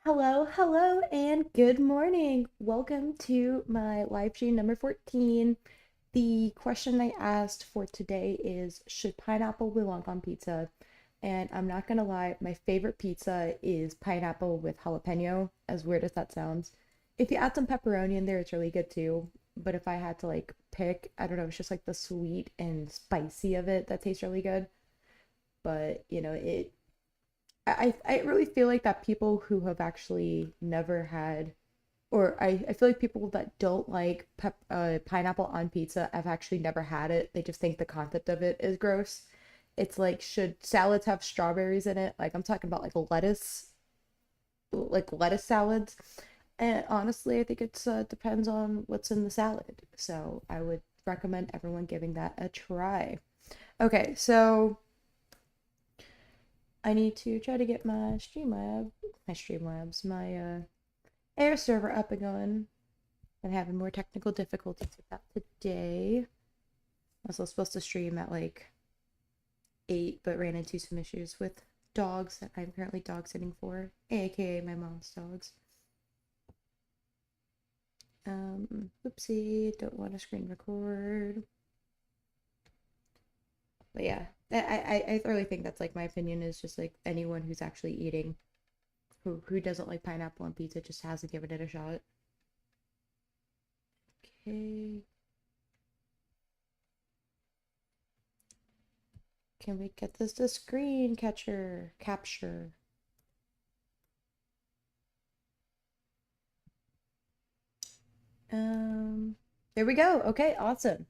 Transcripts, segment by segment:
Hello, hello, and good morning. Welcome to my live stream number 14. The question I asked for today is, should pineapple belong on pizza? And I'm not gonna lie, my favorite pizza is pineapple with jalapeno, as weird as that sounds. If you add some pepperoni in there, it's really good too. But if I had to like pick, I don't know, it's just like the sweet and spicy of it that tastes really good. But I really feel like that people who have actually never had, or I feel like people that don't like pineapple on pizza have actually never had it. They just think the concept of it is gross. It's like, should salads have strawberries in it? Like, I'm talking about like lettuce salads. And honestly, I think it's depends on what's in the salad. So I would recommend everyone giving that a try. Okay, so I need to try to get my Air server up and going. Been having more technical difficulties with that today. I was supposed to stream at like 8, but ran into some issues with dogs that I'm currently dog sitting for, aka my mom's dogs. Oopsie, don't want to screen record. But yeah, I really think that's like my opinion is just like anyone who's actually eating who doesn't like pineapple on pizza just hasn't given it a shot. Okay. Can we get this to screen capture? Um, there we go. Okay, awesome.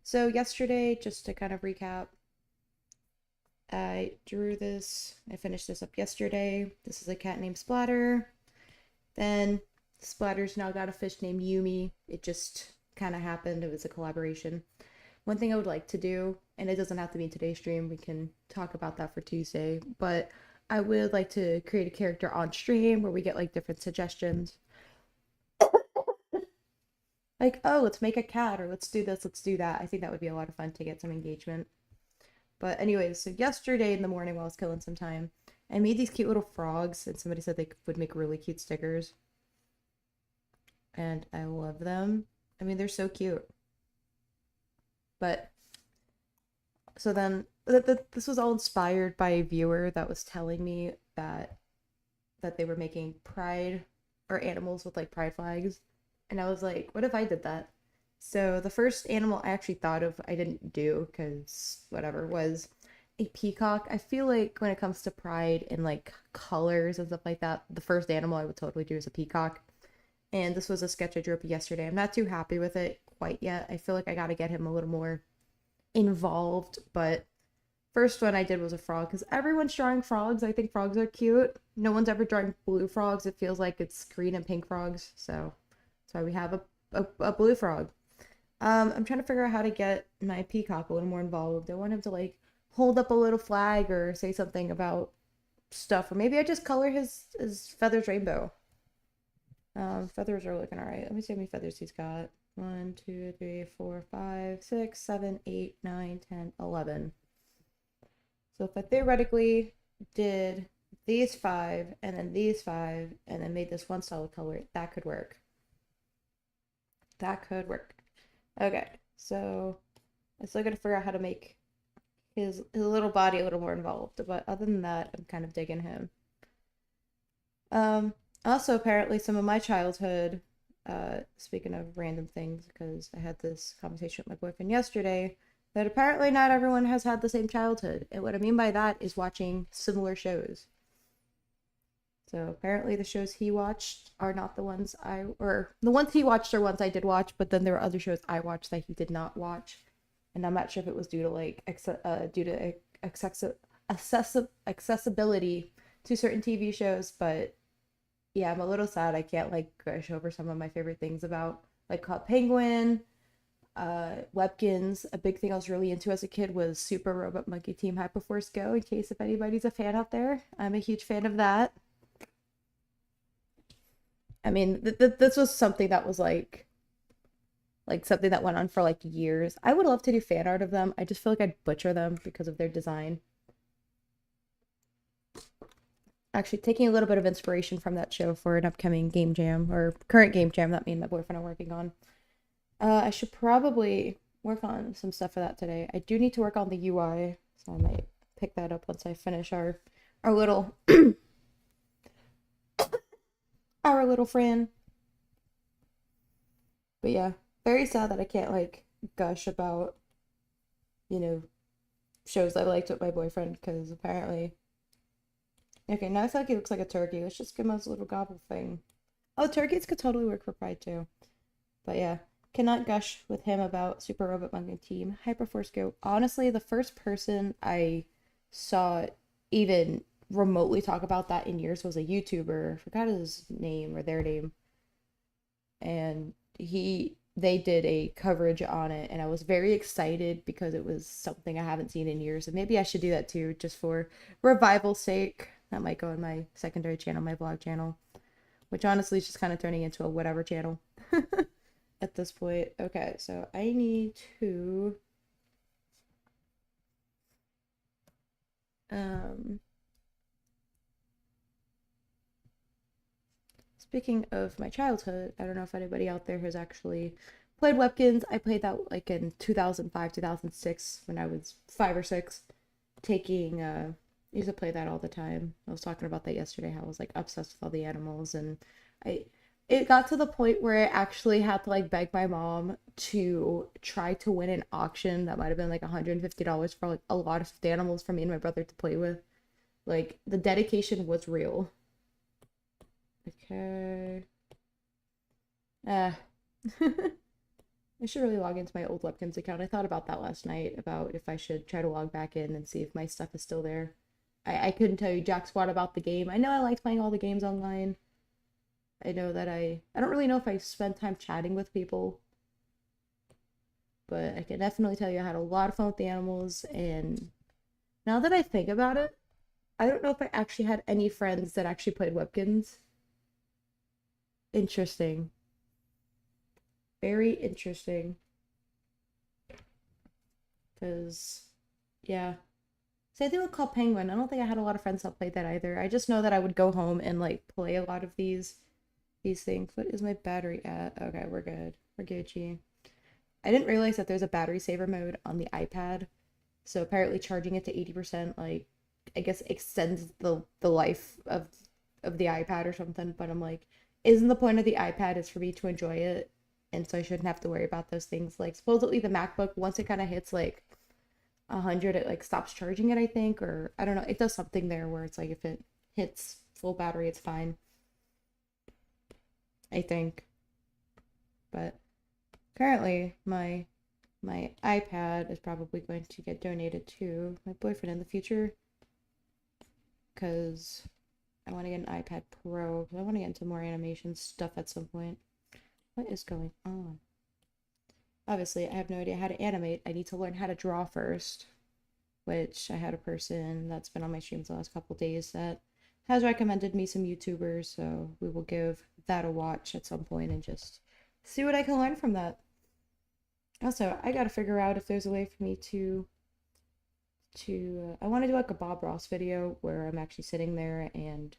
So yesterday, just to kind of recap, I finished this up yesterday. This is a cat named Splatter. Then Splatter's now got a fish named Yumi. It just kind of happened. It was a collaboration. One thing I would like to do, and it doesn't have to be today's stream, we can talk about that for Tuesday, but I would like to create a character on stream where we get like different suggestions. Like, oh, let's make a cat, or let's do this, let's do that. I think that would be a lot of fun to get some engagement. But anyways, so yesterday in the morning while I was killing some time, I made these cute little frogs, and somebody said they would make really cute stickers, and I love them. I mean, they're so cute. But so then this was all inspired by a viewer that was telling me that they were making pride or animals with like pride flags. And I was like, what if I did that? So the first animal I actually thought of, I didn't do because whatever, was a peacock. I feel like when it comes to pride and like colors and stuff like that, the first animal I would totally do is a peacock. And this was a sketch I drew up yesterday. I'm not too happy with it quite yet. I feel like I got to get him a little more involved, but first one I did was a frog because everyone's drawing frogs. I think frogs are cute. No one's ever drawing blue frogs. It feels like it's green and pink frogs. So that's why we have a blue frog. I'm trying to figure out how to get my peacock a little more involved. I want him to like hold up a little flag or say something about stuff, or maybe I just color his feathers rainbow. Feathers are looking all right. Let me see how many feathers he's got. 1, 2, 3, 4, 5, 6, 7, 8, 9, 10, 11. So if I theoretically did these 5 and then these 5 and then made this one solid color, that could work. That could work. Okay, so I still gotta figure out how to make his little body a little more involved. But other than that, I'm kind of digging him. Um, Also apparently some of my childhood, speaking of random things, because I had this conversation with my boyfriend yesterday, that apparently not everyone has had the same childhood. And what I mean by that is watching similar shows. So apparently the shows he watched are not the ones or the ones he watched are ones I did watch, but then there were other shows I watched that he did not watch. And I'm not sure if it was due to accessibility to certain TV shows, but yeah, I'm a little sad I can't like gush over some of my favorite things about like Caught Penguin, Webkins. A big thing I was really into as a kid was Super Robot Monkey Team Hyperforce Go, in case if anybody's a fan out there. I'm a huge fan of that. I mean, this was something that was like something that went on for like years. I would love to do fan art of them. I just feel like I'd butcher them because of their design. actually taking a little bit of inspiration from that show for an upcoming game jam or current game jam that me and my boyfriend are working on. I should probably work on some stuff for that today. I do need to work on the UI, so I might pick that up once I finish our little our little friend. But yeah, very sad that I can't like gush about, you know, shows I liked with my boyfriend because apparently. Okay, now I feel like he looks like a turkey. Let's just give him his little gobble thing. Oh, turkeys could totally work for Pride too. But yeah, cannot gush with him about Super Robot Monkey Team. Hyperforce Go. Honestly, the first person I saw even remotely talk about that in years was a YouTuber. I forgot his name or their name. And they did a coverage on it and I was very excited because it was something I haven't seen in years. And maybe I should do that too, just for revival's sake. That might go on my secondary channel, my vlog channel, which honestly is just kind of turning into a whatever channel at this point. Okay, so I need to speaking of my childhood, I don't know if anybody out there has actually played Webkins. I played that like in 2005, 2006 when I was 5 or 6, taking I used to play that all the time. I was talking about that yesterday, how I was like obsessed with all the animals, and I it got to the point where I actually had to like beg my mom to try to win an auction that might have been like $150 for like a lot of animals for me and my brother to play with. Like the dedication was real. Okay. Ah. I should really log into my old Lepkins account. I thought about that last night, about if I should try to log back in and see if my stuff is still there. I couldn't tell you jack squat about the game. I know I liked playing all the games online. I know that I don't really know if I spend time chatting with people, but I can definitely tell you I had a lot of fun with the animals, and now that I think about it, I don't know if I actually had any friends that actually played Webkins. Interesting. Very interesting. Because, yeah. Same thing with Call Penguin. I don't think I had a lot of friends that played that either. I just know that I would go home and like play a lot of these things. What is my battery at? Okay, we're good. We're Gucci. I didn't realize that there's a battery saver mode on the iPad. So apparently charging it to 80%, like, I guess extends the life of the iPad or something. But I'm like, isn't the point of the iPad is for me to enjoy it? And so I shouldn't have to worry about those things. Like supposedly the MacBook, once it kind of hits like 100, it like stops charging it, I think, or I don't know, it does something there where it's like if it hits full battery it's fine, I think. But currently my iPad is probably going to get donated to my boyfriend in the future because I want to get an iPad Pro because I want to get into more animation stuff at some point. What is going on? Obviously I have no idea how to animate. I need to learn how to draw first, which I had a person that's been on my streams the last couple days that has recommended me some YouTubers, so we will give that a watch at some point and just see what I can learn from that. Also, I gotta figure out if there's a way for me to I want to do like a Bob Ross video where I'm actually sitting there and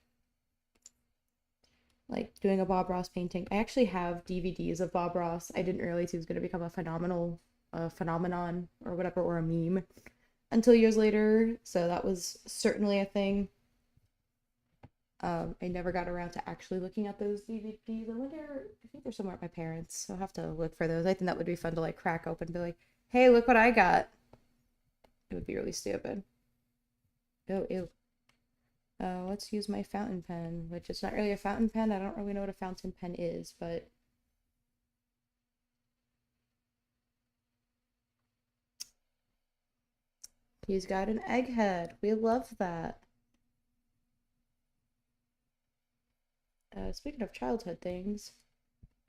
like doing a Bob Ross painting. I actually have DVDs of Bob Ross. I didn't realize he was going to become a phenomenon or whatever, or a meme until years later. So that was certainly a thing. I never got around to actually looking at those DVDs. I think they're somewhere at my parents'. So I'll have to look for those. I think that would be fun to like crack open and be like, hey, look what I got. It would be really stupid. Oh, ew. Let's use my fountain pen, which is not really a fountain pen. I don't really know what a fountain pen is, but he's got an egghead. We love that. Speaking of childhood things,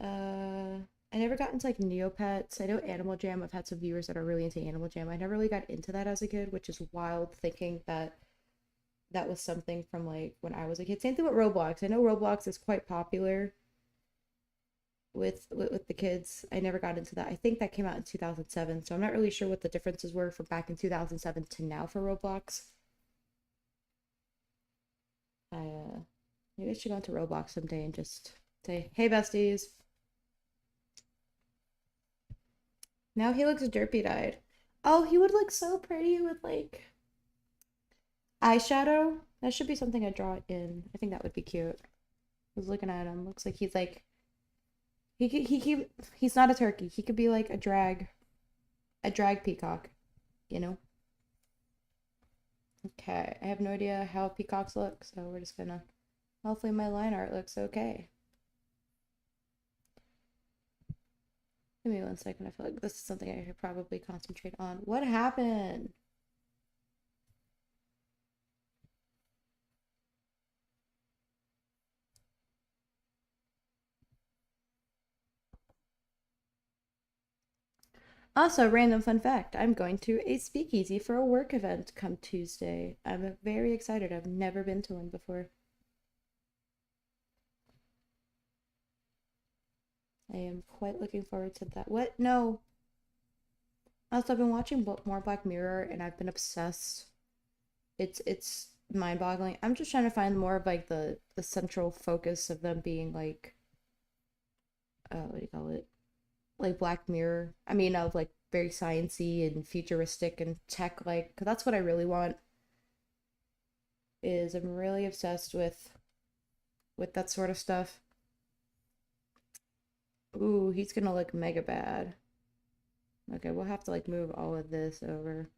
I never got into like Neopets. I know Animal Jam. I've had some viewers that are really into Animal Jam. I never really got into that as a kid, which is wild thinking that that was something from like when I was a kid. Same thing with Roblox. I know Roblox is quite popular with the kids. I never got into that. I think that came out in 2007, so I'm not really sure what the differences were from back in 2007 to now for Roblox. Maybe I should go into Roblox someday and just say, hey, besties. Now he looks derpy dyed. Oh, he would look so pretty with like eyeshadow. That should be something I draw in. I think that would be cute. I was looking at him. Looks like he's like he's not a turkey. He could be like a drag peacock, you know? Okay, I have no idea how peacocks look, so we're just gonna hopefully my line art looks okay. Give me 1 second. I feel like this is something I should probably concentrate on. What happened? Also, random fun fact, I'm going to a speakeasy for a work event come Tuesday. I'm very excited. I've never been to one before. I am quite looking forward to that. What? No. Also, I've been watching more Black Mirror and I've been obsessed. It's mind-boggling. I'm just trying to find more of like the central focus of them being like what do you call it? Like Black Mirror. I mean, of like very sciencey and futuristic and tech like. Cause that's what I really want. Is I'm really obsessed with that sort of stuff. Ooh, he's gonna look mega bad. Okay, we'll have to like move all of this over.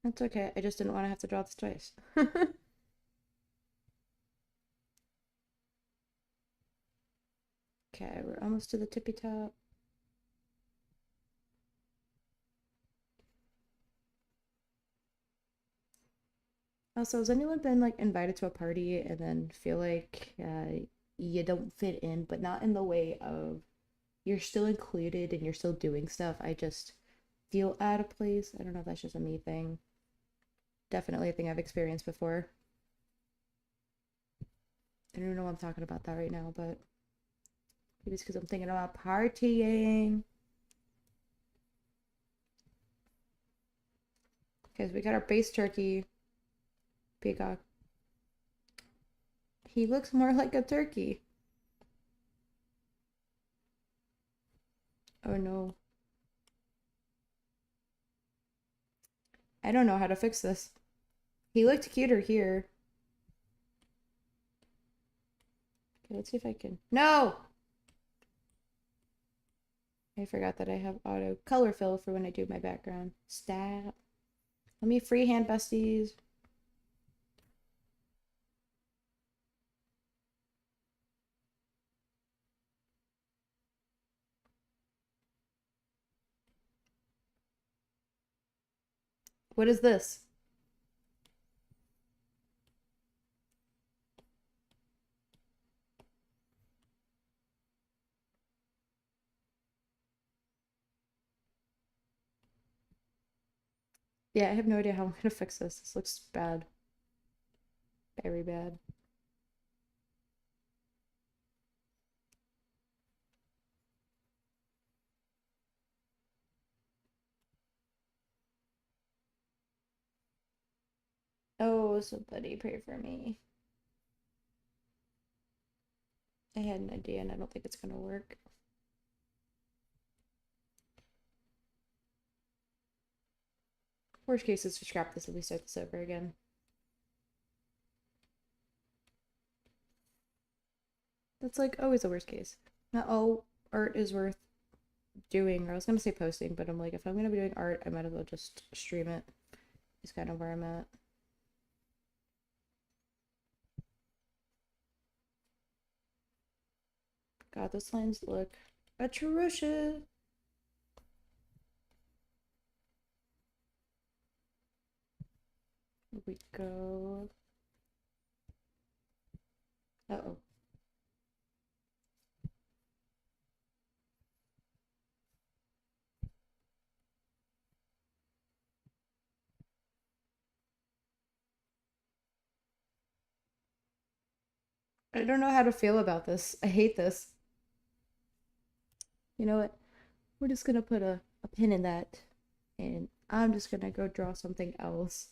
That's okay. I just didn't want to have to draw this twice. Okay, we're almost to the tippy top. Also, has anyone been like invited to a party and then feel like you don't fit in, but not in the way of you're still included and you're still doing stuff? I just feel out of place. I don't know if that's just a me thing. Definitely a thing I've experienced before. I don't know why I'm talking about that right now, but maybe it's because I'm thinking about partying. Okay, so we got our base turkey peacock. He looks more like a turkey. Oh no. I don't know how to fix this. He looked cuter here. Okay, let's see if I can. No! I forgot that I have auto color fill for when I do my background. Stop. Let me freehand besties. What is this? Yeah, I have no idea how I'm gonna fix this. This looks bad. Very bad. Oh, somebody pray for me. I had an idea and I don't think it's gonna work. Worst case is to scrap this and we start this over again. That's like always the worst case. Not all art is worth doing, or I was gonna say posting, but I'm like, if I'm gonna be doing art, I might as well just stream it. Is kind of where I'm at. God, those lines look atrocious. Here we go. Uh-oh. I don't know how to feel about this. I hate this. You know what? We're just gonna put a pin in that and I'm just gonna go draw something else.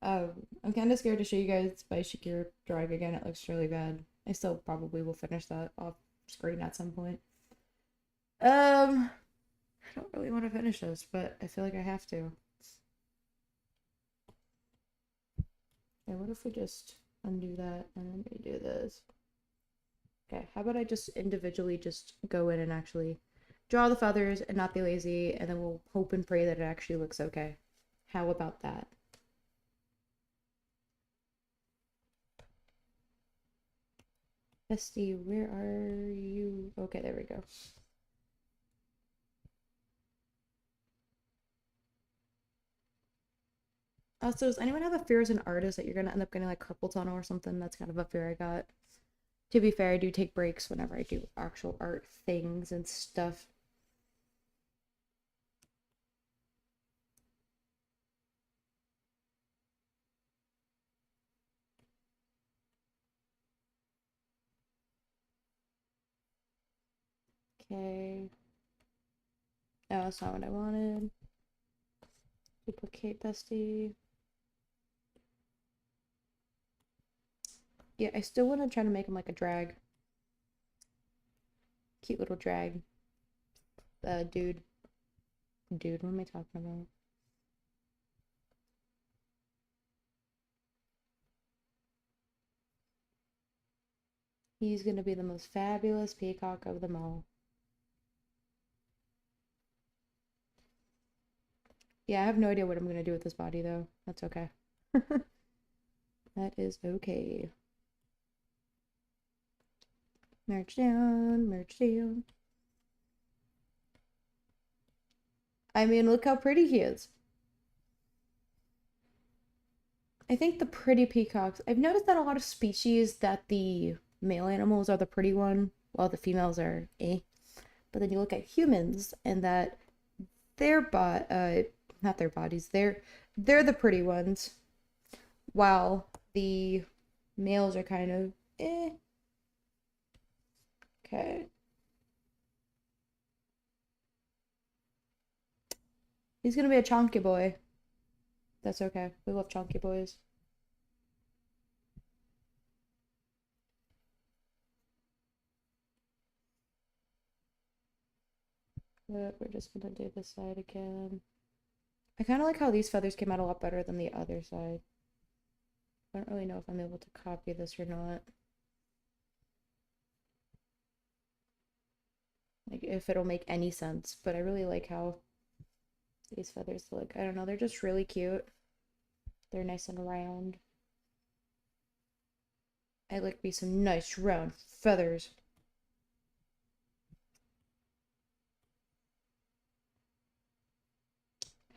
I'm kind of scared to show you guys my Shakira drawing again. It looks really bad. I still probably will finish that off screen at some point. I don't really want to finish this, but I feel like I have to. Okay, what if we just undo that and then redo this? Okay, how about I just individually just go in and actually draw the feathers and not be lazy, and then we'll hope and pray that it actually looks okay. How about that? Bestie, where are you? Okay, there we go. Also, does anyone have a fear as an artist that you're gonna end up getting like carpal tunnel or something? That's kind of a fear I got. To be fair, I do take breaks whenever I do actual art things and stuff. Okay. Oh, that's not what I wanted. Duplicate bestie. Yeah, I still want to try to make him like a drag. Cute little drag. Dude. Dude, what am I talking about? He's gonna be the most fabulous peacock of them all. Yeah, I have no idea what I'm gonna do with this body though. That's okay. That is okay. Merge down, merge down. I mean, look how pretty he is. I think the pretty peacocks, I've noticed that a lot of species that the male animals are the pretty one, while the females are eh. But then you look at humans and that their not their bodies, they're the pretty ones, while the males are kind of eh. Okay. He's gonna be a chonky boy. That's okay. We love chonky boys. But we're just gonna do this side again. I kind of like how these feathers came out a lot better than the other side. I don't really know if I'm able to copy this or not. Like, if it'll make any sense. But I really like how these feathers look. I don't know, they're just really cute. They're nice and round. I like me some nice round feathers.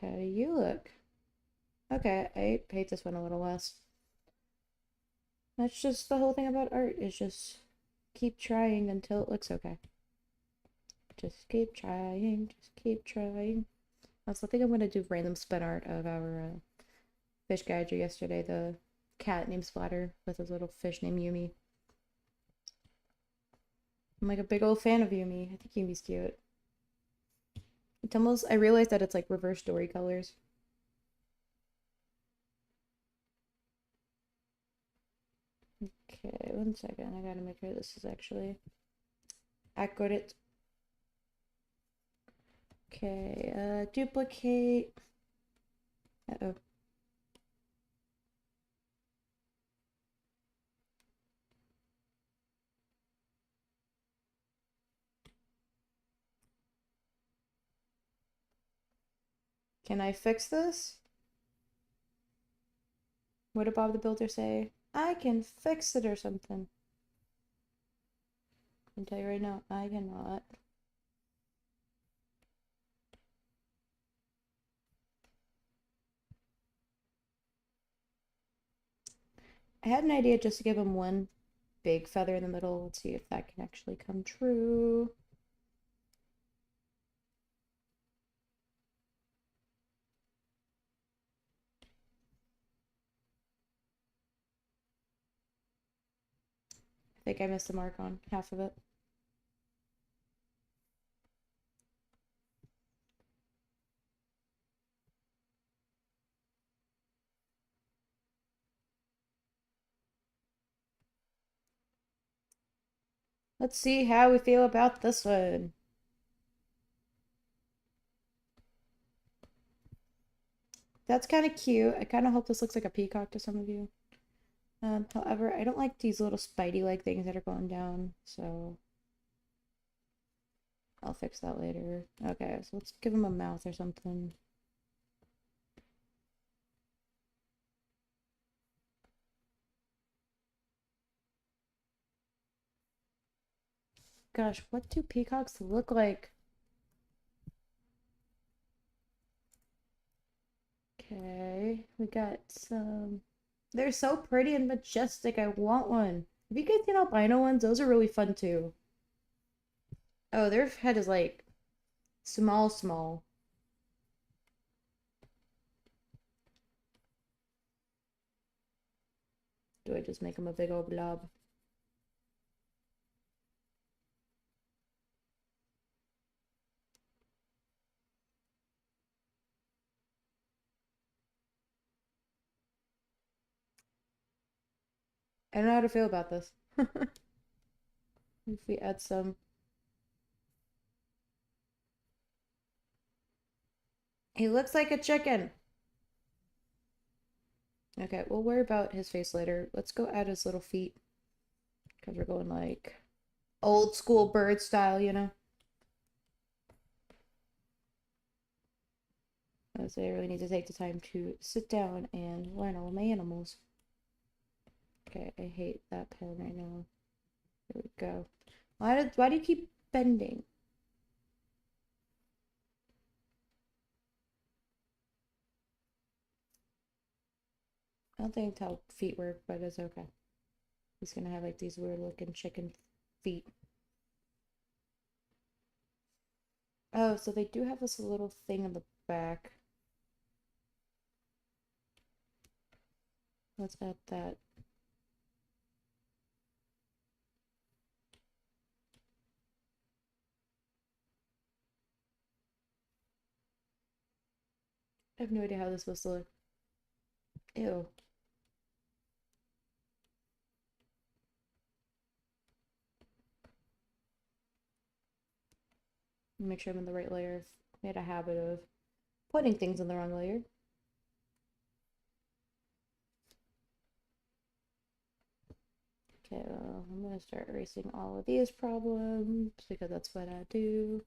How do you look? Okay, I hate this one a little less. That's just the whole thing about art, is just keep trying until it looks okay. Just keep trying, just keep trying. Also, I think I'm gonna do random spin art of our fish guy I drew yesterday, the cat named Splatter with his little fish named Yumi. I'm like a big old fan of Yumi. I think Yumi's cute. It's almost, I realized that it's like reverse story colors. Okay, one second. I gotta make sure this is actually accurate. Okay, duplicate. Uh-oh. Can I fix this? What did Bob the Builder say? I can fix it or something. I can tell you right now, I cannot. I had an idea just to give him one big feather in the middle. Let's see if that can actually come true. I think I missed the mark on half of it. Let's see how we feel about this one. That's kind of cute. I kind of hope this looks like a peacock to some of you. However, I don't like these little spidey-like things that are going down, so I'll fix that later. Okay, so let's give him a mouth or something. Gosh, what do peacocks look like? Okay, we got some. They're so pretty and majestic. I want one. Have you guys seen albino ones? Those are really fun too. Oh, their head is like small, small. Do I just make them a big old blob? I don't know how to feel about this. If we add some. He looks like a chicken. Okay, we'll worry about his face later. Let's go add his little feet. Because we're going like old school bird style, you know? As I really need to take the time to sit down and learn all my animals. Okay, I hate that pen right now. There we go. Why do you keep bending? I don't think how feet work, but it's okay. He's gonna have like these weird looking chicken feet. Oh, so they do have this little thing in the back. Let's add that. I have no idea how this is supposed to look. Ew. Make sure I'm in the right layer. I've made a habit of putting things in the wrong layer. Okay, well, I'm gonna start erasing all of these problems because that's what I do.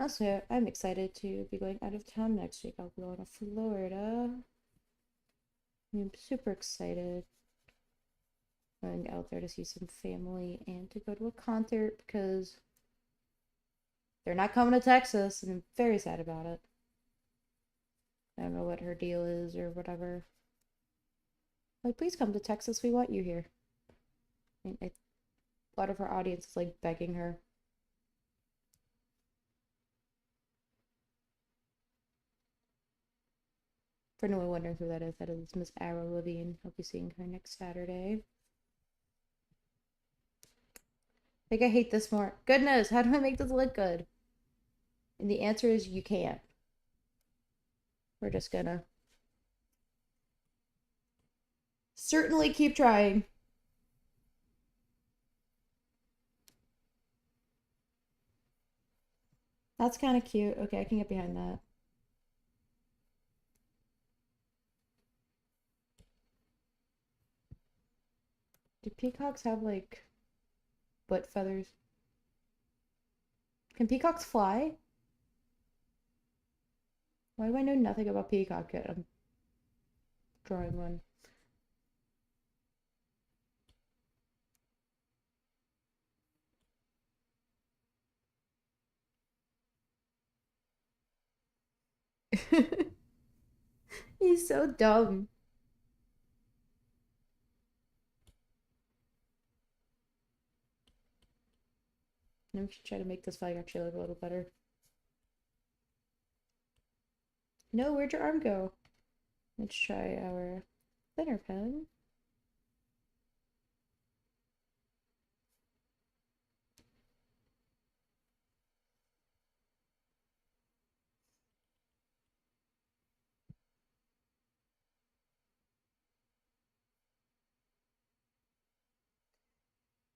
Also, I'm excited to be going out of town next week. I'll be going to Florida. I'm super excited. Going out there to see some family and to go to a concert because they're not coming to Texas, and I'm very sad about it. I don't know what her deal is or whatever. Like, please come to Texas. We want you here. A lot of her audience is like begging her. For anyone wondering who that is Miss Arrow Levine. I'll be seeing her next Saturday. I think I hate this more. Goodness, how do I make this look good? And the answer is you can't. We're just gonna certainly keep trying. That's kind of cute. Okay, I can get behind that. Do peacocks have like butt feathers? Can peacocks fly? Why do I know nothing about peacock yet? I'm drawing one. He's so dumb. I'm just trying to make this flag actually look a little better. No, where'd your arm go? Let's try our thinner pen.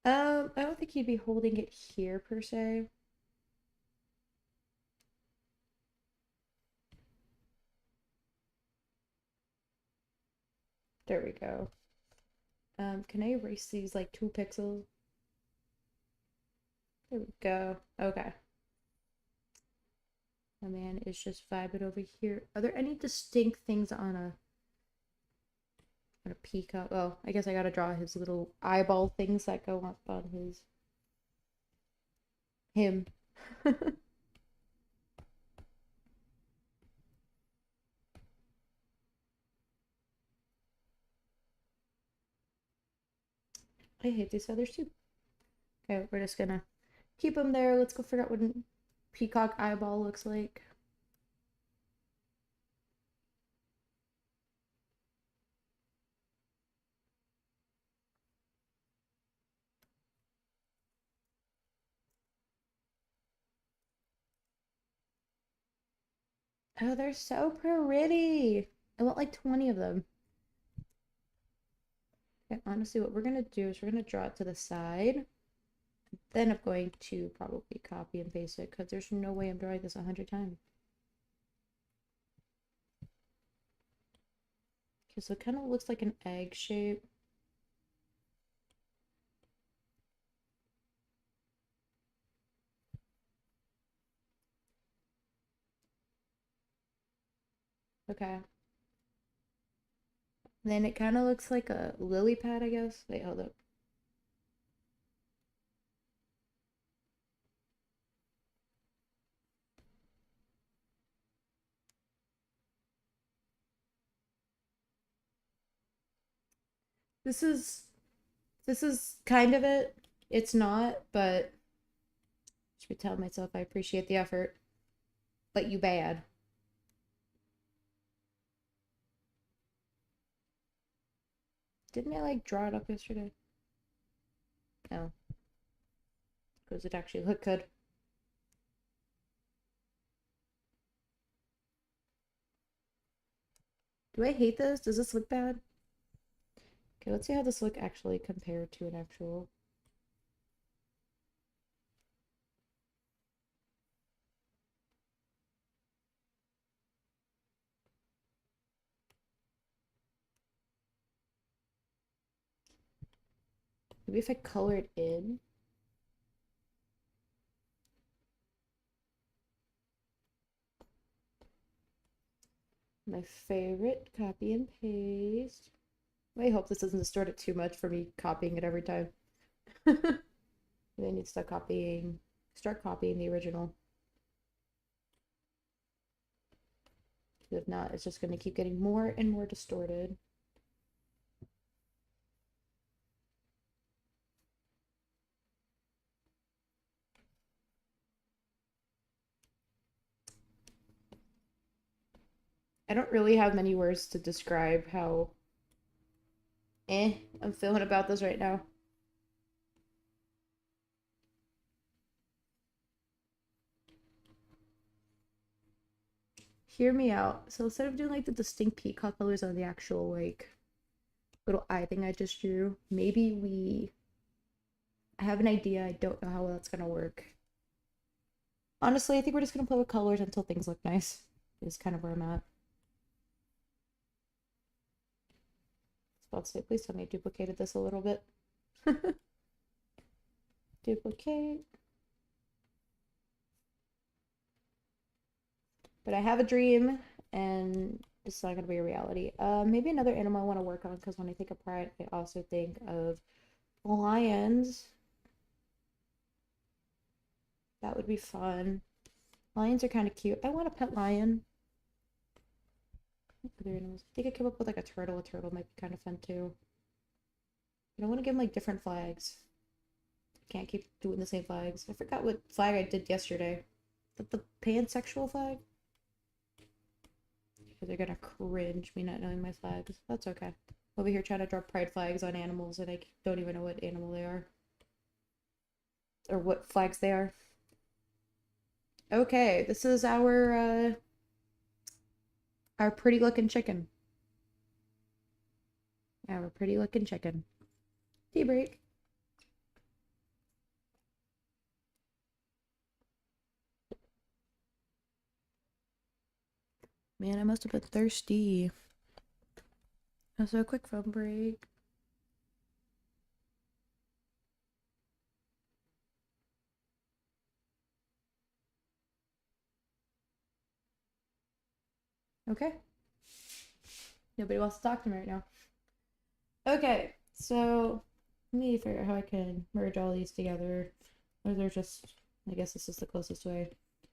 I don't think he'd be holding it here per se. There we go. Can I erase these like 2 pixels? There we go. Okay. My man is just vibing over here. Are there any distinct things on a peacock? Oh, I guess I gotta draw his little eyeball things that go up on him. I hate these feathers too. Okay, we're just gonna keep them there. Let's go figure out what a peacock eyeball looks like. Oh, they're so pretty. I want like 20 of them. Okay, honestly, what we're gonna do is we're gonna draw it to the side. Then I'm going to probably copy and paste it because there's no way I'm drawing this 100 times. Okay, so it kind of looks like an egg shape. Okay. Then it kind of looks like a lily pad, I guess. Wait, hold up. This is this is kind of it. It's not, but I should tell myself I appreciate the effort. But you bad. Didn't I like draw it up yesterday? No. Because it actually looked good. Do I hate this? Does this look bad? Okay, let's see how this look actually compared to an actual. Maybe if I color it in. My favorite, copy and paste. I hope this doesn't distort it too much for me copying it every time. I need to start copying the original. If not, it's just going to keep getting more and more distorted. I don't really have many words to describe how I'm feeling about this right now. Hear me out. So instead of doing like the distinct peacock colors on the actual like little eye thing I just drew, maybe I have an idea. I don't know how well that's gonna work. Honestly, I think we're just gonna play with colors until things look nice. Is kind of where I'm at. I was about to say, please tell me I duplicated this a little bit. Duplicate. But I have a dream, and it's not gonna be a reality. Maybe another animal I want to work on because when I think of pride, I also think of lions. That would be fun. Lions are kind of cute. I want a pet lion. Other animals. I think I came up with like a turtle. A turtle might be kind of fun too. But I want to give them like different flags. I can't keep doing the same flags. I forgot what flag I did yesterday. But the pansexual flag? They're gonna cringe me not knowing my flags. That's okay. Over here trying to draw pride flags on animals and I don't even know what animal they are. Or what flags they are. Okay, this is our pretty looking chicken. Our pretty looking chicken. Tea break. Man, I must have been thirsty. So a quick phone break. Okay. Nobody wants to talk to me right now. Okay, so let me figure out how I can merge all these together. Or they're just, I guess this is the closest way.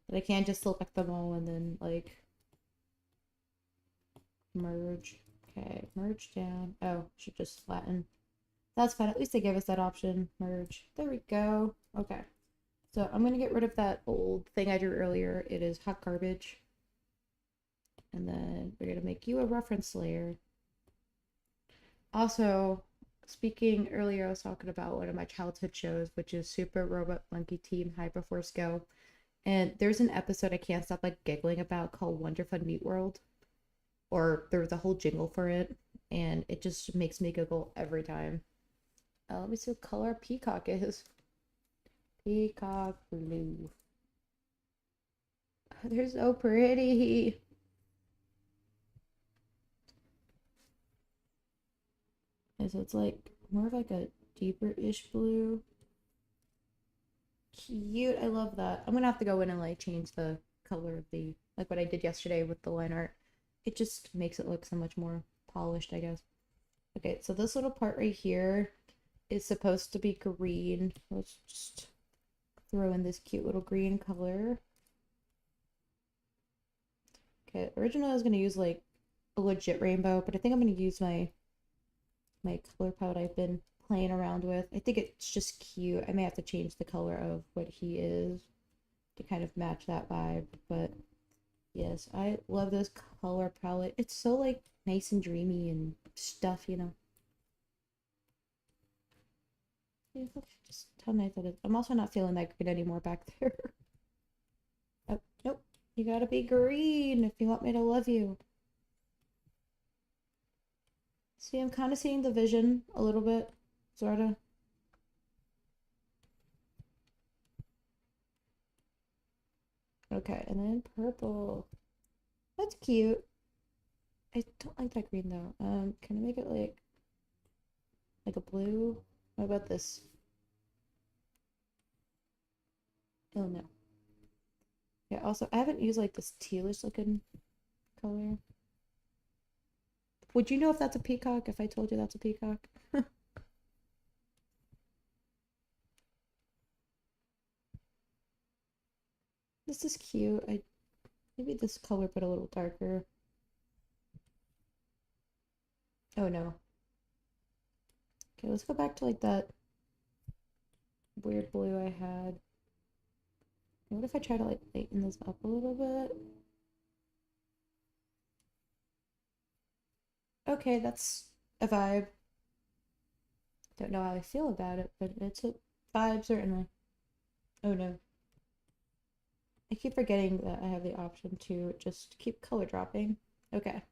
But I can't just select them all and then, like, merge. Okay, merge down. Oh, should just flatten. That's fine. At least they gave us that option. Merge. There we go. Okay. So I'm going to get rid of that old thing I drew earlier. It is hot garbage. And then we're going to make you a reference layer. Also, speaking earlier, I was talking about one of my childhood shows, which is Super Robot Monkey Team Hyperforce Go. And there's an episode I can't stop like giggling about called Wonderful Meat World. Or there's a whole jingle for it. And it just makes me giggle every time. Let me see what color peacock is. Peacock blue. They're so pretty. And so it's like more of like a deeper-ish blue. Cute. I love that. I'm gonna have to go in and like change the color of the like what I did yesterday with the line art. It just makes it look so much more polished, I guess. Okay, so this little part right here is supposed to be green. Let's just throw in this cute little green color. Okay, originally I was gonna use like a legit rainbow, but I think I'm gonna use my color palette I've been playing around with. I think it's just cute. I may have to change the color of what he is to kind of match that vibe, but yes, I love this color palette. It's so like nice and dreamy and stuff, you know. Yeah, look just how nice that is. I'm also not feeling that green anymore back there. Oh, nope. You gotta be green if you want me to love you. See, I'm kind of seeing the vision a little bit, sorta. Okay, and then purple. That's cute. I don't like that green though. Can I make it like a blue? What about this? Oh no. Yeah, also I haven't used like this tealish looking color. Would you know if that's a peacock if I told you that's a peacock? This is cute. I maybe this color but a little darker. Oh no. Okay, let's go back to like that weird blue I had. What if I try to like lighten this up a little bit? Okay, that's a vibe. Don't know how I feel about it, but it's a vibe certainly. Oh no. I keep forgetting that I have the option to just keep color dropping. Okay.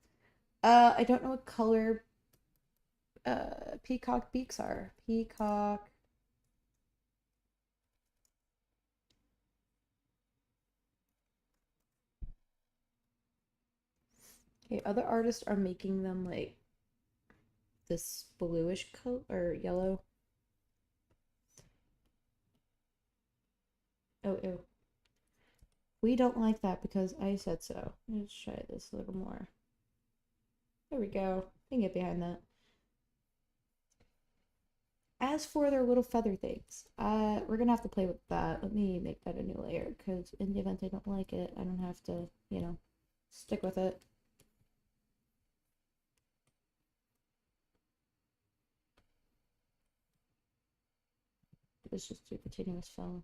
I don't know what color peacock beaks are. Peacock. Okay, other artists are making them like this bluish color or yellow. Oh, ew. We don't like that because I said so. Let's try this a little more. There we go. I can get behind that. As for their little feather things, we're gonna have to play with that. Let me make that a new layer because in the event I don't like it, I don't have to, you know, stick with it. Let's just do continuous fill.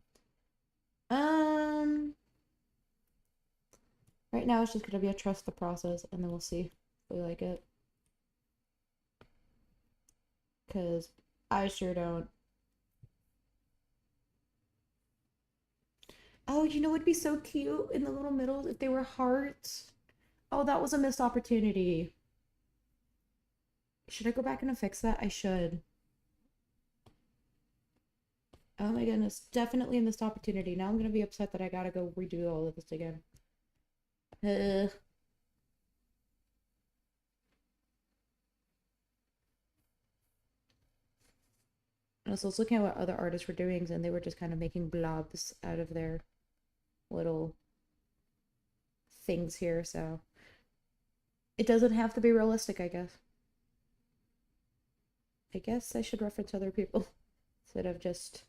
Right now it's just gonna be a trust the process, and then we'll see if we like it. Cause I sure don't. Oh, you know, it'd be so cute in the little middles if they were hearts. Oh, that was a missed opportunity. Should I go back and fix that? I should. Oh my goodness, definitely a missed opportunity. Now I'm gonna be upset that I gotta go redo all of this again. So I was looking at what other artists were doing, and they were just kind of making blobs out of their little things here, so it doesn't have to be realistic, I guess. I guess I should reference other people instead of just,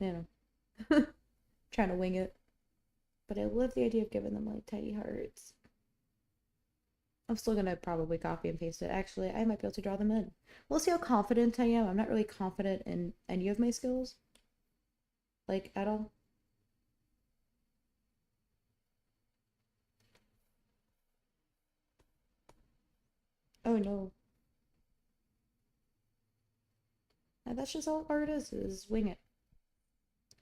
you know, trying to wing it. But I love the idea of giving them like tiny hearts. I'm still gonna probably copy and paste it. Actually, I might be able to draw them in. We'll see how confident I am. I'm not really confident in any of my skills. Like, at all. Oh no. That's just all art is wing it.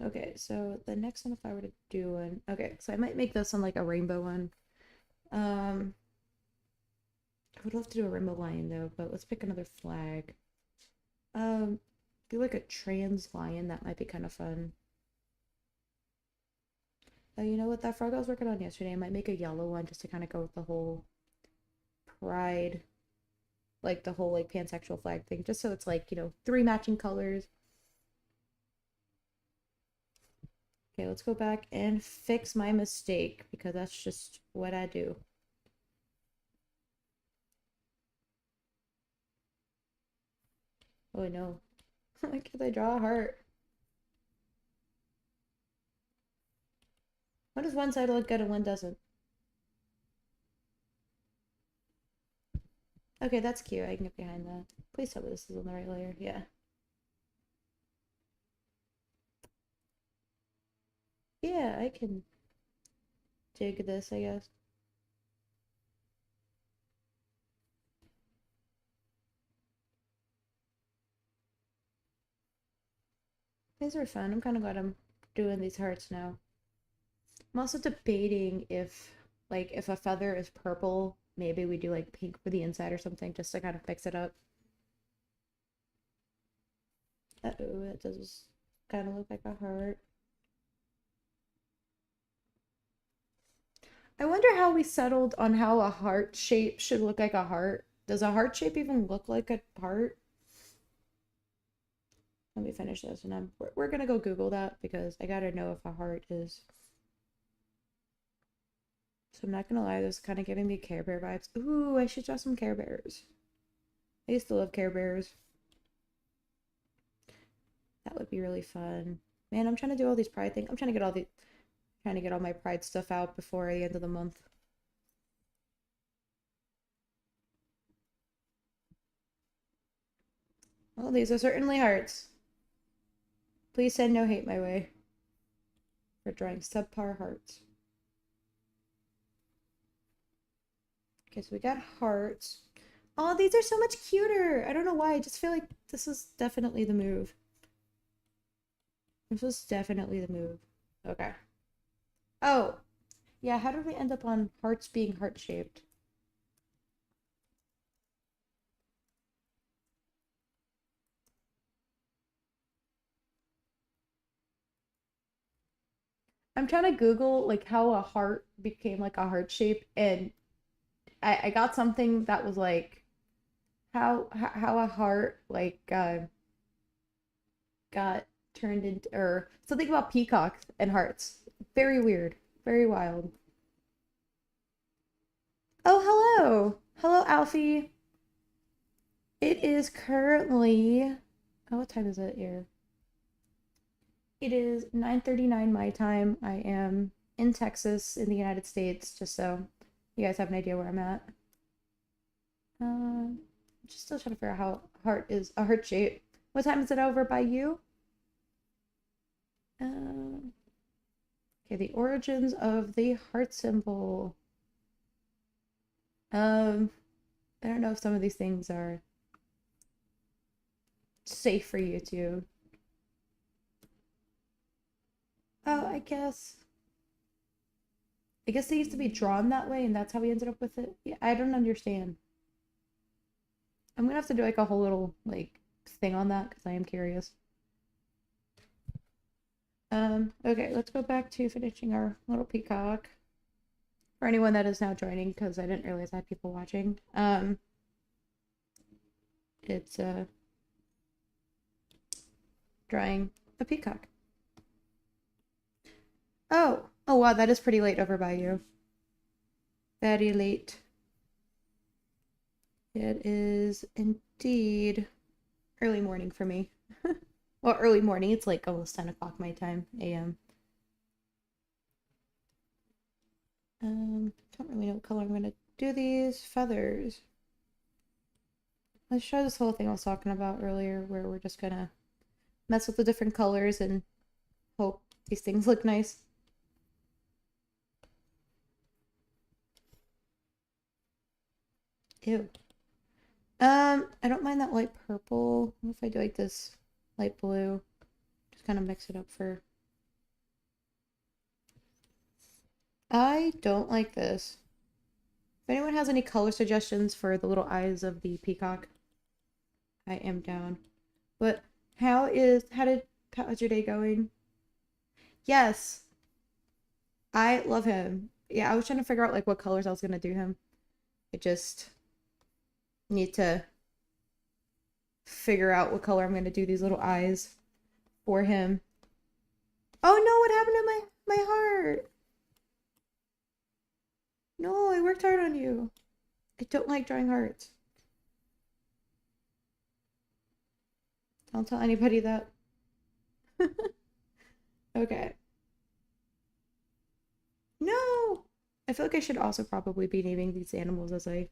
Okay, so the next one, if I were to do one, okay, so I might make this one like a rainbow one. I would love to do a rainbow lion though, but let's pick another flag. Do like a trans lion, that might be kind of fun. Oh, you know what? That frog I was working on yesterday, I might make a yellow one just to kind of go with the whole pride, like the whole like pansexual flag thing, just so it's like, you know, 3 matching colors. Okay, let's go back and fix my mistake because that's just what I do. Oh no. Why can't I draw a heart? Why does one side look good and one doesn't? Okay, that's cute. I can get behind that. Please tell me this is on the right layer. Yeah. Yeah, I can dig this, I guess. These are fun. I'm kind of glad I'm doing these hearts now. I'm also debating if, like, if a feather is purple, maybe we do, like, pink for the inside or something just to kind of fix it up. Uh-oh, that does kind of look like a heart. I wonder how we settled on how a heart shape should look like a heart. Does a heart shape even look like a heart? Let me finish this, and we're gonna go Google that because I gotta know if a heart is. So I'm not gonna lie, this is kind of giving me Care Bear vibes. Ooh, I should draw some Care Bears. I used to love Care Bears. That would be really fun. Man, I'm trying to do all these pride things. I'm trying to get all my pride stuff out before the end of the month. Well, these are certainly hearts. Please send no hate my way for drawing subpar hearts. Okay, so we got hearts. Oh, these are so much cuter. I don't know why. I just feel like this was definitely the move. This was definitely the move. Okay. Oh, yeah, how did we end up on hearts being heart-shaped? I'm trying to Google like how a heart became like a heart shape, and I got something that was like how a heart like got turned into or something about peacocks and hearts. Very weird, very wild. Oh, hello. Hello, Alfie. It is currently oh, what time is it here? It is 9:39 my time. I am in Texas in the United States, just so you guys have an idea where I'm at. Just still trying to figure out how heart is a heart shape. What time is it over by you? Okay, the origins of the heart symbol. I don't know if some of these things are safe for YouTube. Oh, I guess. I guess they used to be drawn that way, and that's how we ended up with it. Yeah, I don't understand. I'm gonna have to do like a whole little like thing on that because I am curious. Okay, let's go back to finishing our little peacock. For anyone that is now joining, because I didn't realize I had people watching. It's drawing a peacock. Oh, oh wow, that is pretty late over by you. Very late. It is indeed early morning for me. Well, early morning, it's like almost 10 o'clock my time, a.m. Don't really know what color I'm gonna do these feathers. Let's show this whole thing I was talking about earlier, where we're just gonna mess with the different colors and hope these things look nice. Ew. I don't mind that light purple. What if I do like this light blue? Just kind of mix it up for... I don't like this. If anyone has any color suggestions for the little eyes of the peacock, I am down. But how's your day going? Yes, I love him. Yeah, I was trying to figure out like what colors I was gonna do him. I just need to figure out what color I'm gonna do these little eyes for him. Oh no, what happened to my heart? No, I worked hard on you. I don't like drawing hearts. Don't tell anybody that. Okay. No! I feel like I should also probably be naming these animals as I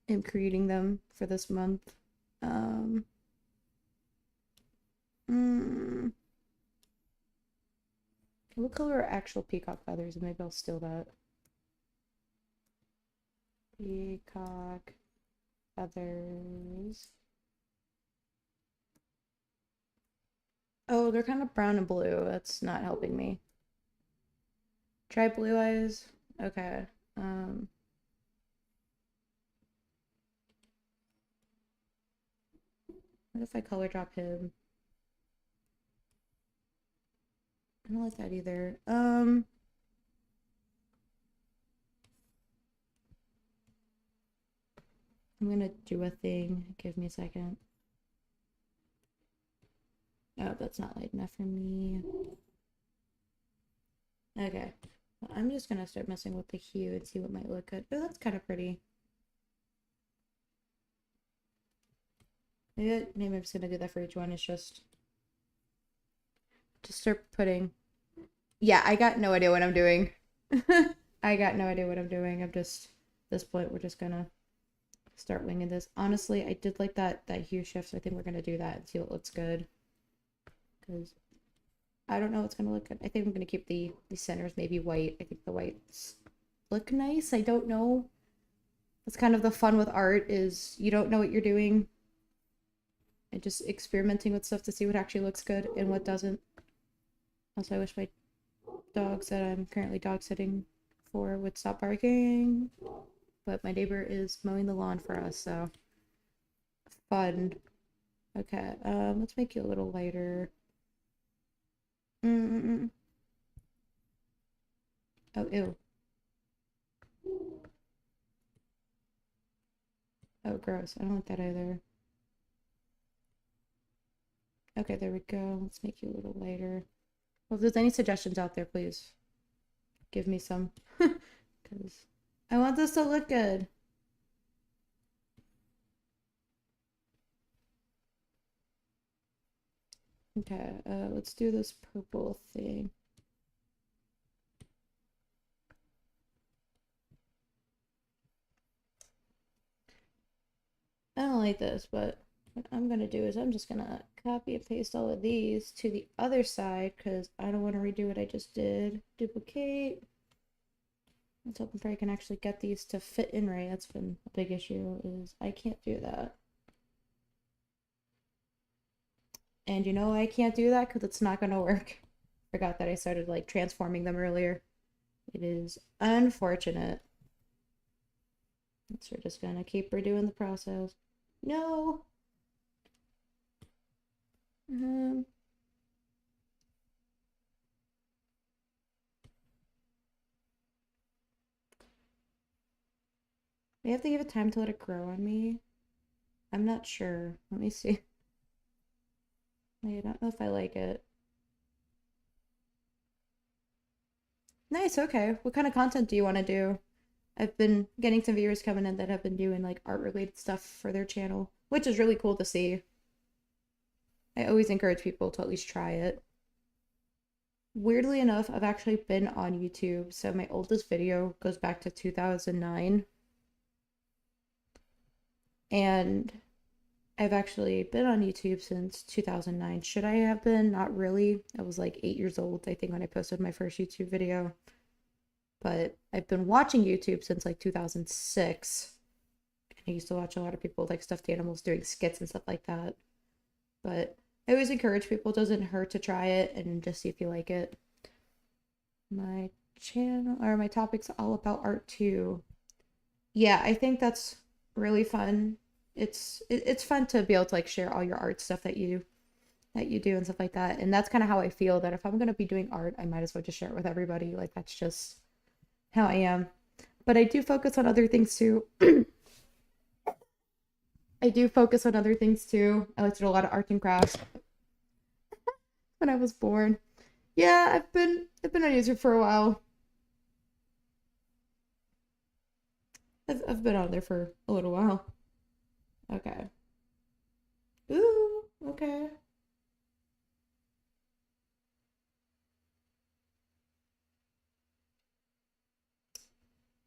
am creating them for this month. Um, mm, what color are actual peacock feathers? Maybe I'll steal that. Peacock feathers. Oh, they're kind of brown and blue. That's not helping me. Try blue eyes. Okay. What if I color drop him? I don't like that either. I'm gonna do a thing. Give me a second. Oh, that's not light enough for me. Okay. Well, I'm just gonna start messing with the hue and see what might look good. Oh, that's kind of pretty. Maybe I'm just gonna do that for each one. It's just to start putting. Yeah, I got no idea what I'm doing. I got no idea what I'm doing. I'm just at this point we're just gonna start winging this. Honestly, I did like that hue shift, so I think we're gonna do that and see what looks good. Because I don't know what's gonna look good. I think I'm gonna keep the centers maybe white. I think the whites look nice. I don't know. That's kind of the fun with art is you don't know what you're doing. And just experimenting with stuff to see what actually looks good and what doesn't. Also, I wish my dogs that I'm currently dog sitting for would stop barking. But my neighbor is mowing the lawn for us, so fun. Okay, let's make you a little lighter. Mm-mm-mm. Oh, ew. Oh, gross. I don't like that either. Okay, there we go. Let's make you a little lighter. Well, if there's any suggestions out there, please give me some. Because I want this to look good. Okay, let's do this purple thing. I don't like this, but what I'm gonna do is I'm just gonna copy and paste all of these to the other side because I don't want to redo what I just did. Duplicate. Let's hope I can actually get these to fit in right. That's been a big issue, is I can't do that. And you know I can't do that because it's not gonna work. Forgot that I started like transforming them earlier. It is unfortunate. So we're just gonna keep redoing the process. No. Um. They have to give it time to let it grow on me. I'm not sure. Let me see. I don't know if I like it. Nice, okay. What kind of content do you want to do? I've been getting some viewers coming in that have been doing like art related stuff for their channel, which is really cool to see. I always encourage people to at least try it. Weirdly enough, I've actually been on YouTube, so my oldest video goes back to 2009. And I've actually been on YouTube since 2009. Should I have been? Not really. I was like 8 years old, I think, when I posted my first YouTube video. But I've been watching YouTube since like 2006. And I used to watch a lot of people with like stuffed animals doing skits and stuff like that. But I always encourage people, it doesn't hurt to try it and just see if you like it. My channel or my topic's all about art too. Yeah, I think that's really fun. It's fun to be able to like share all your art stuff that you do and stuff like that. And that's kind of how I feel that if I'm gonna be doing art, I might as well just share it with everybody. Like that's just how I am. But I do focus on other things too. I do focus on other things too. I like to do a lot of art and crafts when I was born. Yeah, I've been on YouTube for a while. I've been on there for a little while. Okay. Ooh, okay.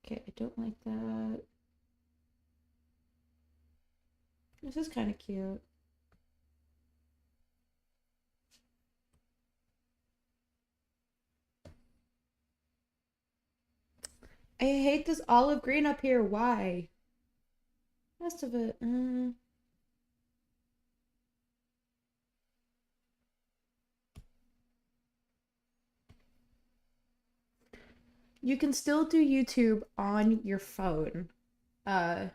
Okay, I don't like that. This is kind of cute. I hate this olive green up here. Why? Rest of it. You can still do YouTube on your phone. Uh,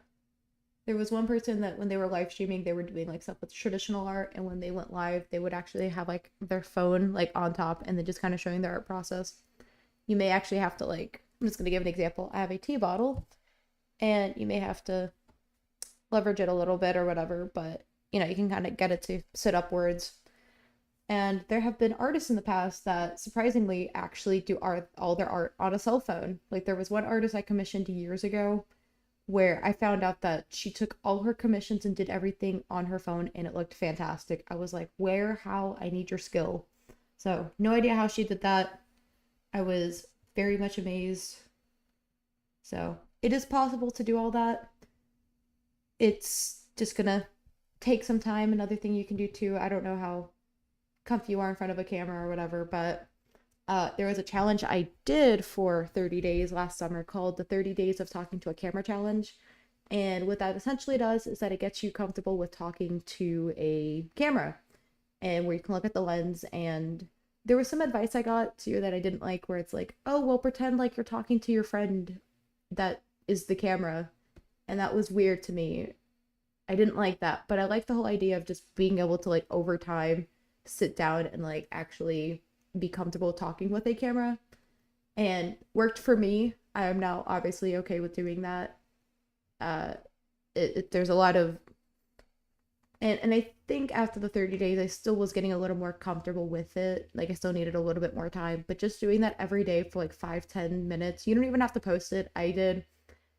there was one person that when they were live streaming, they were doing like stuff with traditional art, and when they went live, they would actually have like their phone like on top and then just kind of showing their art process. You may actually have to like, I'm just gonna give an example. I have a tea bottle, and you may have to leverage it a little bit or whatever, but you can kind of get it to sit upwards. And there have been artists in the past that surprisingly actually do art, all their art on a cell phone. Like there was one artist I commissioned years ago where I found out that she took all her commissions and did everything on her phone and it looked fantastic. I was like, where, how, I need your skill. So, no idea how she did that. I was very much amazed. So, it is possible to do all that. It's just gonna take some time. Another thing you can do too, I don't know how comfy you are in front of a camera or whatever, but there was a challenge I did for 30 days last summer called the 30 Days of Talking to a Camera Challenge. And what that essentially does is that it gets you comfortable with talking to a camera and where you can look at the lens. And there was some advice I got too that I didn't like, where it's like, oh, well, pretend like you're talking to your friend that is the camera. And that was weird to me. I didn't like that, but I like the whole idea of just being able to like over time sit down and like actually be comfortable talking with a camera and worked for me. I am now obviously okay with doing that. Uh there's a lot of and I think after the 30 days I still was getting a little more comfortable with it. Like I still needed a little bit more time, but just doing that every day for like 5-10 minutes, you don't even have to post it. I did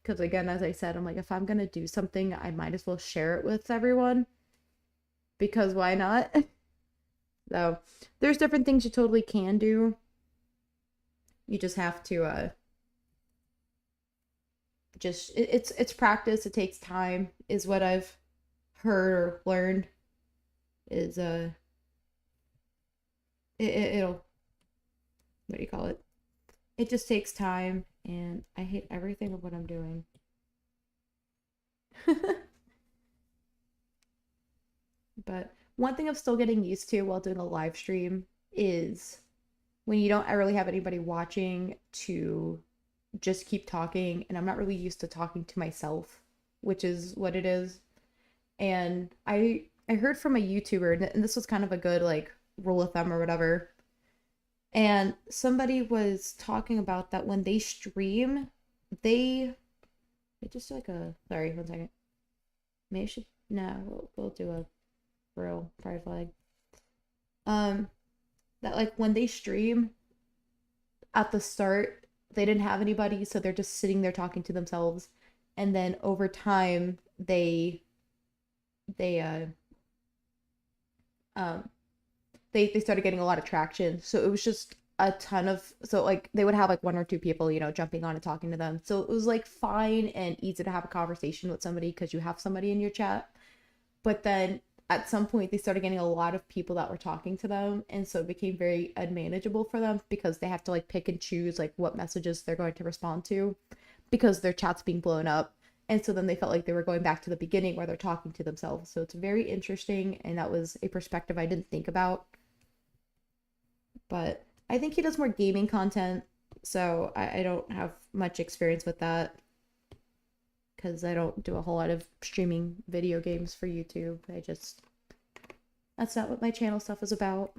because again, as I said, I'm like, if I'm gonna do something, I might as well share it with everyone because why not? So there's different things you totally can do. You just have to it's practice. It takes time, is what I've heard or learned. Is it'll, what do you call it? It just takes time, and I hate everything of what I'm doing. But one thing I'm still getting used to while doing a live stream is when you don't really have anybody watching to just keep talking, and I'm not really used to talking to myself, which is what it is. And I heard from a YouTuber, and this was kind of a good like rule of thumb or whatever. And somebody was talking about that when they stream, they just like a, sorry, one second. Maybe I should, no, we'll do a real pride flag. Um, that like when they stream at the start, they didn't have anybody, so they're just sitting there talking to themselves, and then over time they um they started getting a lot of traction. So it was just a ton of, so like they would have like one or two people, jumping on and talking to them. So it was like fine and easy to have a conversation with somebody because you have somebody in your chat. But then at some point they started getting a lot of people that were talking to them, and so it became very unmanageable for them because they have to like pick and choose like what messages they're going to respond to because their chat's being blown up. And so then they felt like they were going back to the beginning where they're talking to themselves. So it's very interesting, and that was a perspective I didn't think about. But I think he does more gaming content, so I don't have much experience with that because I don't do a whole lot of streaming video games for YouTube. That's not what my channel stuff is about.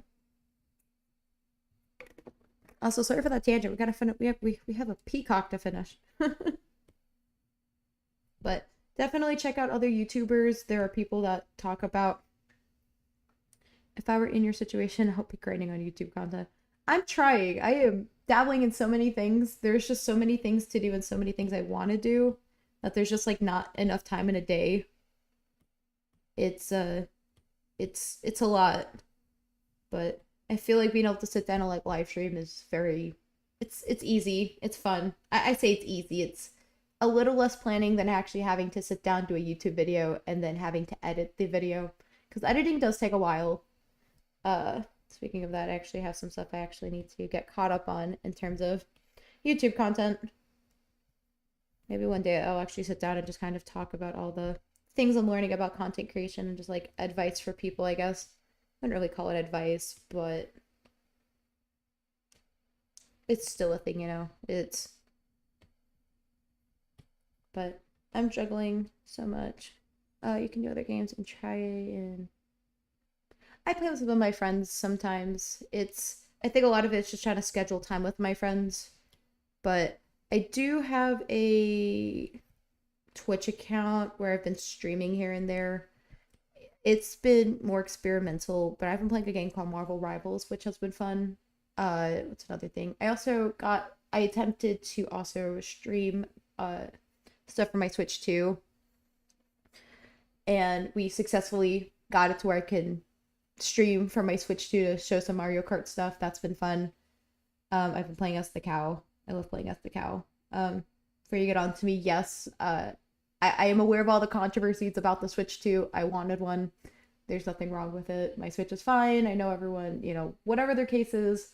Also, sorry for that tangent. We gotta finish. We have a peacock to finish. But definitely check out other YouTubers. There are people that talk about. If I were in your situation, I hope you're creating on YouTube content. I'm trying. I am dabbling in so many things. There's just so many things to do and so many things I want to do that there's just like not enough time in a day. It's a lot, but I feel like being able to sit down and like live stream is very, it's easy. It's fun. I say it's easy. It's a little less planning than actually having to sit down, do a YouTube video, and then having to edit the video because editing does take a while. Speaking of that, I actually have some stuff I actually need to get caught up on in terms of YouTube content. Maybe one day I'll actually sit down and just kind of talk about all the things I'm learning about content creation and just like advice for people, I guess. I wouldn't really call it advice, but it's still a thing. But I'm juggling so much. You can do other games and try and I play with some of my friends sometimes. I think a lot of it's just trying to schedule time with my friends, but I do have a Twitch account where I've been streaming here and there. It's been more experimental, but I've been playing a game called Marvel Rivals, which has been fun. What's another thing? I attempted to also stream stuff from my Switch too, and we successfully got it to where I can stream from my Switch 2 to show some Mario Kart stuff. That's been fun. I've been playing as the cow. I love playing as the cow. For you to get on to me, yes. I am aware of all the controversies about the Switch 2. I wanted one. There's nothing wrong with it. My Switch is fine. I know everyone, whatever their case is,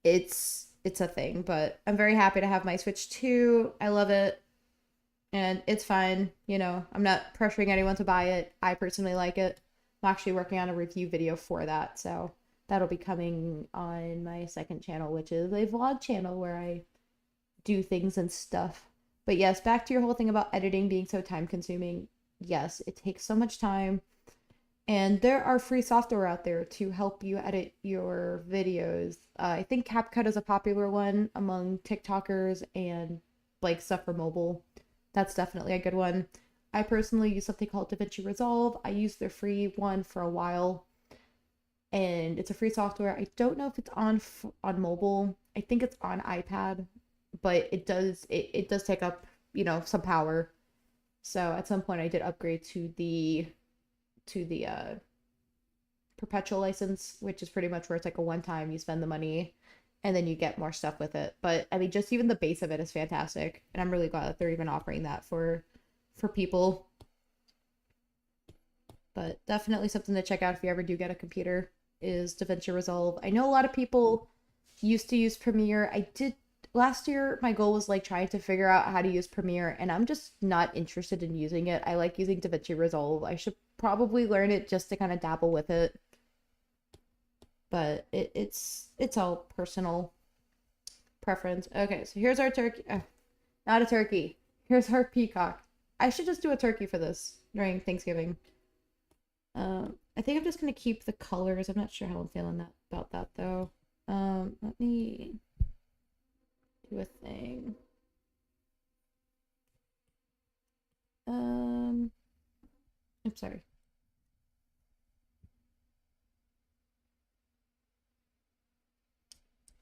it's a thing. But I'm very happy to have my Switch 2. I love it. And it's fine. I'm not pressuring anyone to buy it. I personally like it. I'm actually working on a review video for that, so that'll be coming on my second channel, which is a vlog channel where I do things and stuff. But yes, back to your whole thing about editing being so time consuming. Yes, it takes so much time. And there are free software out there to help you edit your videos. I think CapCut is a popular one among TikTokers and like stuff for mobile. That's definitely a good one. I personally use something called DaVinci Resolve. I used their free one for a while, and it's a free software. I don't know if it's on mobile. I think it's on iPad, but it does take up some power. So at some point I did upgrade to the perpetual license, which is pretty much where it's like a one time you spend the money and then you get more stuff with it. But I mean, just even the base of it is fantastic, and I'm really glad that they're even offering that for people. But definitely something to check out if you ever do get a computer is DaVinci Resolve. I know a lot of people used to use Premiere. I did last year. My goal was like trying to figure out how to use Premiere, and I'm just not interested in using it. I like using DaVinci Resolve. I should probably learn it just to kind of dabble with it. But it's all personal preference. Okay, so here's our turkey. Not a turkey. Here's our peacock. I should just do a turkey for this during Thanksgiving. I think I'm just gonna keep the colors. I'm not sure how I'm feeling about that though. Let me do a thing. I'm sorry.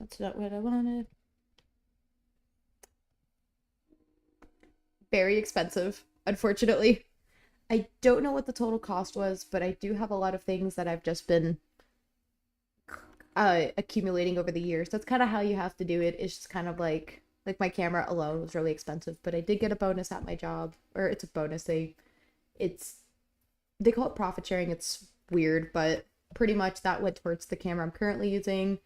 That's not what I wanted. Very expensive, unfortunately. I don't know what the total cost was, but I do have a lot of things that I've just been accumulating over the years. That's kind of how you have to do it. It's just kind of like my camera alone was really expensive, but I did get a bonus at my job, or it's a bonus. It's they call it profit sharing. It's weird, but pretty much that went towards the camera I'm currently using.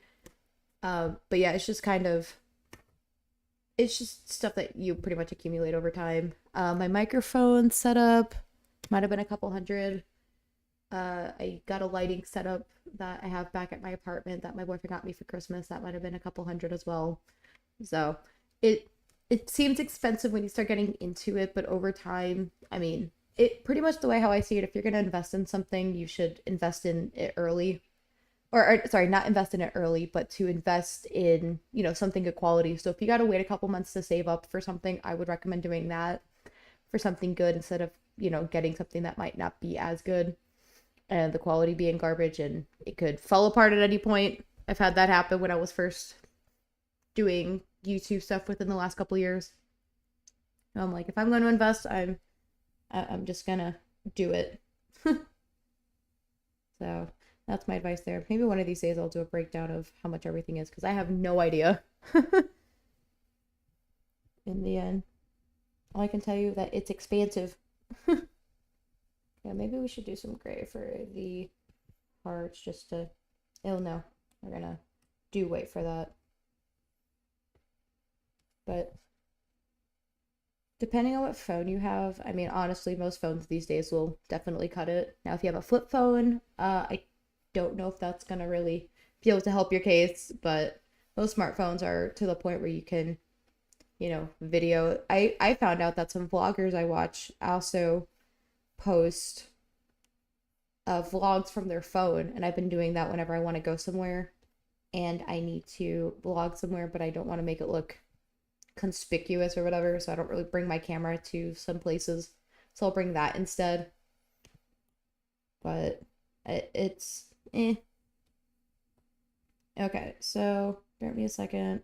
But yeah, it's just stuff that you pretty much accumulate over time. My microphone setup might have been a couple hundred. I got a lighting setup that I have back at my apartment that my boyfriend got me for Christmas. That might have been a couple hundred as well. So it it seems expensive when you start getting into it, but over time, I mean, it pretty much the way how I see it, if you're gonna invest in something, you should invest in it early. Or sorry, not invest in it early, but to invest in, something good quality. So if you gotta wait a couple months to save up for something, I would recommend doing that for something good instead of, getting something that might not be as good and the quality being garbage and it could fall apart at any point. I've had that happen when I was first doing YouTube stuff within the last couple of years. I'm like, if I'm going to invest, I'm just gonna do it. So that's my advice there. Maybe one of these days I'll do a breakdown of how much everything is because I have no idea. In the end, all I can tell you that it's expansive. Yeah, maybe we should do some gray for the hearts just to. Oh no, we're gonna do wait for that. But depending on what phone you have, I mean, honestly, most phones these days will definitely cut it. Now, if you have a flip phone, I don't know if that's gonna really be able to help your case, but most smartphones are to the point where you can, video. I found out that some vloggers I watch also post vlogs from their phone, and I've been doing that whenever I want to go somewhere and I need to vlog somewhere, but I don't want to make it look conspicuous or whatever, so I don't really bring my camera to some places, so I'll bring that instead. But it's okay, so bear with me a second.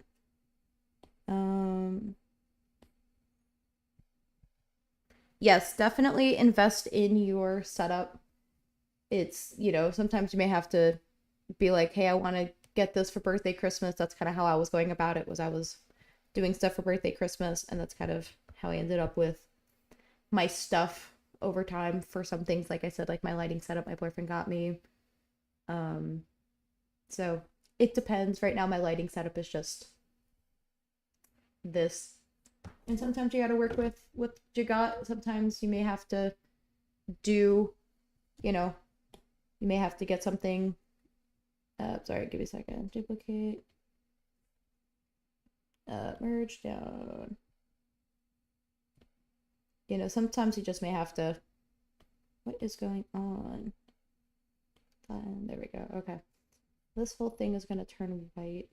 Yes, definitely invest in your setup. It's, sometimes you may have to be like, hey, I want to get this for birthday, Christmas. That's kind of how I was going about it, was I was doing stuff for birthday, Christmas, and that's kind of how I ended up with my stuff over time for some things, like I said, like my lighting setup my boyfriend got me. So it depends. Right now my lighting setup is just this. And sometimes you gotta work with what you got. Sometimes you may have to do, you know, you may have to get something. Sorry, give me a second. Duplicate. Merge down. Sometimes you just may have to. What is going on? There we go. Okay. This whole thing is going to turn white.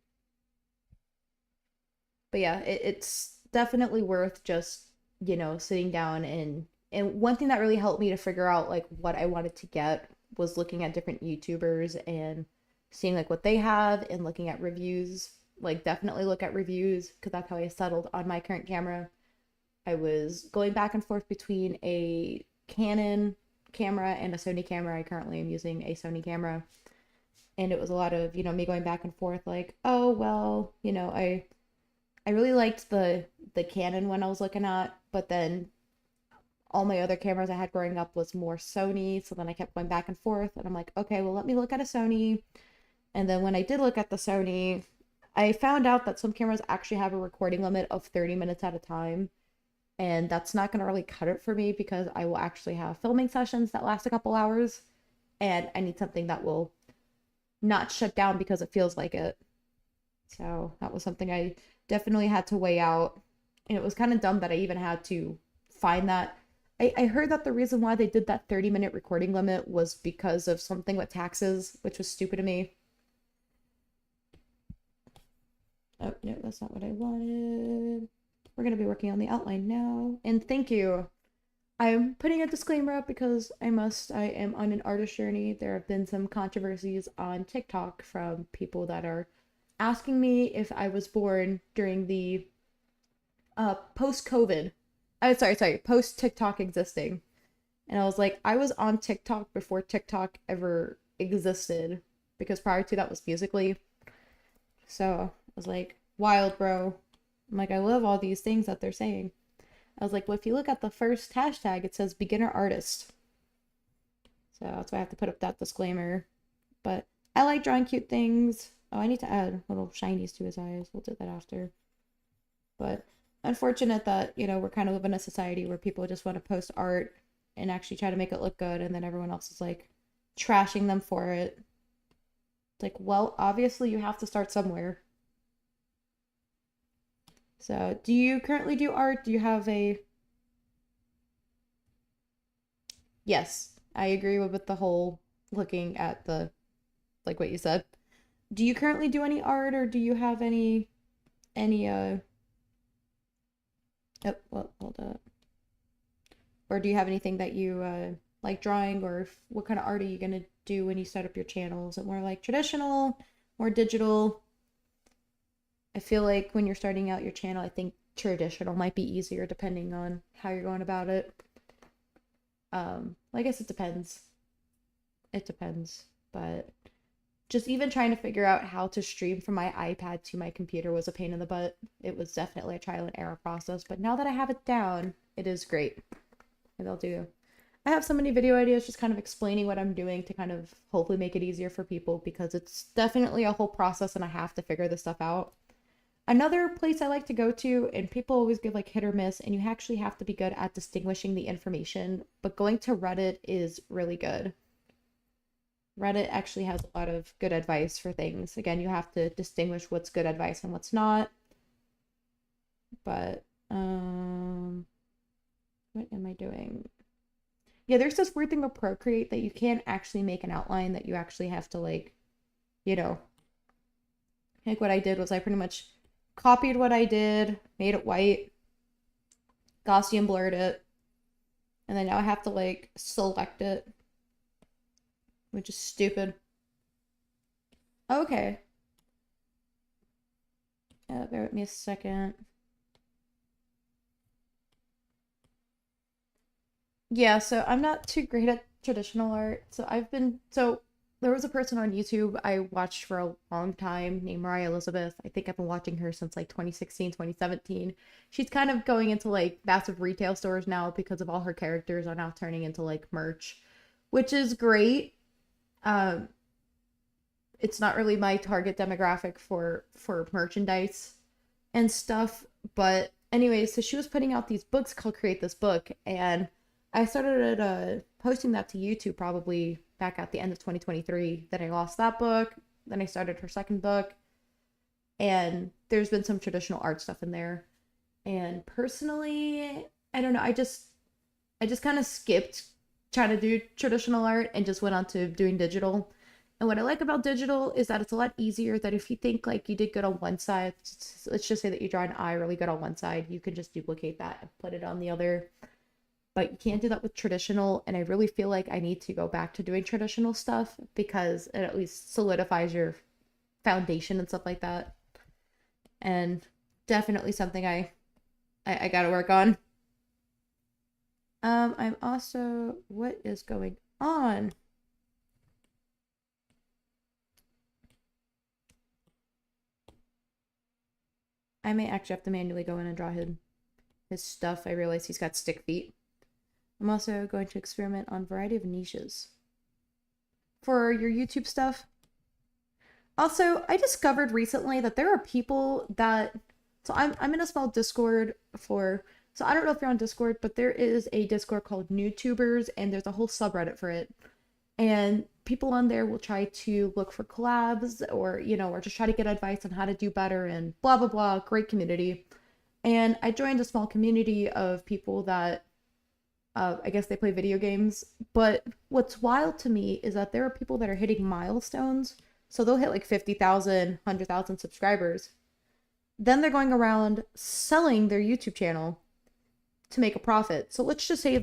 But yeah, it's definitely worth just, sitting down and one thing that really helped me to figure out like what I wanted to get was looking at different YouTubers and seeing like what they have and looking at reviews. Like definitely look at reviews because that's how I settled on my current camera. I was going back and forth between a Canon camera and a Sony camera. I currently am using a Sony camera. And it was a lot of, me going back and forth like, oh, well, I really liked the Canon one I was looking at, but then all my other cameras I had growing up was more Sony. So then I kept going back and forth and I'm like, okay, well, let me look at a Sony. And then when I did look at the Sony, I found out that some cameras actually have a recording limit of 30 minutes at a time. And that's not going to really cut it for me because I will actually have filming sessions that last a couple hours. And I need something that will not shut down because it feels like it. So that was something I definitely had to weigh out. And it was kind of dumb that I even had to find that. I heard that the reason why they did that 30-minute recording limit was because of something with taxes, which was stupid to me. Oh, no, that's not what I wanted. We're going to be working on the outline now. And thank you. I'm putting a disclaimer up because I am on an artist journey. There have been some controversies on TikTok from people that are asking me if I was born during the post-COVID. Sorry, post TikTok existing. And I was like, I was on TikTok before TikTok ever existed because prior to that was Musically. So I was like, wild, bro. I'm like, I love all these things that they're saying. I was like, well, if you look at the first hashtag, it says beginner artist. So that's why I have to put up that disclaimer. But I like drawing cute things. Oh, I need to add little shinies to his eyes. We'll do that after. But unfortunate that, we're kind of living in a society where people just want to post art and actually try to make it look good, and then everyone else is like trashing them for it. It's like, well, obviously you have to start somewhere. So, do you currently do art? Do you have a... Yes, I agree with the whole looking at the, like what you said. Do you currently do any art, or do you have any, oh, well, hold up. Or do you have anything that you, like drawing, or what kind of art are you gonna do when you start up your channel? Is it more like traditional, more digital? I feel like when you're starting out your channel, I think traditional might be easier depending on how you're going about it. I guess it depends. It depends. But just even trying to figure out how to stream from my iPad to my computer was a pain in the butt. It was definitely a trial and error process. But now that I have it down, it is great. And I'll do. I have so many video ideas just kind of explaining what I'm doing to kind of hopefully make it easier for people, because it's definitely a whole process and I have to figure this stuff out. Another place I like to go to, and people always give like hit or miss, and you actually have to be good at distinguishing the information, but going to Reddit is really good. Reddit actually has a lot of good advice for things. Again, you have to distinguish what's good advice and what's not. But, what am I doing? Yeah, there's this weird thing with Procreate that you can't actually make an outline, that you actually have to like, like what I did was I pretty much copied what I did, made it white, Gaussian blurred it, and then now I have to like select it, which is stupid. Okay. Bear with me a second. Yeah, so I'm not too great at traditional art. So there was a person on YouTube I watched for a long time named Mariah Elizabeth. I think I've been watching her since like 2016, 2017. She's kind of going into like massive retail stores now because of all her characters are now turning into like merch, which is great. Um, it's not really my target demographic for merchandise and stuff, but anyway, so she was putting out these books called Create This Book, and I started posting that to YouTube probably back at the end of 2023. Then I lost that book. Then I started her second book, and there's been some traditional art stuff in there. And personally, I don't know. I just kind of skipped trying to do traditional art and just went on to doing digital. And what I like about digital is that it's a lot easier, that if you think like you did good on one side, let's just say that you draw an eye really good on one side, you can just duplicate that and put it on the other. But you can't do that with traditional, and I really feel like I need to go back to doing traditional stuff because it at least solidifies your foundation and stuff like that. And definitely something I gotta work on. I'm also, what is going on? I may actually have to manually go in and draw his stuff. I realize he's got stick feet. I'm also going to experiment on a variety of niches for your YouTube stuff. Also, I discovered recently that there are people that, so I'm in a small Discord for, so I don't know if you're on Discord, but there is a Discord called NewTubers, and there's a whole subreddit for it. And people on there will try to look for collabs, or or just try to get advice on how to do better and blah blah blah. Great community. And I joined a small community of people that I guess they play video games. But what's wild to me is that there are people that are hitting milestones. So they'll hit like 50,000, 100,000 subscribers. Then they're going around selling their YouTube channel to make a profit. So let's just say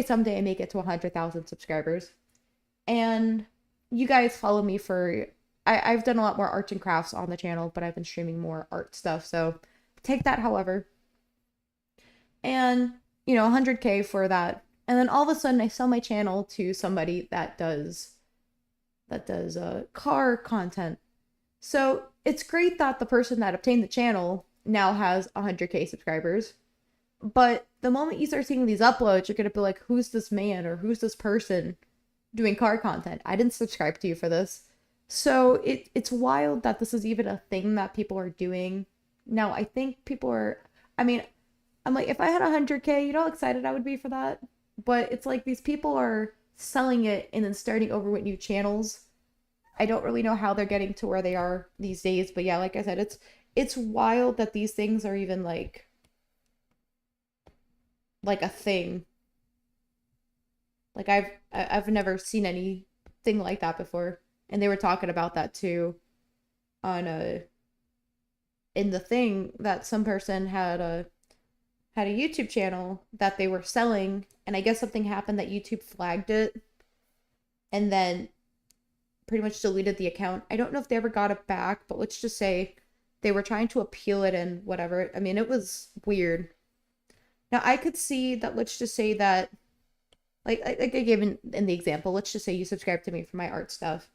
someday I make it to 100,000 subscribers, and you guys follow me for I've done a lot more arts and crafts on the channel, but I've been streaming more art stuff. So take that, however. And, 100K for that. And then all of a sudden I sell my channel to somebody that does car content. So it's great that the person that obtained the channel now has 100K subscribers. But the moment you start seeing these uploads, you're going to be like, who's this man or who's this person doing car content? I didn't subscribe to you for this. So it's wild that this is even a thing that people are doing. Now, I think people are, I mean, I'm like, if I had 100K, you know how excited I would be for that? But it's like these people are selling it and then starting over with new channels. I don't really know how they're getting to where they are these days, but yeah, like I said, it's wild that these things are even like a thing. Like I've never seen anything like that before. And they were talking about that too on in the thing that some person had a YouTube channel that they were selling, and I guess something happened that YouTube flagged it and then pretty much deleted the account. I don't know if they ever got it back, but let's just say they were trying to appeal it and whatever. I mean, it was weird. Now, I could see that, let's just say that, like I gave in the example, let's just say you subscribe to me for my art stuff.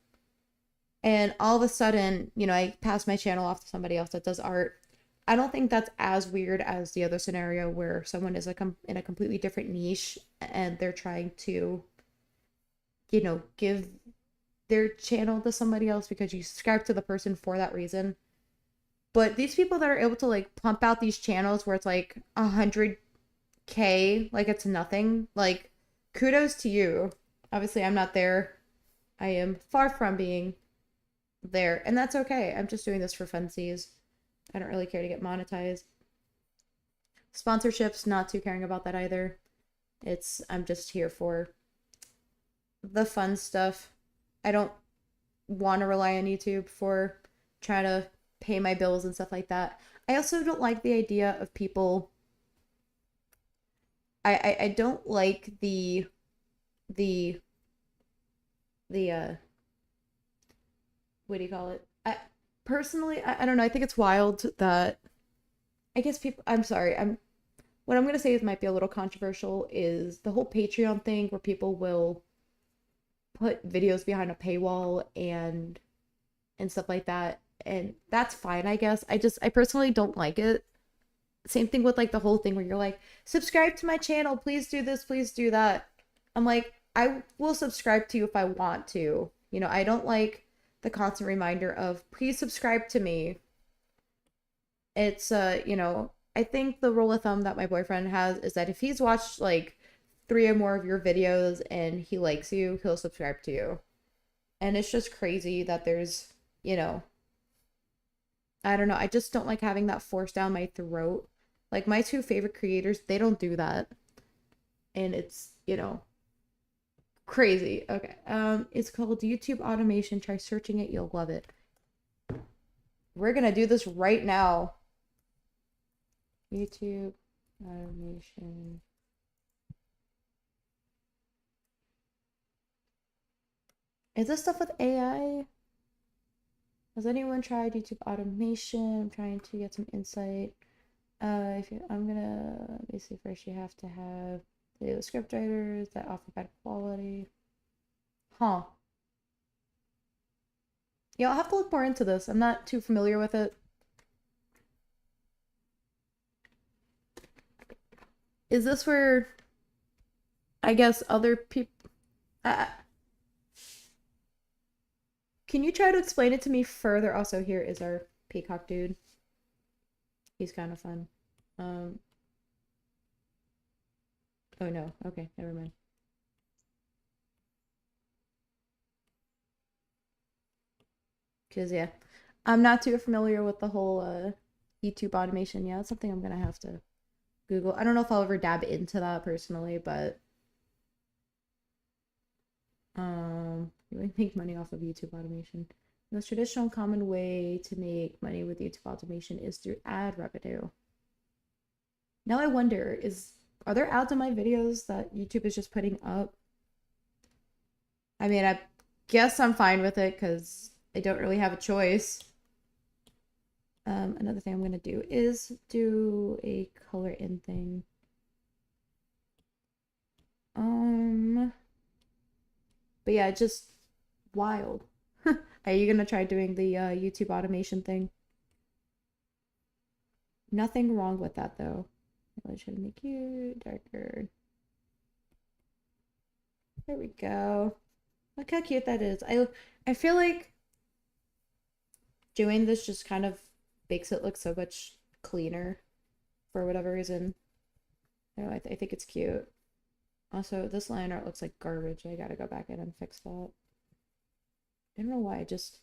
And all of a sudden, I pass my channel off to somebody else that does art. I don't think that's as weird as the other scenario where someone is in a completely different niche and they're trying to, give their channel to somebody else because you subscribe to the person for that reason. But these people that are able to like pump out these channels where it's like 100K, like it's nothing, like kudos to you. Obviously, I'm not there. I am far from being there, and that's okay. I'm just doing this for funsies. I don't really care to get monetized. Sponsorships, not too caring about that either. I'm just here for the fun stuff. I don't want to rely on YouTube for trying to pay my bills and stuff like that. I also don't like the idea of people. I don't like the what do you call it? Personally, I don't know. I think it's wild that I guess people. I'm sorry. What I'm gonna say is might be a little controversial. Is the whole Patreon thing where people will put videos behind a paywall and stuff like that, and that's fine, I guess. I personally don't like it. Same thing with like the whole thing where you're like, subscribe to my channel, please do this, please do that. I'm like, I will subscribe to you if I want to. I don't like the constant reminder of please subscribe to me. It's I think the rule of thumb that my boyfriend has is that if he's watched like 3 or more of your videos and he likes you, he'll subscribe to you. And it's just crazy that there's, I don't know, I just don't like having that forced down my throat. Like my 2 favorite creators, they don't do that. And it's, crazy. Okay. It's called YouTube automation. Try searching it, you'll love it. We're gonna do this right now. YouTube automation. Is this stuff with AI? Has anyone tried YouTube automation? I'm trying to get some insight. I'm gonna basically first you have to have the script writers that offer better quality. Huh. Yeah, I'll have to look more into this. I'm not too familiar with it. Is this where I guess other people can you try to explain it to me further? Also, here is our peacock dude. He's kind of fun. Oh no. Okay, never mind. Because, yeah, I'm not too familiar with the whole YouTube automation. Yeah, that's something I'm going to have to Google. I don't know if I'll ever dab into that personally, but you make money off of YouTube automation. The most traditional common way to make money with YouTube automation is through ad revenue. Now I wonder, are there ads on my videos that YouTube is just putting up? I mean, I guess I'm fine with it because I don't really have a choice. Another thing I'm gonna do is do a color in thing. But yeah, just wild. Are you gonna try doing the YouTube automation thing? Nothing wrong with that though. I should make you darker. There we go. Look how cute that is. I feel like doing this just kind of makes it look so much cleaner for whatever reason. I don't know, I think it's cute. Also, this line art looks like garbage. I gotta go back in and fix that. I don't know why, just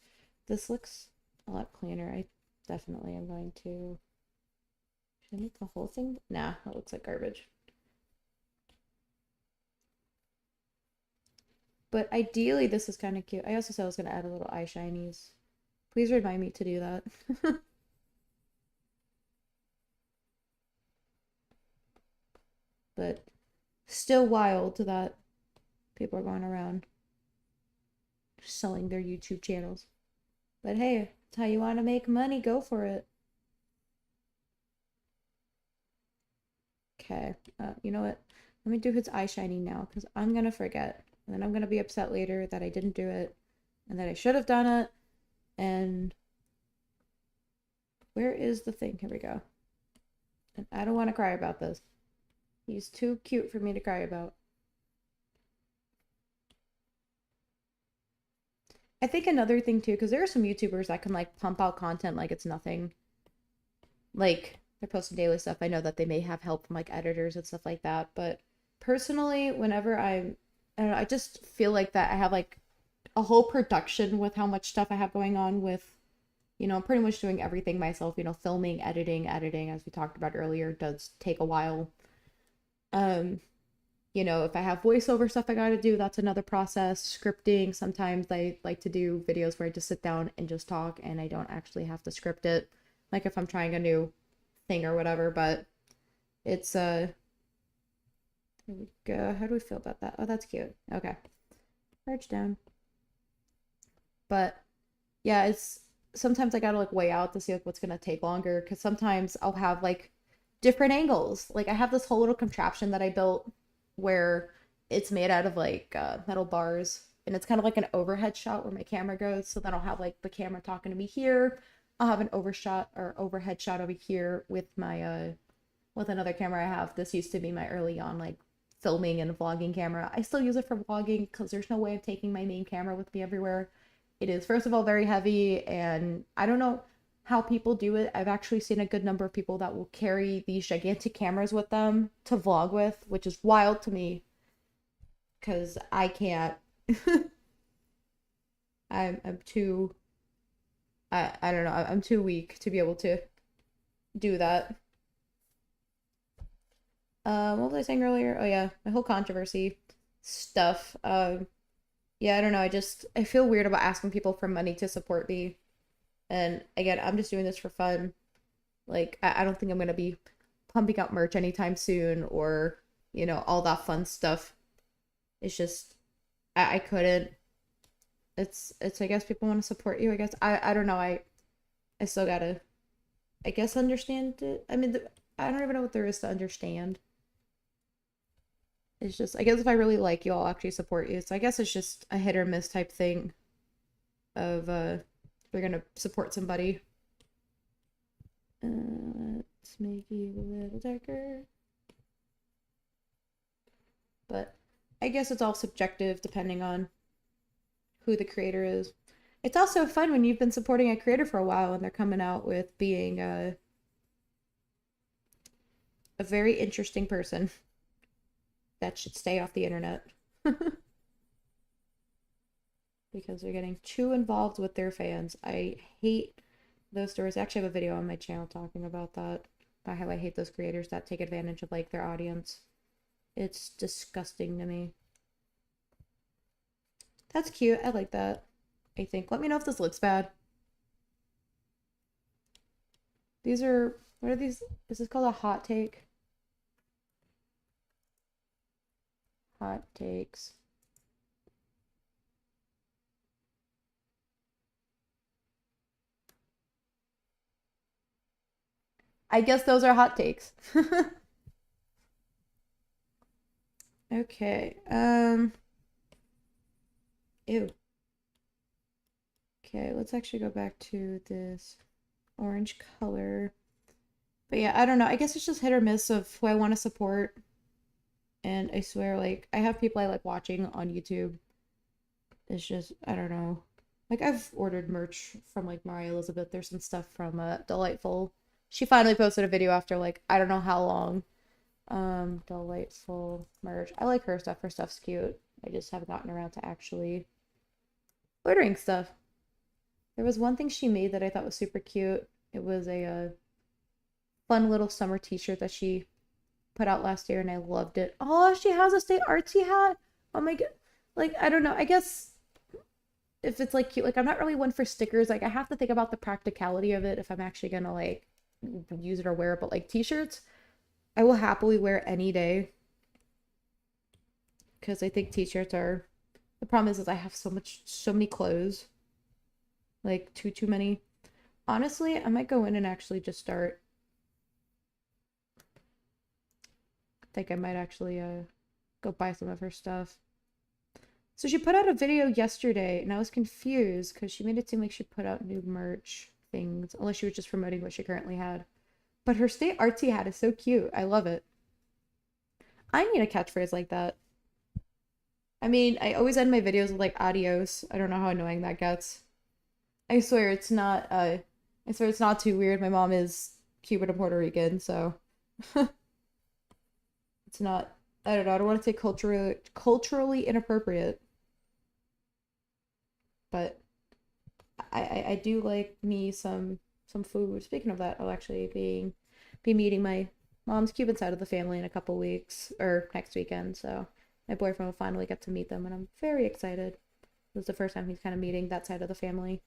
this looks a lot cleaner. I definitely am going to. Should I make the whole thing? Nah, that looks like garbage. But ideally, this is kind of cute. I also said I was gonna add a little eye shinies. Please remind me to do that. But still wild that people are going around selling their YouTube channels. But hey, it's how you want to make money, go for it. Okay, you know what? Let me do his eye shining now because I'm gonna forget. And then I'm gonna be upset later that I didn't do it and that I should have done it. And where is the thing? Here we go. And I don't want to cry about this. He's too cute for me to cry about. I think another thing too, because there are some YouTubers that can like pump out content like it's nothing. Like they're posting daily stuff. I know that they may have help from like editors and stuff like that, but personally, whenever I don't know, I just feel like that I have like a whole production with how much stuff I have going on with, I'm pretty much doing everything myself, filming, editing, as we talked about earlier, does take a while. Um, if I have voiceover stuff I gotta do, that's another process. Scripting, sometimes I like to do videos where I just sit down and just talk and I don't actually have to script it. Like if I'm trying a new thing or whatever, but it's there we go. How do we feel about that? Oh, that's cute. Okay. Merge down. But yeah, it's sometimes I gotta like weigh out to see like what's gonna take longer because sometimes I'll have like different angles. Like I have this whole little contraption that I built where it's made out of like metal bars and it's kind of like an overhead shot where my camera goes. So then I'll have like the camera talking to me here. I'll have an overshot or overhead shot over here with my with another camera I have. This used to be my early on like filming and vlogging camera. I still use it for vlogging because there's no way of taking my main camera with me everywhere. It is, first of all, very heavy, and I don't know how people do it. I've actually seen a good number of people that will carry these gigantic cameras with them to vlog with, which is wild to me because I can't. I'm too I don't know. I'm too weak to be able to do that. What was I saying earlier? Oh yeah, my whole controversy stuff. Yeah, I don't know. I feel weird about asking people for money to support me. And again, I'm just doing this for fun. Like, I don't think I'm gonna be pumping out merch anytime soon or, all that fun stuff. It's just I couldn't. It's I guess people want to support you, I guess. I don't know. I still gotta I guess understand it. I mean, I don't even know what there is to understand. It's just I guess if I really like you, I'll actually support you. So I guess it's just a hit or miss type thing of we're gonna support somebody. Let's make you a little darker. But I guess it's all subjective depending on who the creator is. It's also fun when you've been supporting a creator for a while and they're coming out with being a very interesting person that should stay off the internet because they're getting too involved with their fans. I hate those stories. I actually have a video on my channel talking about that, about how I hate those creators that take advantage of like their audience. It's disgusting to me. That's cute. I like that. I think. Let me know if this looks bad. These are, what are these? Is this called a hot take? Hot takes. I guess those are hot takes. Okay. Ew. Okay, let's actually go back to this orange color. But yeah, I don't know. I guess it's just hit or miss of who I want to support. And I swear, like, I have people I like watching on YouTube. It's just, I don't know. Like, I've ordered merch from, like, Maria Elizabeth. There's some stuff from Delightful. She finally posted a video after, like, I don't know how long. Delightful merch. I like her stuff. Her stuff's cute. I just haven't gotten around to actually ordering stuff. There was one thing she made that I thought was super cute. It was a fun little summer t-shirt that she put out last year and I loved it. Oh, she has a Stay Artsy hat. Oh my god. Like, I don't know. I guess if it's like cute, like I'm not really one for stickers. Like I have to think about the practicality of it if I'm actually gonna like use it or wear it. But like t-shirts, I will happily wear any day. Because I think t-shirts are the problem is I have so many clothes. Like too many. Honestly, I might go in and actually just start. I think I might actually go buy some of her stuff. So she put out a video yesterday, and I was confused because she made it seem like she put out new merch things, unless she was just promoting what she currently had. But her Stay Artsy hat is so cute. I love it. I need a catchphrase like that. I mean, I always end my videos with like adios. I don't know how annoying that gets. I swear it's not I swear it's not too weird. My mom is Cuban and Puerto Rican, so it's not I don't know, I don't want to say culturally inappropriate, but I do like me some food. Speaking of that, I'll actually be meeting my mom's Cuban side of the family in a couple weeks or next weekend, so my boyfriend will finally get to meet them and I'm very excited. This is the first time he's kind of meeting that side of the family.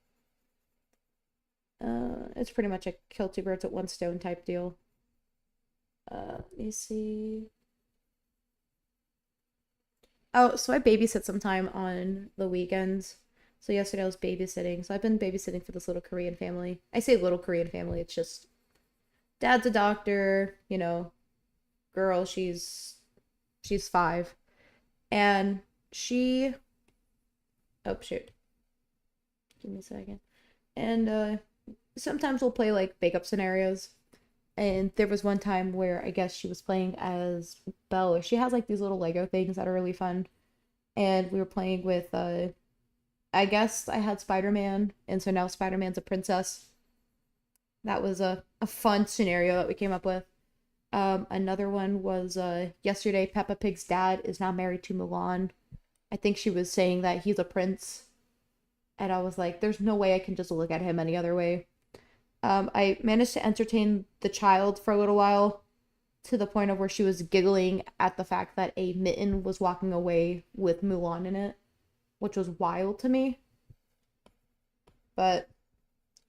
It's pretty much a kill two birds with one stone type deal. Let me see. Oh, so I babysit sometime on the weekends. So yesterday I was babysitting. So I've been babysitting for this little Korean family. I say little Korean family. It's just dad's a doctor, girl, she's 5. And she oh shoot. Give me a second. And sometimes we'll play like bake up scenarios. And there was one time where I guess she was playing as Belle. She has like these little Lego things that are really fun. And we were playing with I guess I had Spider-Man, and so now Spider-Man's a princess. That was a fun scenario that we came up with. Another one was yesterday Peppa Pig's dad is now married to Mulan. I think she was saying that he's a prince. And I was like, there's no way I can just look at him any other way. I managed to entertain the child for a little while to the point of where she was giggling at the fact that a mitten was walking away with Mulan in it, which was wild to me. But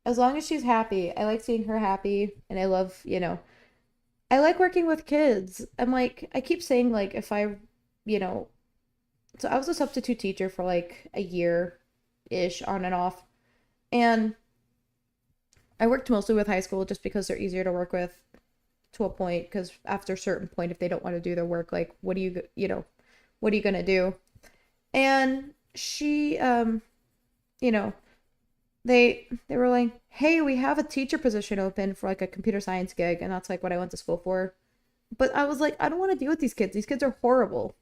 as long as she's happy, I like seeing her happy, and I love, I like working with kids. I'm like, I keep saying, like, if I, you know, so I was a substitute teacher for like a year ish on and off. And I worked mostly with high school just because they're easier to work with to a point. Because after a certain point, if they don't want to do their work, like, what are you going to do? And she, you know, they were like, hey, we have a teacher position open for like a computer science gig. And that's like what I went to school for. But I was like, I don't want to deal with these kids. These kids are horrible.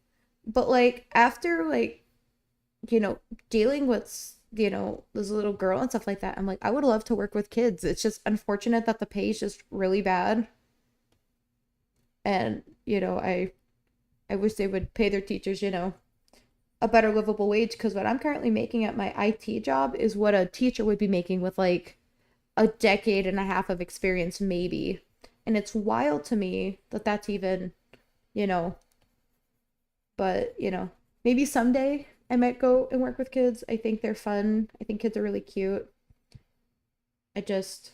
But like after like, dealing with, this little girl and stuff like that, I'm like, I would love to work with kids. It's just unfortunate that the pay is just really bad. And, I wish they would pay their teachers, a better livable wage, because what I'm currently making at my IT job is what a teacher would be making with like a decade and a half of experience, maybe. And it's wild to me that that's even, you know, but, maybe someday I might go and work with kids. I think they're fun. I think kids are really cute. I just,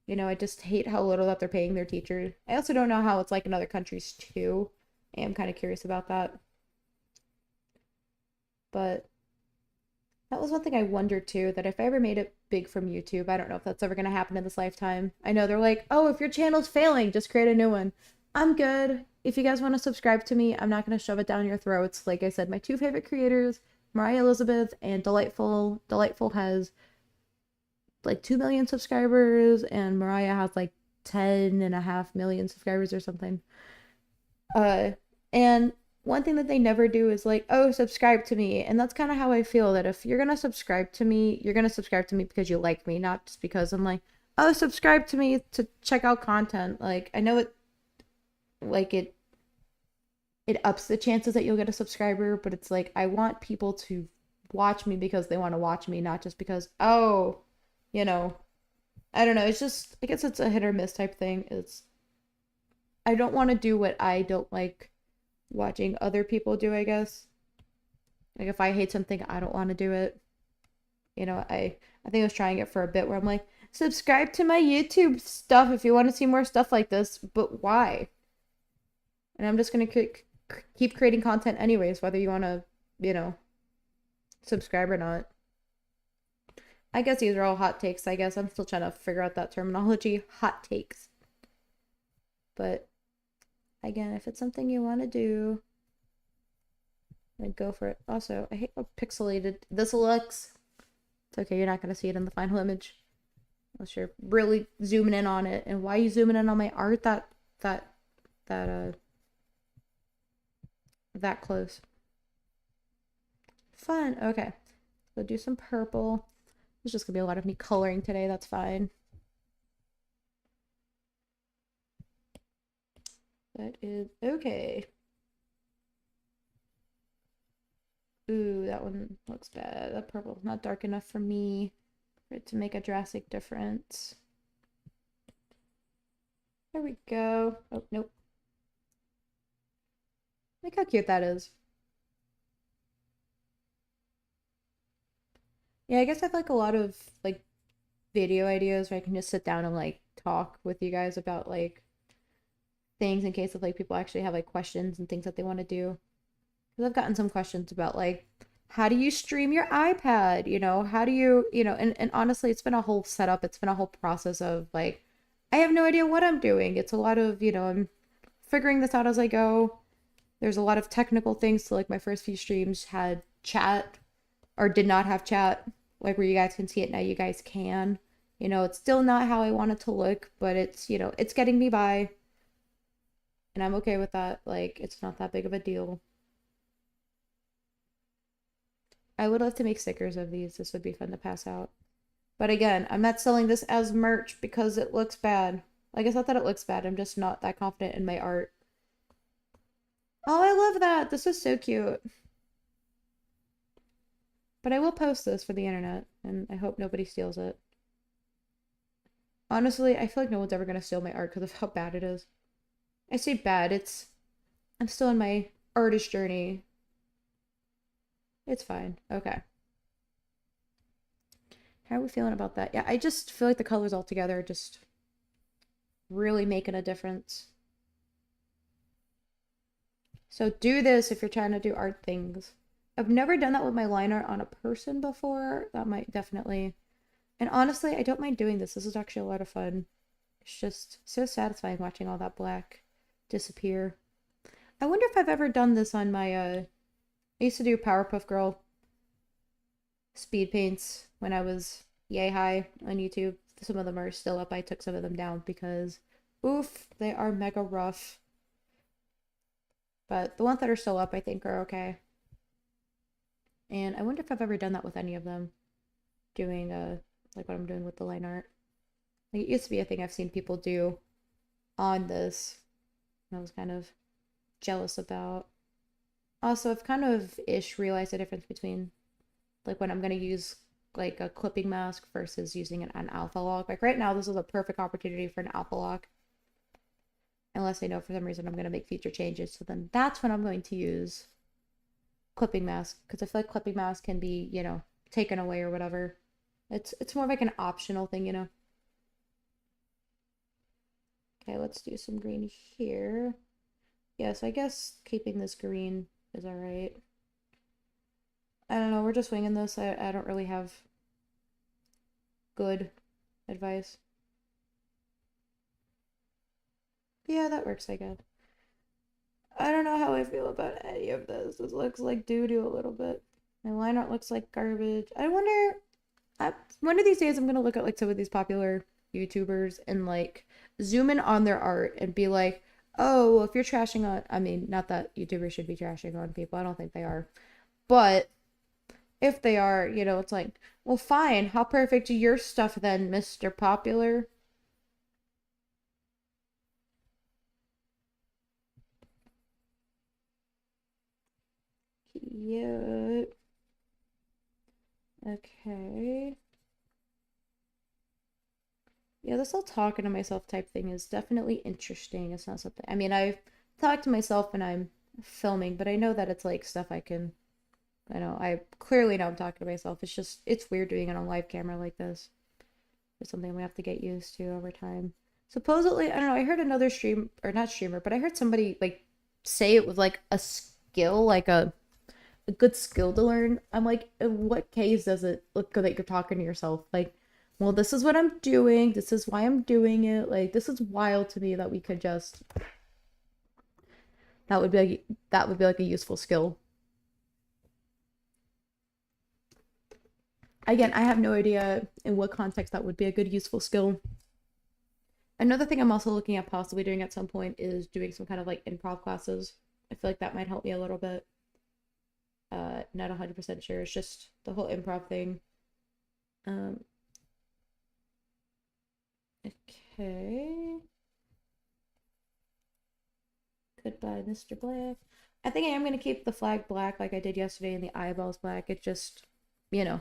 I just hate how little that they're paying their teachers. I also don't know how it's like in other countries too. I am kind of curious about that. But That was one thing I wondered too, that if I ever made it big from YouTube, I don't know if that's ever going to happen in this lifetime. I know they're like, oh, if your channel's failing, just create a new one. I'm good. If you guys want to subscribe to me, I'm not going to shove it down your throats. Like I said, my two favorite creators, Mariah Elizabeth and Delightful. Delightful has like 2 million subscribers, and Mariah has like 10.5 million subscribers or something. Uh, and one thing that they never do is like, oh, subscribe to me. And that's kind of how I feel, that if you're gonna subscribe to me, you're gonna subscribe to me because you like me, not just because I'm like, oh, subscribe to me to check out content. Like, I know it, like it ups the chances that you'll get a subscriber, but it's like I want people to watch me because they want to watch me, not just because, oh, you know, I don't know. It's just, I guess it's a hit or miss type thing. It's, I don't want to do what I don't like watching other people do, I guess. Like if I hate something, I don't want to do it. I think I was trying it for a bit where I'm like, subscribe to my YouTube stuff if you want to see more stuff like this, but why? And I'm just gonna keep creating content anyways, whether you want to, you know, subscribe or not. I guess these are all hot takes. I guess I'm still trying to figure out that terminology, hot takes. But again, if it's something you want to do, then go for it. Also, I hate how pixelated this looks. It's okay, you're not going to see it in the final image unless you're really zooming in on it. And why are you zooming in on my art that that that close? Fun. Okay. So do some purple. There's just gonna be a lot of me coloring today. That's fine. That is okay. Ooh, that one looks bad. That purple's not dark enough for me for it to make a drastic difference. There we go. Oh, nope. Look how cute that is. Yeah, I guess I have like a lot of like video ideas where I can just sit down and like talk with you guys about like things in case of like people actually have like questions and things that they want to do. Because I've gotten some questions about like how do you stream your iPad? How do you, and honestly, it's been a whole setup. It's been a whole process of like, I have no idea what I'm doing. It's a lot of, I'm figuring this out as I go. There's a lot of technical things. So like my first few streams had chat or did not have chat, like where you guys can see it now. You guys can. It's still not how I want it to look, but it's, it's getting me by. And I'm okay with that. Like, it's not that big of a deal. I would love to make stickers of these. This would be fun to pass out. But again, I'm not selling this as merch because it looks bad. Like, it's not that it looks bad. I'm just not that confident in my art. Oh, I love that. This is so cute. But I will post this for the internet, and I hope nobody steals it. Honestly, I feel like no one's ever going to steal my art because of how bad it is. I say bad, I'm still in my artist journey. It's fine. Okay. How are we feeling about that? Yeah, I just feel like the colors all together are just really making a difference. So do this if you're trying to do art things. I've never done that with my line art on a person before. That might definitely. And honestly, I don't mind doing this. This is actually a lot of fun. It's just so satisfying watching all that black disappear. I wonder if I've ever done this on my I used to do Powerpuff Girl speed paints when I was yay high on YouTube. Some of them are still up. I took some of them down because oof, they are mega rough. But the ones that are still up I think are okay. And I wonder if I've ever done that with any of them. Doing like what I'm doing with the line art. Like it used to be a thing I've seen people do on this. And I was kind of jealous about. Also, I've kind of ish realized the difference between like when I'm gonna use like a clipping mask versus using an alpha lock. Like right now, this is a perfect opportunity for an alpha lock. Unless I know for some reason I'm gonna make future changes. So then that's when I'm going to use clipping mask. Because I feel like clipping mask can be, taken away or whatever. It's more like an optional thing. Okay, let's do some green here. Yes, I guess keeping this green is alright. I don't know. We're just winging this. I don't really have good advice. Yeah, that works, I guess. I don't know how I feel about any of this. This looks like doo-doo a little bit. My line art looks like garbage. I wonder, one of these days I'm gonna look at like some of these popular YouTubers and like zoom in on their art and be like, oh, well, if you're trashing on, I mean, not that YouTubers should be trashing on people. I don't think they are. But if they are, you know, it's like, well, fine. How perfect your stuff then, Mr. Popular? Cute. Okay. Yeah, this whole talking to myself type thing is definitely interesting. It's not something, I mean, I talk to myself when I'm filming, but I know that it's like stuff I can, I know, I clearly know I'm talking to myself. It's just, it's weird doing it on live camera like this. It's something we have to get used to over time. Supposedly, I don't know, I heard another stream, or not streamer, but I heard somebody like say it was like a skill, like a good skill to learn. I'm like, in what case does it look good that you're talking to yourself? Like, well, this is what I'm doing. This is why I'm doing it. Like, this is wild to me that we could just that would be like a useful skill. Again, I have no idea in what context that would be a good useful skill. Another thing I'm also looking at possibly doing at some point is doing some kind of like improv classes. I feel like that might help me a little bit. Not 100% sure. It's just the whole improv thing. Um, okay. Goodbye, Mr. Black. I think I am going to keep the flag black like I did yesterday and the eyeballs black. It just, you know,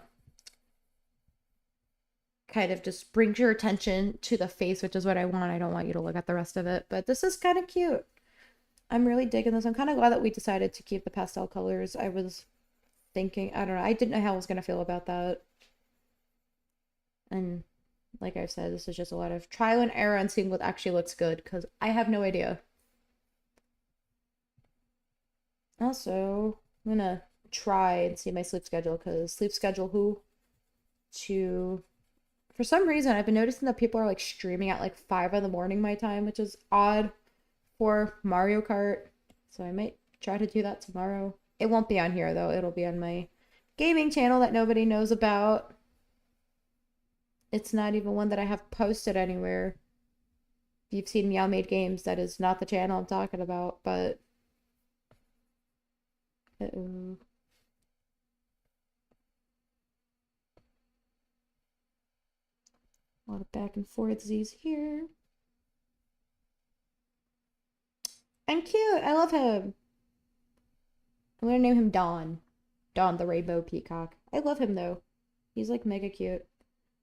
kind of just brings your attention to the face, which is what I want. I don't want you to look at the rest of it. But this is kind of cute. I'm really digging this. I'm kind of glad that we decided to keep the pastel colors. I was thinking, I don't know, I didn't know how I was going to feel about that. And like I said, this is just a lot of trial and error and seeing what actually looks good because I have no idea. Also, I'm gonna try and see my sleep schedule because sleep schedule who to for some reason I've been noticing that people are like streaming at like 5 in the morning my time, which is odd for Mario Kart. So I might try to do that tomorrow. It won't be on here though. It'll be on my gaming channel that nobody knows about. It's not even one that I have posted anywhere. If you've seen Meow Made Games, that is not the channel I'm talking about, but uh-oh. A lot of back and forthsies here. And cute. I love him. I'm gonna name him Don. Don the Rainbow Peacock. I love him though. He's like mega cute.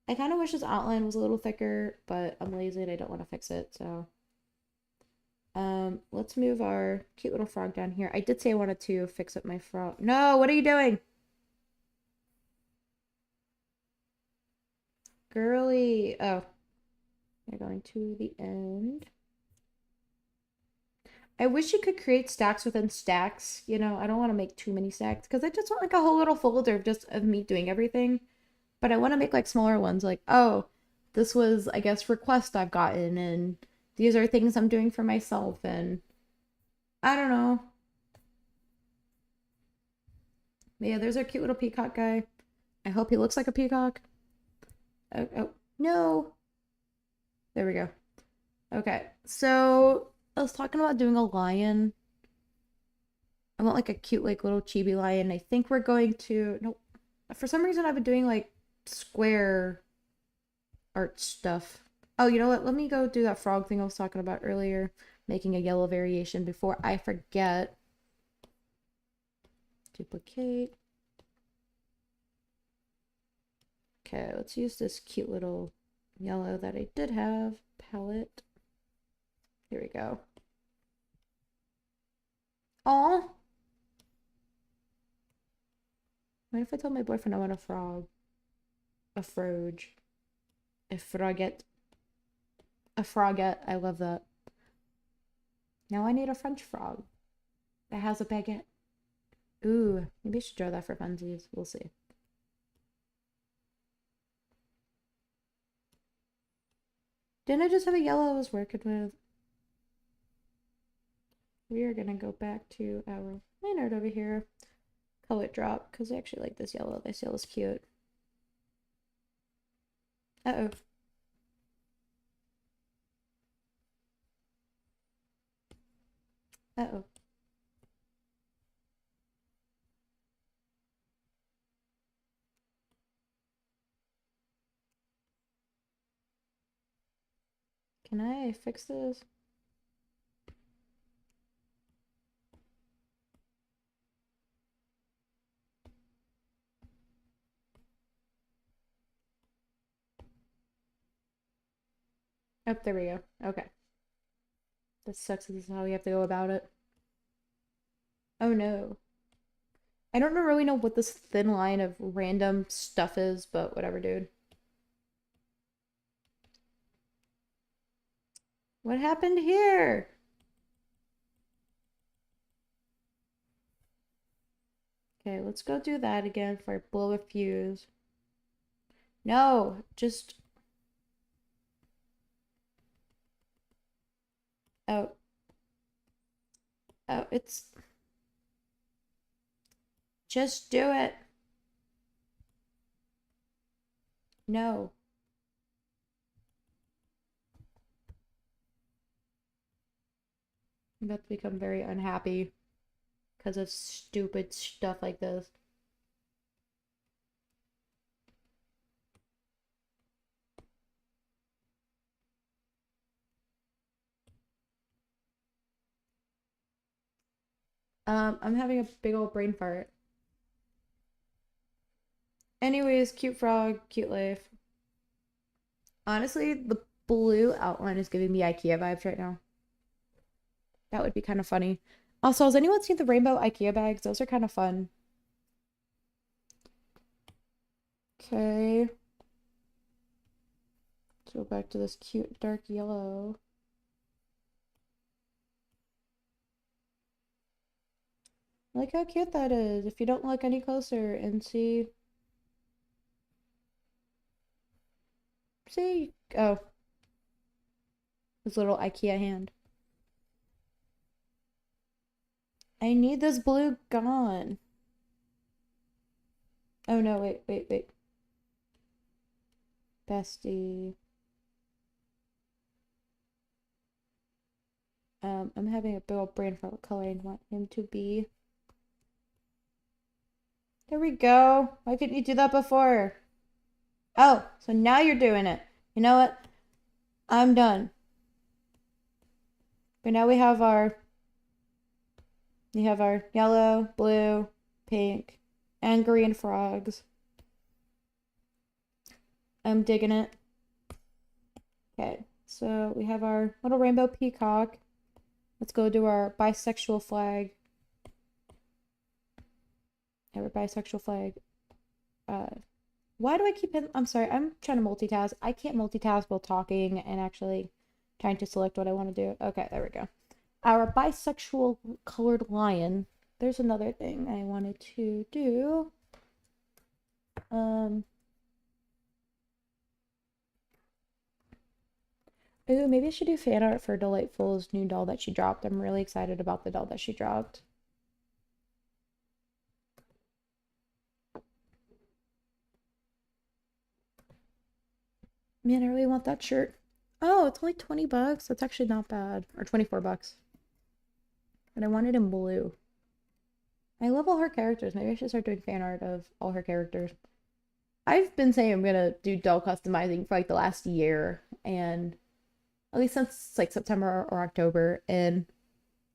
I kind of wish his outline was a little thicker, but I'm lazy and I don't want to fix it, so. Let's move our cute little frog down here. I did say I wanted to fix up my frog. No, what are you doing? Girly. Oh, you're going to the end. I wish you could create stacks within stacks. You know, I don't want to make too many stacks because I just want like a whole little folder of just of me doing everything. But I want to make like smaller ones like, oh, this was, I guess, requests I've gotten and these are things I'm doing for myself and I don't know. But yeah, there's our cute little peacock guy. I hope he looks like a peacock. Oh, oh no. There we go. Okay, so I was talking about doing a lion. I want like a cute, like little chibi lion. I think we're going to. No, for some reason I've been doing like square art stuff. Oh, you know what? Let me go do that frog thing I was talking about earlier, making a yellow variation before I forget. Duplicate. Okay, let's use this cute little yellow that I did have palette. Here we go. Aw. What if I told my boyfriend I want a frog? A froge. A frogette. A frogette. I love that. Now I need a French frog that has a baguette. Ooh, maybe I should draw that for funsies. We'll see. Didn't I just have a yellow I was working with? We are gonna go back to our line art over here. Color drop, because I actually like this yellow. This yellow's cute. Uh-oh. Uh-oh. Can I fix this? Oh, there we go. Okay. That sucks. This is how we have to go about it. Oh no. I don't really know what this thin line of random stuff is, but whatever, dude. What happened here? Okay, let's go do that again before I blow a fuse. No, just... Oh. Oh, it's... Just do it. No. I'm about to become very unhappy because of stupid stuff like this. I'm having a big old brain fart. Anyways, cute frog, cute life. Honestly, the blue outline is giving me IKEA vibes right now. That would be kind of funny. Also, has anyone seen the rainbow IKEA bags? Those are kind of fun. Okay. Let's go back to this cute dark yellow. Look how cute that is. If you don't look any closer and see. See? Oh. His little IKEA hand. I need this blue gone. Oh no, wait. Bestie. I'm having a big old brain for what color I want him to be. There we go. Why couldn't you do that before? Oh, so now you're doing it. You know what? I'm done. But now we have our yellow, blue, pink, and green frogs. I'm digging it. Okay, so we have our little rainbow peacock. Let's go do our bisexual flag. Have our bisexual flag. Why do I keep it? I'm sorry, I'm trying to multitask. I can't multitask while talking and actually trying to select what I want to do. Okay, there we go. Our bisexual colored lion. There's another thing I wanted to do. Ooh, maybe I should do fan art for Delightful's new doll that she dropped. I'm really excited about the doll that she dropped. Man, I really want that shirt. Oh, it's only 20 bucks. That's actually not bad. Or 24 bucks. But I want it in blue. I love all her characters. Maybe I should start doing fan art of all her characters. I've been saying I'm gonna do doll customizing for like the last year, and at least since like September or October, and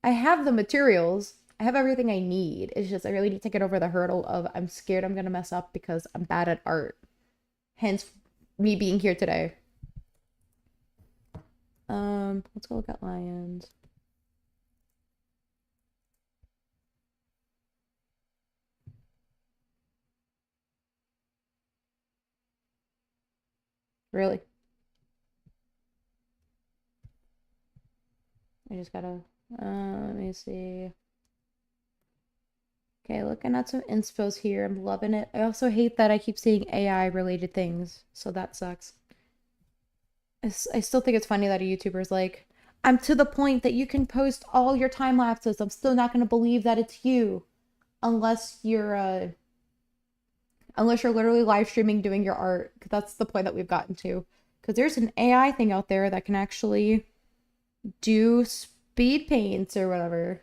I have the materials. I have everything I need. It's just I really need to get over the hurdle of I'm scared I'm gonna mess up because I'm bad at art. Hence me being here today. Let's go look at lions. Really? I just gotta let me see. Okay, looking at some inspos here. I'm loving it. I also hate that I keep seeing AI related things, so that sucks. I still think it's funny that a YouTuber's like, I'm to the point that you can post all your time lapses. I'm still not going to believe that it's you unless you're literally live streaming doing your art. Cause that's the point that we've gotten to. Because there's an AI thing out there that can actually do speed paints or whatever.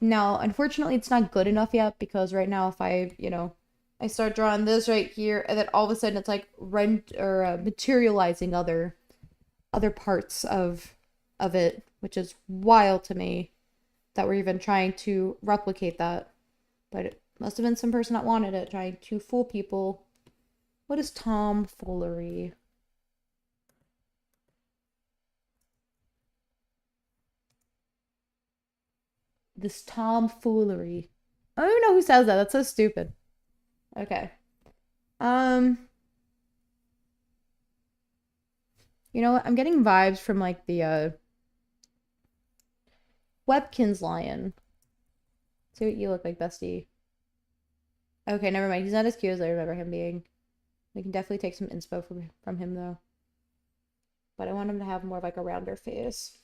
Now, unfortunately, it's not good enough yet because right now, if I start drawing this right here, and then all of a sudden it's like materializing other parts of it, which is wild to me that we're even trying to replicate that. But it must have been some person that wanted it, trying to fool people. What is tomfoolery? This tomfoolery. I don't even know who says that. That's so stupid. Okay. Um, you know what? I'm getting vibes from like the Webkins lion. See what you look like, bestie. Okay, never mind. He's not as cute as I remember him being. We can definitely take some inspo from him though. But I want him to have more of like a rounder face.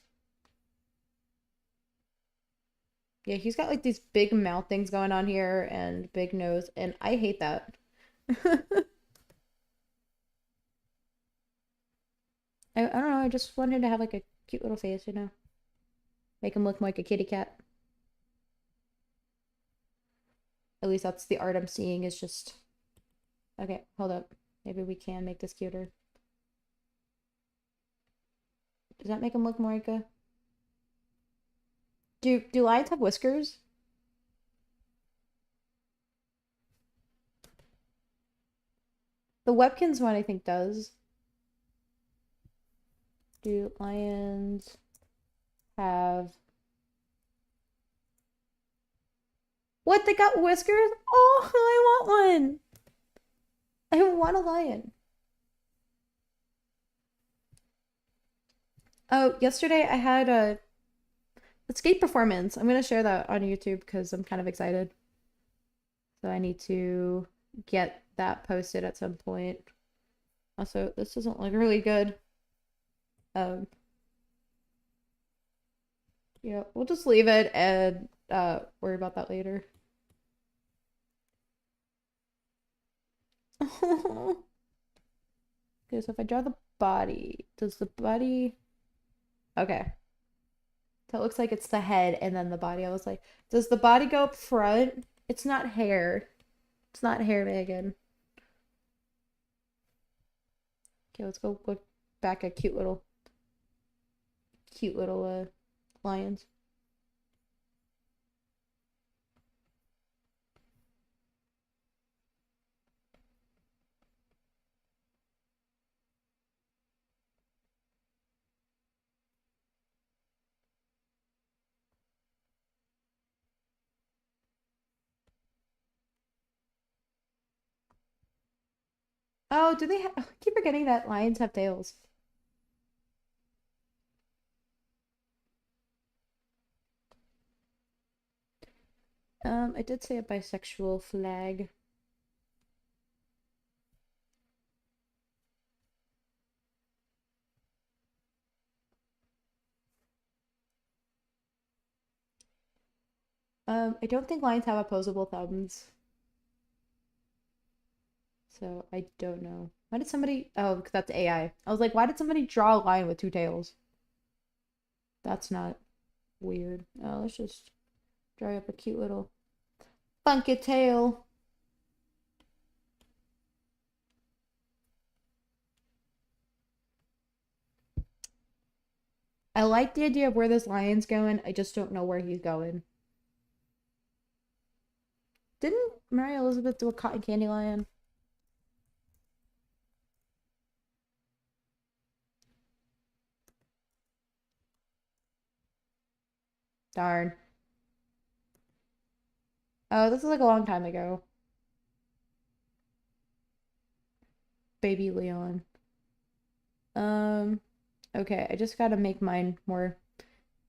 Yeah, he's got like these big mouth things going on here and big nose, and I hate that. I don't know, I just want him to have like a cute little face, you know? Make him look more like a kitty cat. At least that's the art I'm seeing is just... Okay, hold up. Maybe we can make this cuter. Does that make him look more like a... Do lions have whiskers? The Webkins one I think does. Do lions have... What? They got whiskers? Oh, I want one. I want a lion. Oh, yesterday I had a skate performance. I'm gonna share that on YouTube because I'm kind of excited. So I need to get that posted at some point. Also, this doesn't look really good. Um, we'll just leave it and worry about that later. Okay, so if I draw the body, does the body... Okay. So it looks like it's the head and then the body. I was like, does the body go up front? It's not hair. It's not hair, Megan. Okay, let's go look back at cute little lions. Oh, do they have... I keep forgetting that lions have tails. I did say a bisexual flag. I don't think lions have opposable thumbs. So I don't know. Why did somebody... Oh, because that's AI. I was like, why did somebody draw a lion with two tails? That's not weird. Oh, let's just draw up a cute little funky tail. I like the idea of where this lion's going. I just don't know where he's going. Didn't Mary Elizabeth do a cotton candy lion? Darn. Oh, this is like a long time ago. Baby Leon. Um, okay, I just gotta make mine more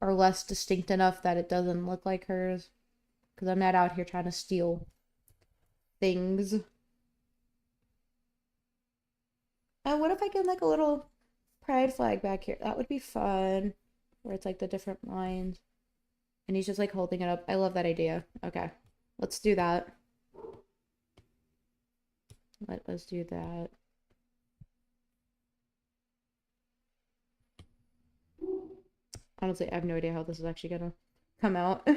or less distinct enough that it doesn't look like hers. because I'm not out here trying to steal things. Oh, what if I get like a little pride flag back here? That would be fun. Where it's like the different lines. And he's just like holding it up. I love that idea. Okay. Let's do that. Let us do that. Honestly, I have no idea how this is actually gonna come out.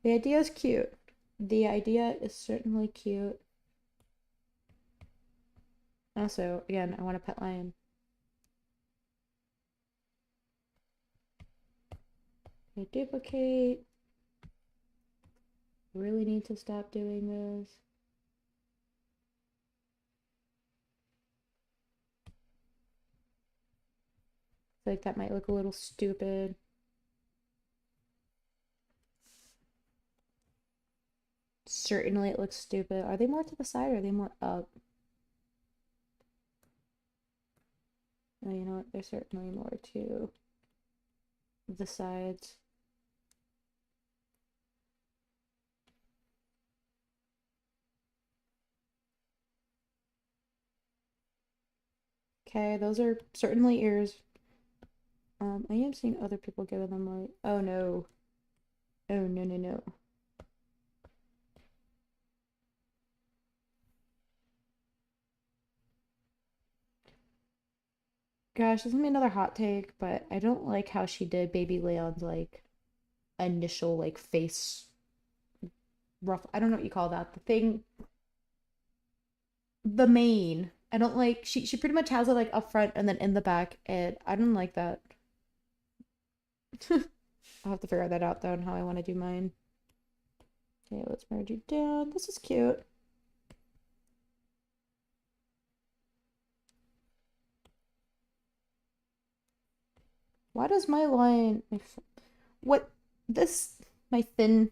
The idea is cute. The idea is certainly cute. Also, again, I want a pet lion. I duplicate. Really need to stop doing this. I feel like that might look a little stupid. Certainly it looks stupid. Are they more to the side or are they more up? Oh, you know what? They're certainly more to the sides. Okay, those are certainly ears. I am seeing other people giving them like, oh no. Oh no, no, no. Gosh, this is gonna be another hot take, but I don't like how she did Baby Leon's like initial like face rough. I don't know what you call that. The thing, the mane. I don't like she pretty much has it like up front and then in the back, and I don't like that. I'll have to figure that out though and how I want to do mine. Okay, let's merge you down. This is cute. Why does my line what this my thin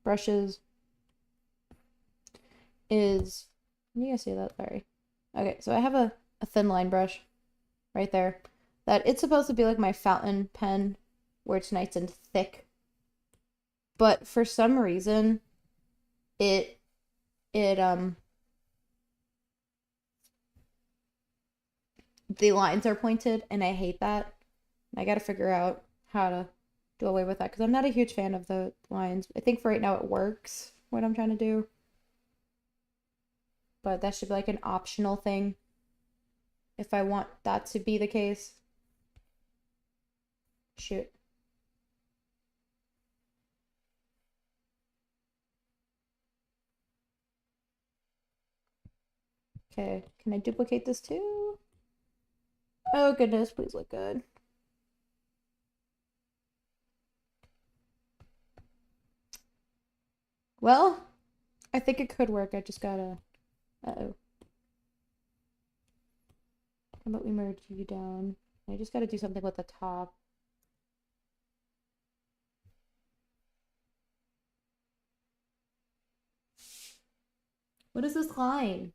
brushes is you guys see that? Sorry. Okay, so I have a thin line brush right there. That it's supposed to be like my fountain pen where it's nice and thick. But for some reason it the lines are pointed and I hate that. I gotta figure out how to do away with that because I'm not a huge fan of the lines. I think for right now it works what I'm trying to do. But that should be like an optional thing if I want that to be the case. Shoot. Okay, can I duplicate this too? Oh goodness, please look good. Well, I think it could work. I just gotta... Uh-oh. How about we merge you down? I just gotta do something with the top. What is this line?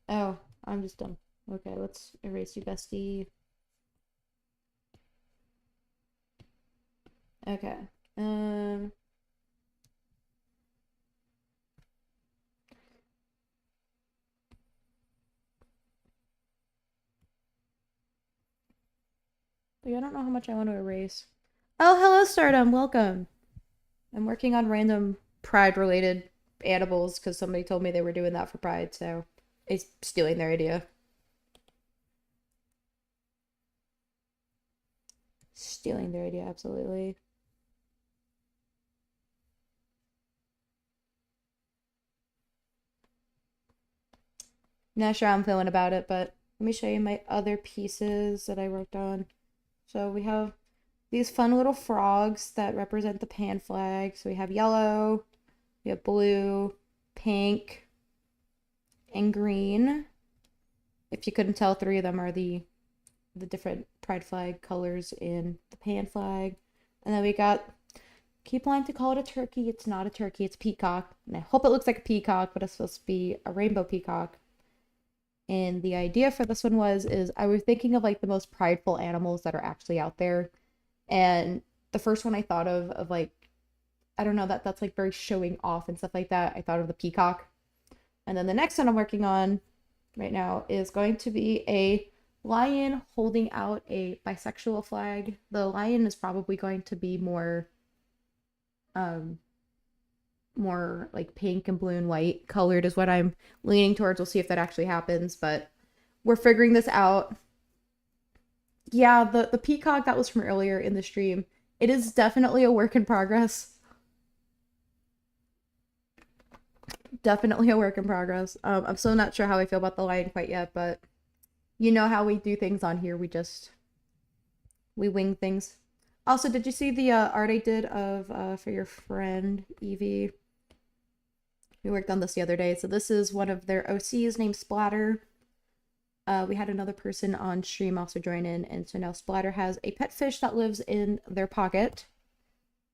Oh, I'm just dumb. Okay, let's erase you, bestie. Okay. I don't know how much I want to erase. Oh, hello, Stardom. Welcome. I'm working on random Pride-related animals because somebody told me they were doing that for Pride, so it's stealing their idea. Stealing their idea, absolutely. Not sure how I'm feeling about it, but let me show you my other pieces that I worked on. So we have these fun little frogs that represent the pan flag. So we have yellow, we have blue, pink, and green. If you couldn't tell, three of them are the different pride flag colors in the pan flag. And then we got, keep wanting to call it a turkey. It's not a turkey, it's peacock. And I hope it looks like a peacock, but it's supposed to be a rainbow peacock. And the idea for this one is I was thinking of like the most prideful animals that are actually out there. And the first one I thought of like, I don't know, that's like very showing off and stuff like that. I thought of the peacock. And then the next one I'm working on right now is going to be a lion holding out a bisexual flag. The lion is probably going to be um more like pink and blue and white colored is what I'm leaning towards. We'll see if that actually happens, but we're figuring this out. Yeah, the peacock that was from earlier in the stream, it is definitely a work in progress. Definitely a work in progress. I'm still not sure how I feel about the lion quite yet, but you know how we do things on here. We wing things. Also, did you see the art I did of for your friend Evie? We worked on this the other day. So this is one of their OCs named Splatter. We had another person on stream also join in, and so now Splatter has a pet fish that lives in their pocket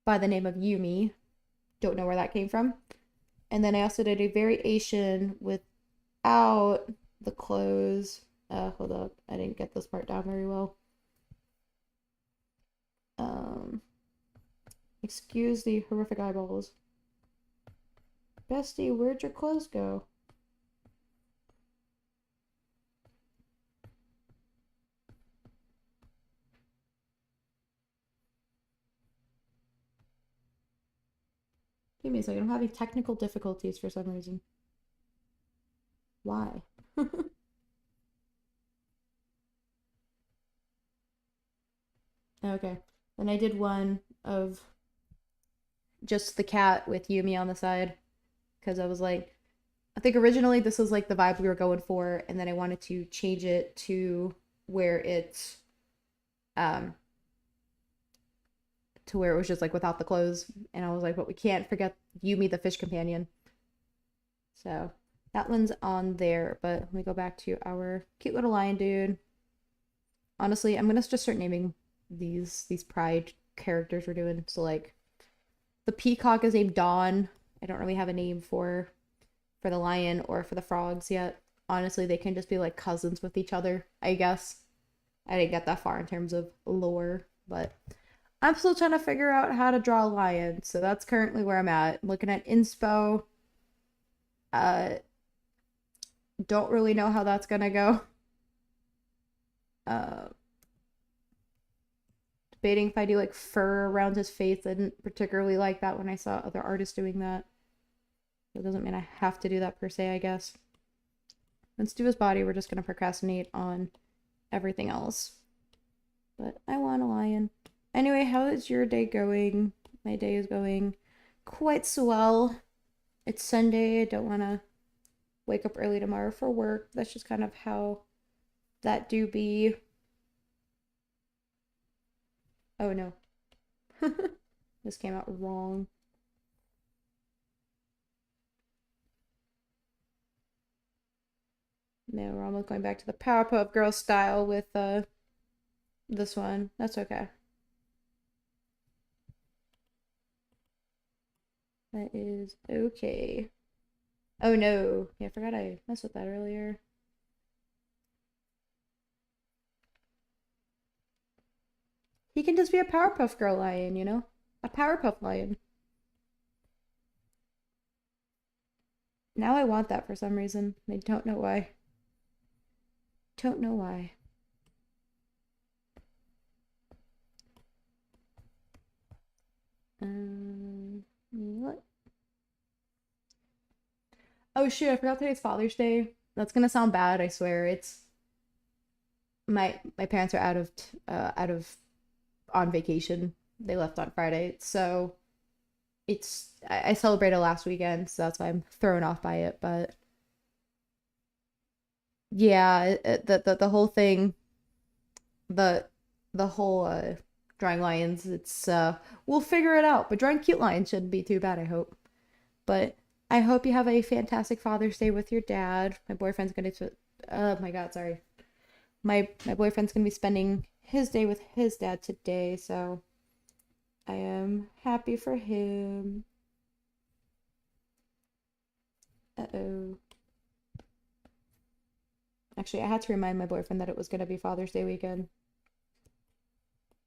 by the name of Yumi. Don't know where that came from. And then I also did a variation without the clothes. Hold up, I didn't get this part down very well. Excuse the horrific eyeballs. Bestie, where'd your clothes go? Give me a second. I'm having technical difficulties for some reason. Why? Okay. Then I did one of just the cat with Yumi on the side because I was like, I think originally this was like the vibe we were going for, and then I wanted to change it to where it's um to where it was just like without the clothes, and I was like, but we can't forget Yumi the fish companion. So that one's on there, but let me go back to our cute little lion dude. Honestly, I'm gonna just start naming these pride characters we're doing. So like the peacock is named Dawn. I don't really have a name for the lion or for the frogs yet. Honestly, they can just be like cousins with each other, I guess. I didn't get that far in terms of lore, but I'm still trying to figure out how to draw a lion. So that's currently where I'm at. I'm looking at inspo. Uh don't really know how that's gonna go. Uh Debating if I do like fur around his face. I didn't particularly like that when I saw other artists doing that. That doesn't mean I have to do that per se, I guess. Let's do his body. We're just gonna procrastinate on everything else. But I want a lion. Anyway, how is your day going? My day is going quite swell. It's Sunday. I don't want to wake up early tomorrow for work. That's just kind of how that do be. Oh no. This came out wrong. No, we're almost going back to the Powerpuff Girl style with this one. That's okay. That is okay. Oh no. Yeah, I forgot I messed with that earlier. He can just be a Powerpuff Girl lion, you know? A Powerpuff lion. Now I want that for some reason. I don't know why. Don't know why. What? Oh shoot, I forgot today's Father's Day. That's gonna sound bad, I swear. It's my parents are out of on vacation. They left on Friday. So I celebrated last weekend, so that's why I'm thrown off by it, but yeah, the whole thing, the the whole drawing lions, it's we'll figure it out, but drawing cute lions shouldn't be too bad, I hope. But I hope you have a fantastic Father's Day with your dad. My boyfriend's gonna oh my god, sorry. My boyfriend's gonna be spending his day with his dad today, so I am happy for him. Uh-oh. Actually, I had to remind my boyfriend that it was going to be Father's Day weekend.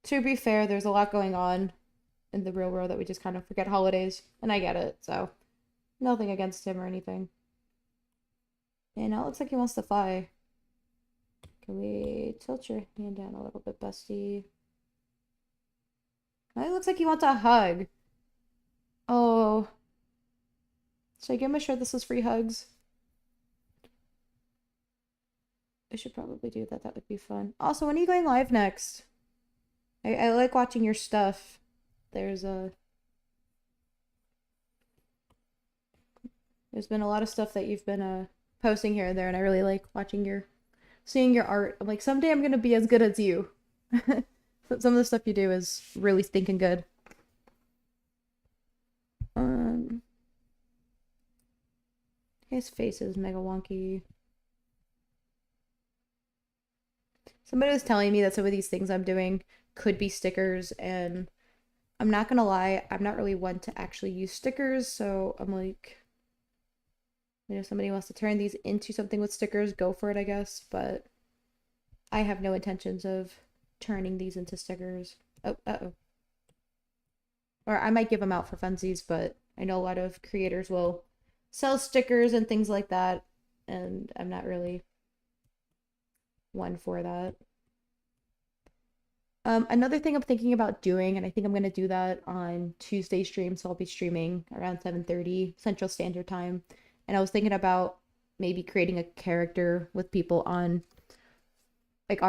To be fair, there's a lot going on in the real world that we just kind of forget holidays, and I get it, so nothing against him or anything. And now it looks like he wants to fly. Can we tilt your hand down a little bit, bestie? It looks like he wants a hug. Oh. Should I give him a shirt that says free hugs? I should probably do that. That would be fun. Also, when are you going live next? I like watching your stuff. There's been a lot of stuff that you've been posting here and there, and I really like seeing your art. I'm like, someday I'm gonna be as good as you. Some of the stuff you do is really stinking good. His face is mega wonky. Somebody was telling me that some of these things I'm doing could be stickers, and I'm not gonna lie, I'm not really one to actually use stickers, so I'm like, if somebody wants to turn these into something with stickers, go for it, I guess, but I have no intentions of turning these into stickers. Oh, uh-oh. Or I might give them out for funsies, but I know a lot of creators will sell stickers and things like that, and I'm not really one for that. Another thing I'm thinking about doing, and I think I'm gonna do that on Tuesday stream, so I'll be streaming around 7:30 Central Standard Time. And I was thinking about maybe creating a character with people on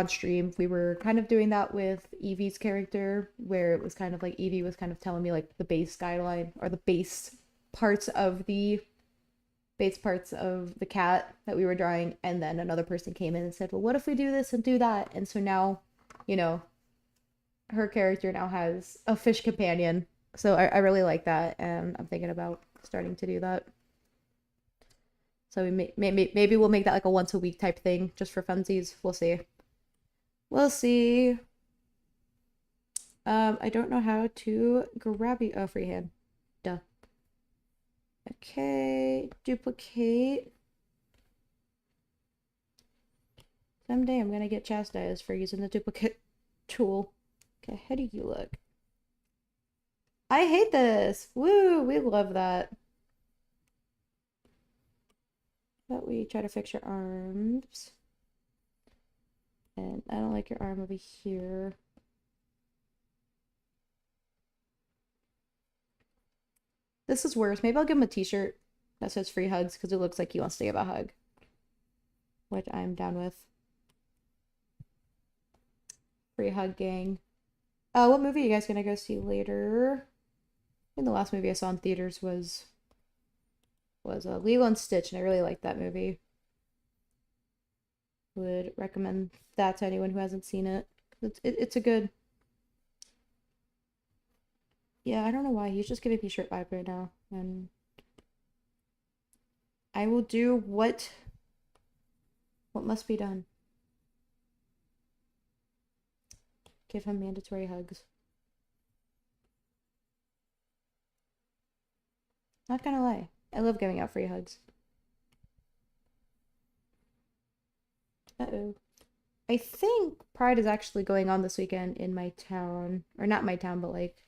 stream. We were kind of doing that with Evie's character, where it was kind of like Evie was kind of telling me like the base guideline or the parts of the base parts of the cat that we were drawing, and then another person came in and said, well, what if we do this and do that? And so now, her character now has a fish companion. So I really like that, and I'm thinking about starting to do that. So maybe we'll make that like a once a week type thing just for funsies. We'll see. We'll see. I don't know how to grab you. Oh, freehand. Duh. Okay, duplicate. Someday I'm gonna get chastised for using the duplicate tool. Okay, how do you look? I hate this. Woo, we love that. But we try to fix your arms. And I don't like your arm over here. This is worse. Maybe I'll give him a t-shirt that says free hugs because it looks like he wants to give a hug. Which I'm down with. Free hug gang. What movie are you guys gonna go see later? I think the last movie I saw in theaters was Lilo and Stitch, and I really liked that movie. Would recommend that to anyone who hasn't seen it. It's a good. Yeah, I don't know why he's just giving me shirt vibe right now, and I will do what must be done. Give him mandatory hugs. Not gonna lie, I love giving out free hugs. Uh-oh. I think Pride is actually going on this weekend in my town. Or not my town, but like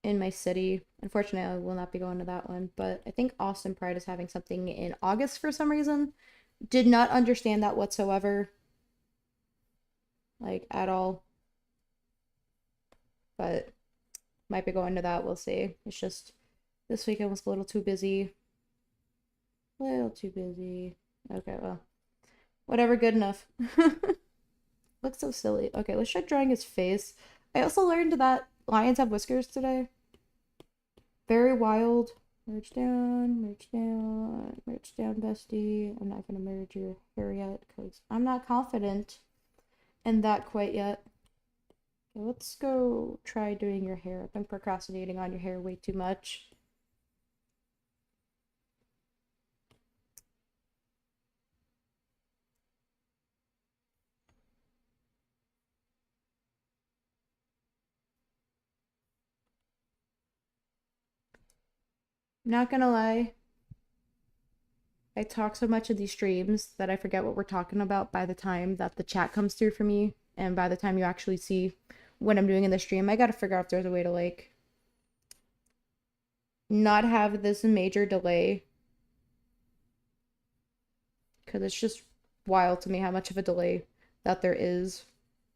in my city. Unfortunately, I will not be going to that one. But I think Austin Pride is having something in August for some reason. Did not understand that whatsoever. Like, at all. But might be going to that. We'll see. It's just this weekend was a little too busy. A little too busy. Okay, well. Whatever, good enough. Looks so silly. Okay, let's try drawing his face. I also learned that lions have whiskers today. Very wild. Merge down, merge down, merge down, bestie. I'm not gonna merge your hair yet because I'm not confident in that quite yet. Okay, let's go try doing your hair. I've been procrastinating on your hair way too much. Not gonna lie. I talk so much in these streams that I forget what we're talking about by the time that the chat comes through for me, and by the time you actually see what I'm doing in the stream. I gotta figure out if there's a way to like not have this major delay, because it's just wild to me how much of a delay that there is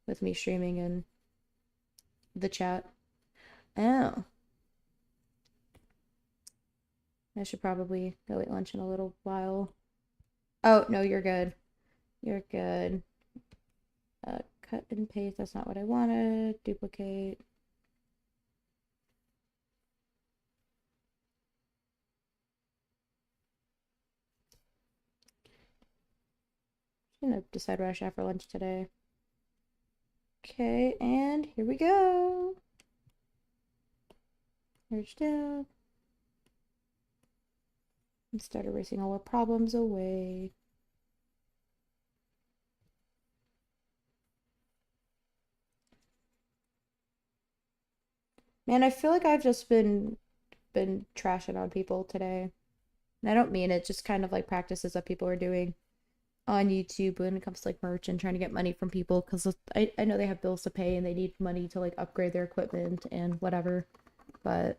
with me streaming in the chat. Oh, I should probably go eat lunch in a little while. Oh, no, you're good. You're good. Cut and paste. That's not what I wanted. Duplicate. I'm gonna decide what I should have for lunch today. Okay, and here we go. Merge down. And start erasing all our problems away. Man, I feel like I've just been trashing on people today. And I don't mean it, just kind of like practices that people are doing on YouTube when it comes to like merch and trying to get money from people, because I know they have bills to pay and they need money to like upgrade their equipment and whatever. But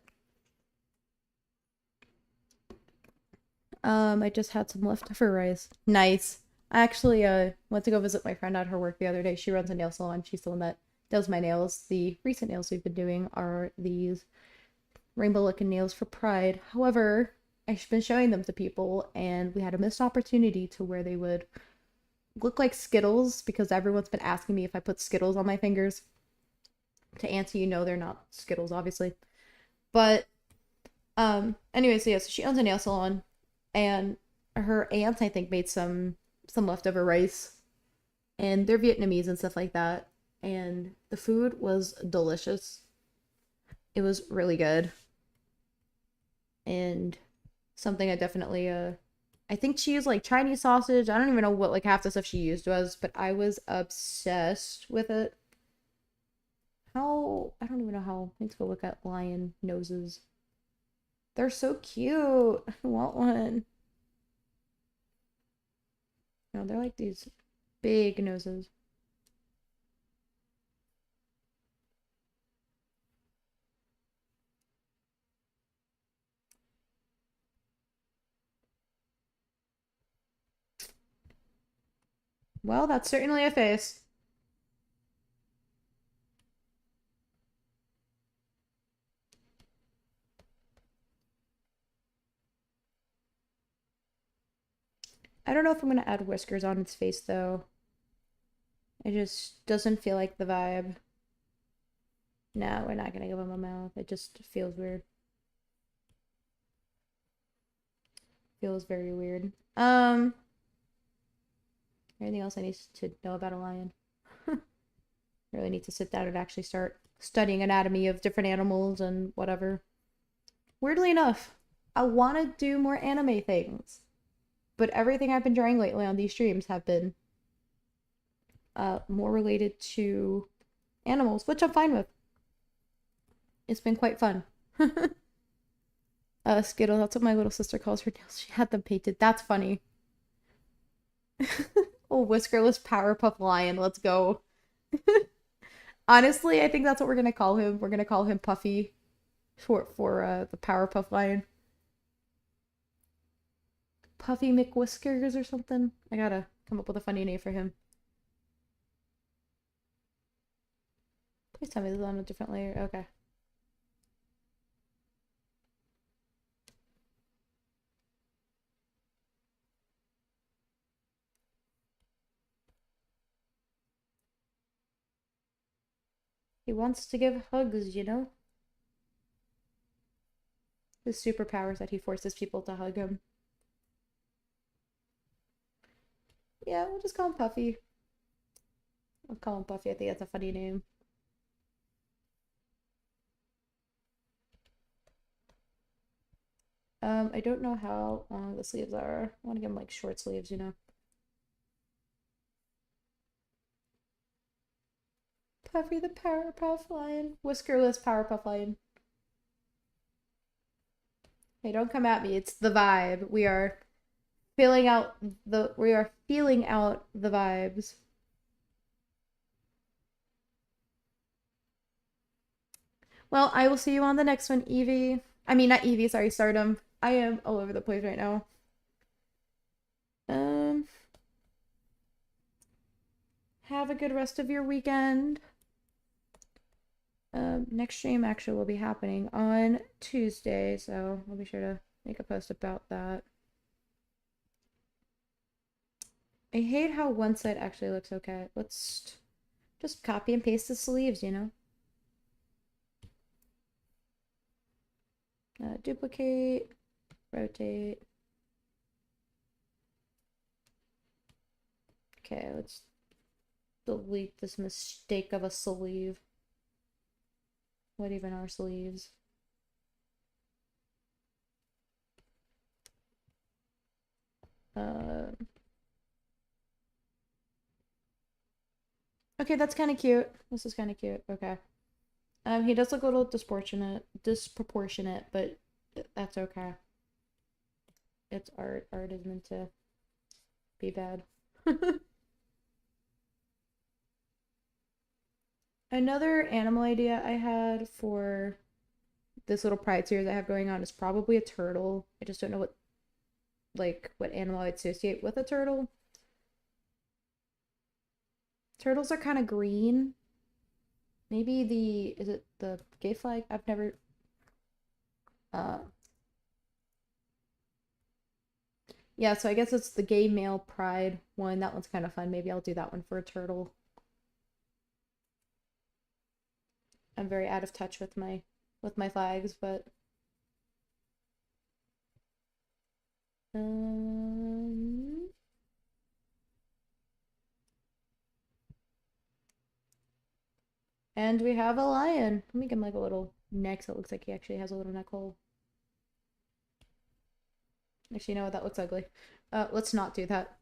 I just had some leftover rice. Nice. I actually went to go visit my friend at her work the other day. She runs a nail salon. She's the one that does my nails. The recent nails we've been doing are these rainbow looking nails for Pride. However, I've been showing them to people, and we had a missed opportunity to where they would look like Skittles, because everyone's been asking me if I put Skittles on my fingers. To answer, you know, they're not Skittles, obviously. But anyway, so yeah, so she owns a nail salon, and her aunt, I think, made some leftover rice, and they're Vietnamese and stuff like that, and the food was delicious. It was really good, and something I definitely I think she used like Chinese sausage. I don't even know what like half the stuff she used was, but I was obsessed with it. How, I don't even know how. Let's go look at lion noses. They're so cute. I want one. No, they're like these big noses. Well, that's certainly a face. I don't know if I'm gonna add whiskers on its face though. It just doesn't feel like the vibe. No, we're not gonna give him a mouth. It just feels weird. Feels very weird. Anything else I need to know about a lion? Really need to sit down and actually start studying anatomy of different animals and whatever. Weirdly enough, I want to do more anime things, but everything I've been drawing lately on these streams have been more related to animals, which I'm fine with. It's been quite fun. Skittle, that's what my little sister calls her nails. She had them painted. That's funny. Oh, whiskerless Powerpuff Lion. Let's go. Honestly, I think that's what we're gonna call him. We're gonna call him Puffy for the Powerpuff Lion. Puffy McWhiskers or something. I gotta come up with a funny name for him. Please tell me this is on a different layer. Okay. He wants to give hugs, you know? His superpower is that he forces people to hug him. Yeah, we'll just call him Puffy. I'll call him Puffy. I think that's a funny name. I don't know how long the sleeves are. I want to give him like short sleeves, you know? Puffy the Powerpuff Lion. Whiskerless Powerpuff Lion. Hey, don't come at me. It's the vibe. We are we are feeling out the vibes. Well, I will see you on the next one, Evie. I mean, not Evie, sorry, Stardom. I am all over the place right now. Um, have a good rest of your weekend. Next stream actually will be happening on Tuesday, so I'll be sure to make a post about that. I hate how one side actually looks okay. Let's just copy and paste the sleeves, you know? Duplicate, rotate. Okay, let's delete this mistake of a sleeve. What even are sleeves? Okay, that's kind of cute. This is kind of cute. Okay. He does look a little disproportionate, but that's okay. It's art. Art is meant to be bad. Another animal idea I had for this little pride series I have going on is probably a turtle. I just don't know what animal I'd associate with a turtle. Turtles are kind of green. Maybe is it the gay flag? I've never uh yeah, so I guess it's the gay male pride one. That one's kind of fun. Maybe I'll do that one for a turtle. I'm very out of touch with my flags, but um and we have a lion. Let me give him like a little neck so it looks like he actually has a little neck hole. Actually, you know what? That looks ugly. Let's not do that.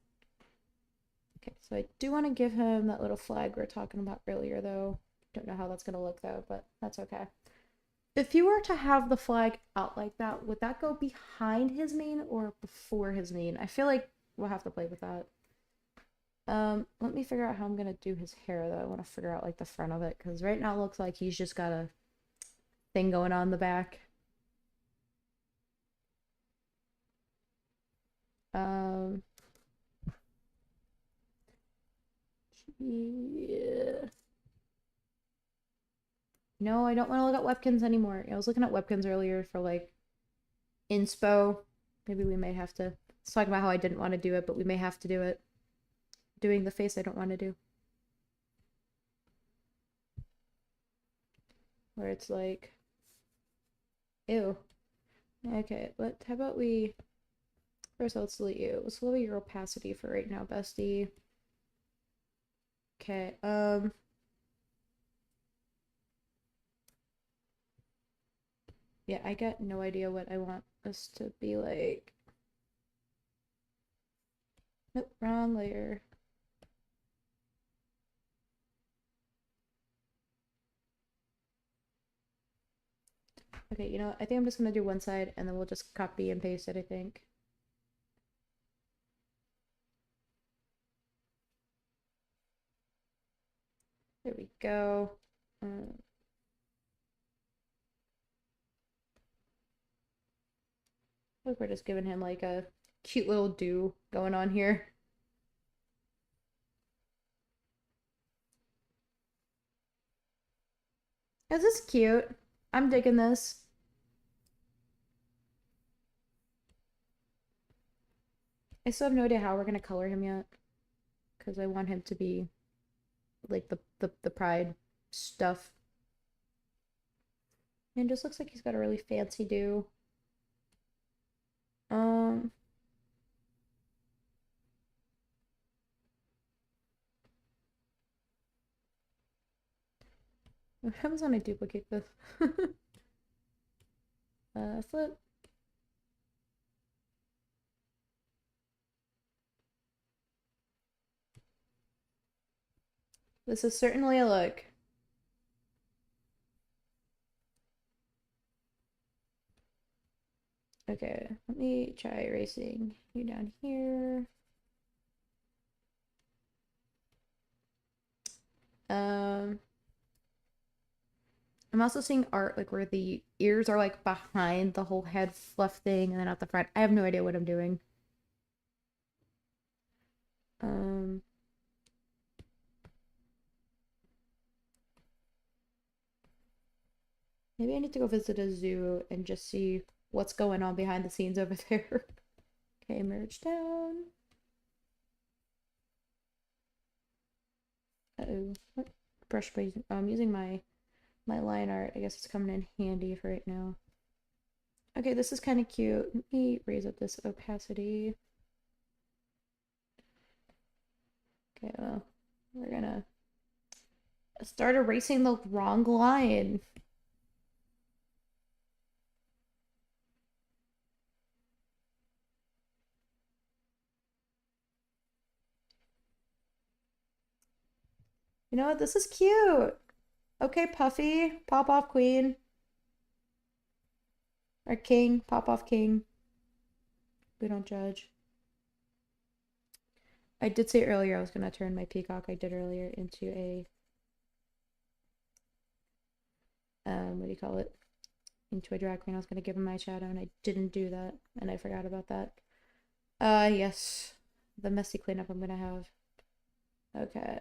Okay, so I do want to give him that little flag we were talking about earlier, though. Don't know how that's gonna look though, but that's okay. If you were to have the flag out like that, would that go behind his mane or before his mane? I feel like we'll have to play with that. Let me figure out how I'm gonna do his hair though. I want to figure out like the front of it because right now it looks like he's just got a thing going on in the back. Um, yeah. No, I don't want to look at Webkins anymore. I was looking at Webkins earlier for like inspo. Maybe we may have to. Let's talk about how I didn't want to do it, but we may have to do it. Doing the face I don't want to do. Where it's like, ew. Okay, how about we. First, let's delete you. Let's lower your opacity for right now, bestie. Okay, yeah, I got no idea what I want this to be like. Nope, wrong layer. Okay, you know what? I think I'm just gonna do one side and then we'll just copy and paste it, I think. There we go. Look, we're just giving him like a cute little do going on here. Is this cute? I'm digging this. I still have no idea how we're gonna color him yet. Because I want him to be like the pride stuff. And it just looks like he's got a really fancy do. Um what happens when I duplicate this? Flip. This is certainly a look. Okay, let me try erasing you down here. I'm also seeing art like where the ears are like behind the whole head fluff thing and then at the front. I have no idea what I'm doing. Um, Maybe I need to go visit a zoo and just see what's going on behind the scenes over there. Okay, merge down. Uh-oh. What brush am I using? Oh, I'm using my line art. I guess it's coming in handy for right now. Okay, this is kind of cute. Let me raise up this opacity. Okay, well, we're gonna start erasing the wrong line. You know what? This is cute. Okay, Puffy, pop off queen. Or king, pop off king. We don't judge. I did say earlier I was gonna turn my peacock I did earlier into a what do you call it? Into a drag queen. I was gonna give him my shadow and I didn't do that and I forgot about that. Yes. The messy cleanup I'm gonna have. Okay.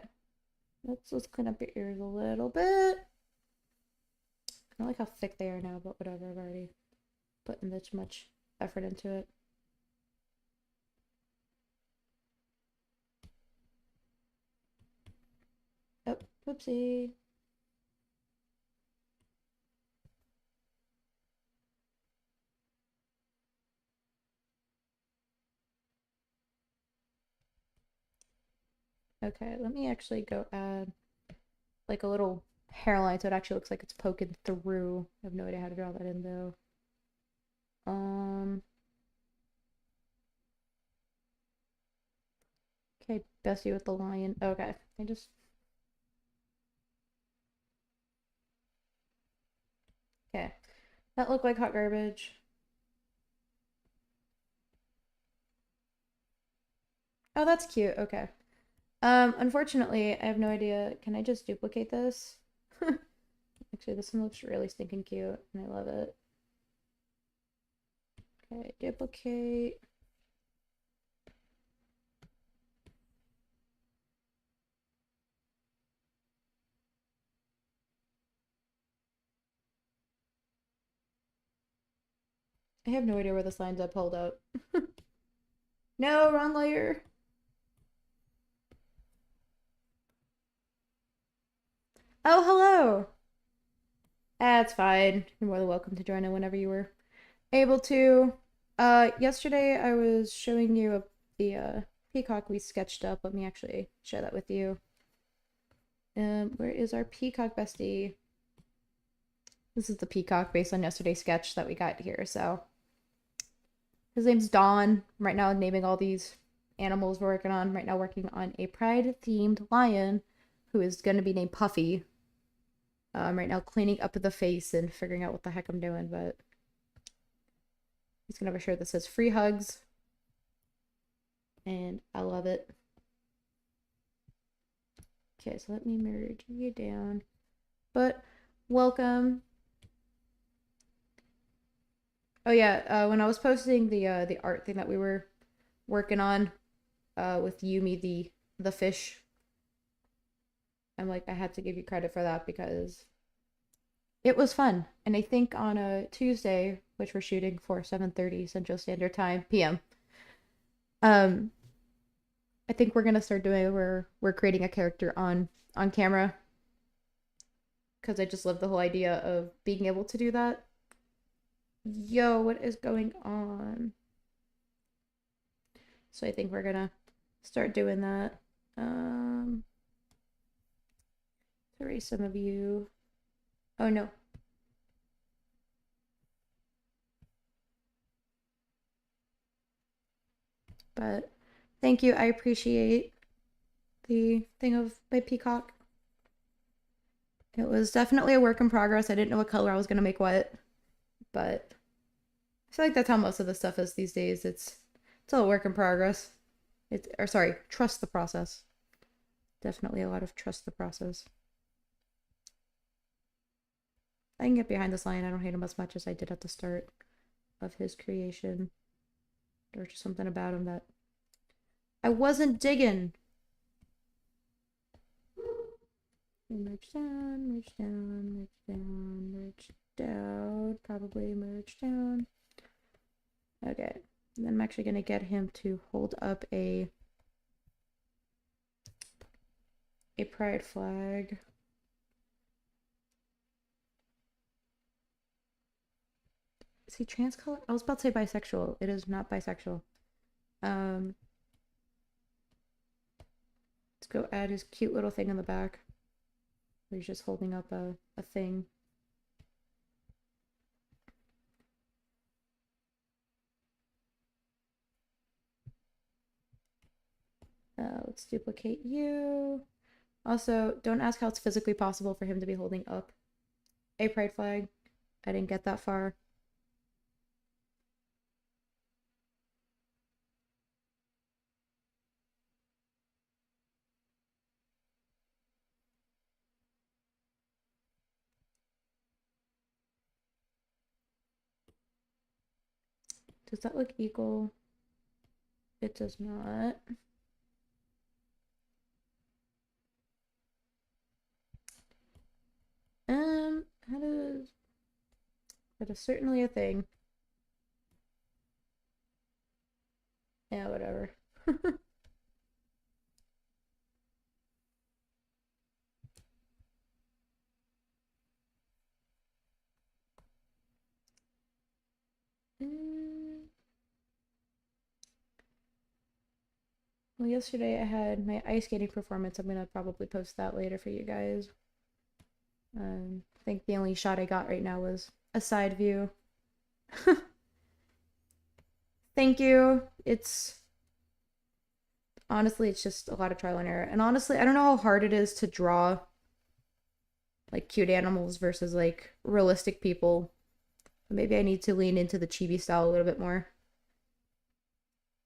Let's clean up your ears a little bit. I don't like how thick they are now, but whatever, I've already put this much effort into it. Oh, whoopsie. Okay, let me actually go add like a little hairline so it actually looks like it's poking through. I have no idea how to draw that in though. Okay, Bessie with the lion. Okay, I just okay. That looked like hot garbage. Oh, that's cute. Okay. Unfortunately, I have no idea. Can I just duplicate this? Actually, this one looks really stinking cute, and I love it. Okay, duplicate. I have no idea where this line's up. Hold up. No, wrong layer. Oh, hello. That's fine. You're more than welcome to join in whenever you were able to. Yesterday I was showing you the peacock we sketched up. Let me actually share that with you. Where is our peacock bestie? This is the peacock based on yesterday's sketch that we got here. So his name's Don. Right now, naming all these animals we're working on. Right now, working on a pride-themed lion who is going to be named Puffy. Right now, cleaning up the face and figuring out what the heck I'm doing, but he's gonna have a shirt that says "Free Hugs," and I love it. Okay, so let me merge you down. But welcome. Oh yeah, when I was posting the art thing that we were working on, with Yumi the fish, I'm like I had to give you credit for that because it was fun. And I think on a Tuesday, which we're shooting for 7:30 Central Standard Time PM, um, I think we're gonna start doing where we're creating a character on camera because I just love the whole idea of being able to do that. Yo, what is going on? So I think we're gonna start doing that. Erase some of you. Oh no. But thank you. I appreciate the thing of my peacock. It was definitely a work in progress. I didn't know what color I was gonna make what, but I feel like that's how most of the stuff is these days. It's all a work in progress. Or sorry, trust the process. Definitely a lot of trust the process. I can get behind this lion. I don't hate him as much as I did at the start of his creation. There was just something about him that I wasn't digging. Merge down, merge down, merge down, merge down. Probably merge down. Okay. And then I'm actually going to get him to hold up a pride flag. Is he trans color? I was about to say bisexual. It is not bisexual. Let's go add his cute little thing in the back. Where he's just holding up a thing. Let's duplicate you. Also, don't ask how it's physically possible for him to be holding up a pride flag. I didn't get that far. Does that look equal? It does not. How does... That is certainly a thing. Yeah, whatever. Well, yesterday I had my ice skating performance. I'm gonna probably post that later for you guys. I think the only shot I got right now was a side view. Thank you. It's honestly, it's just a lot of trial and error. And honestly, I don't know how hard it is to draw like cute animals versus like realistic people. Maybe I need to lean into the chibi style a little bit more.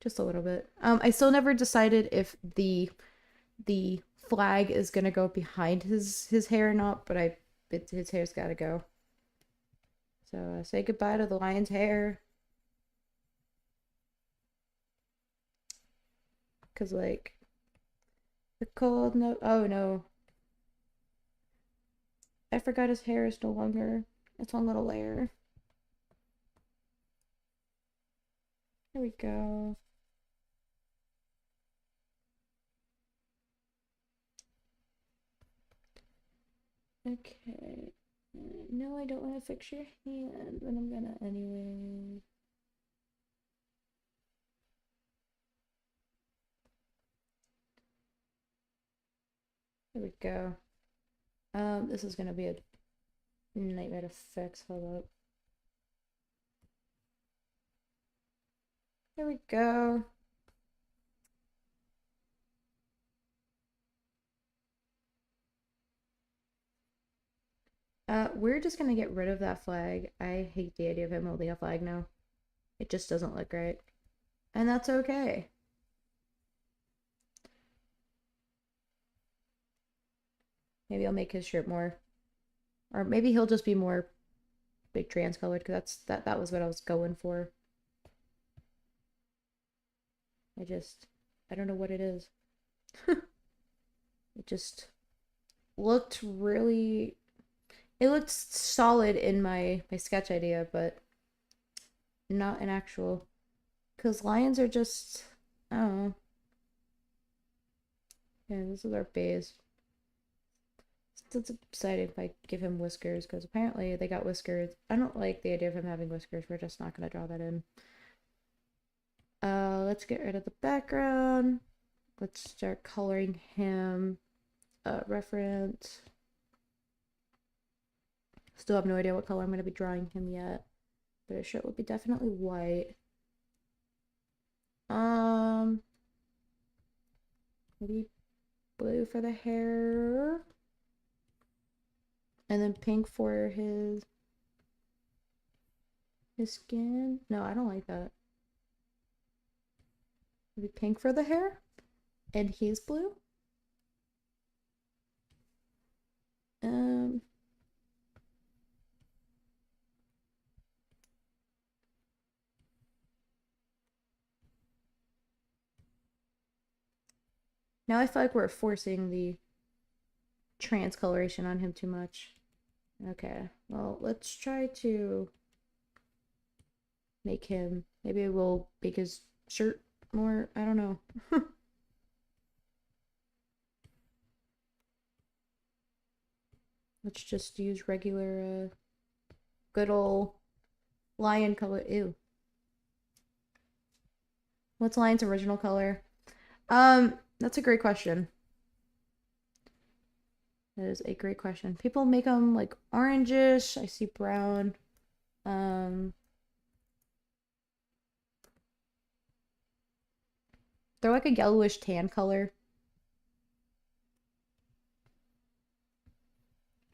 Just a little bit. I still never decided if the flag is gonna go behind his hair or not, but his hair's gotta go. So say goodbye to the lion's hair. Cause like the cold no oh no. I forgot his hair is no longer its own little layer. There we go. Okay. No, I don't want to fix your hand, but I'm gonna anyway. There we go. This is gonna be a nightmare to fix. Hold up. There we go. We're just gonna get rid of that flag. I hate the idea of him holding a flag now. It just doesn't look right. And that's okay. Maybe I'll make his shirt more. Or maybe he'll just be more big trans colored, because that was what I was going for. I don't know what it is. It just looked really it looked solid in my sketch idea, but not in actual. Because lions are just, I don't know. Yeah, this is our base. It's exciting if I give him whiskers, because apparently they got whiskers. I don't like the idea of him having whiskers. We're just not going to draw that in. Let's get rid of the background. Let's start coloring him. Reference. Still have no idea what color I'm going to be drawing him yet. But his shirt will be definitely white. Maybe blue for the hair. And then pink for his His skin? No, I don't like that. Maybe pink for the hair? And he's blue? Um, now I feel like we're forcing the transcoloration on him too much. Okay, well, let's try to make him, maybe we'll make his shirt more, I don't know. Let's just use regular, good old lion color. Ew. What's lion's original color? That's a great question. That is a great question. People make them like orangish. I see brown. Um, they're like a yellowish tan color.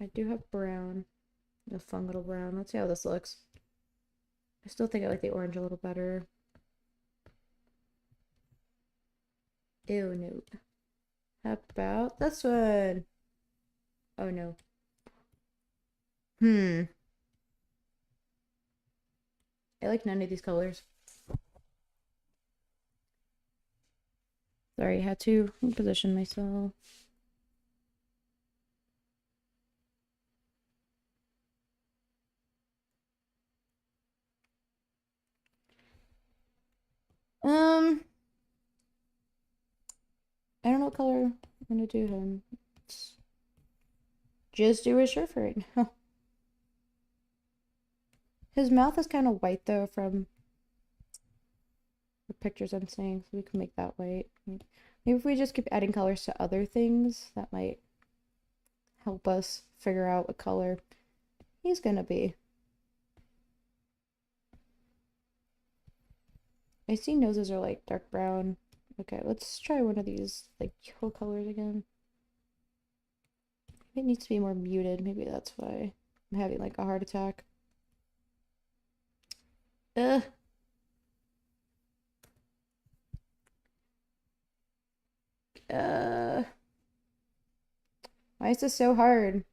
I do have brown. A fun little brown. Let's see how this looks. I still think I like the orange a little better. Ew, no. How about this one? Oh no. I like none of these colors. Sorry, I had to position myself. I don't know what color I'm gonna do him. Just do his shirt for right now. His mouth is kind of white though from the pictures I'm seeing, so we can make that white. Maybe if we just keep adding colors to other things, that might help us figure out what color he's gonna be. I see noses are like dark brown. Okay, let's try one of these like yellow colors again. Maybe it needs to be more muted. Maybe that's why I'm having like a heart attack. Ugh. Uh, why is this so hard?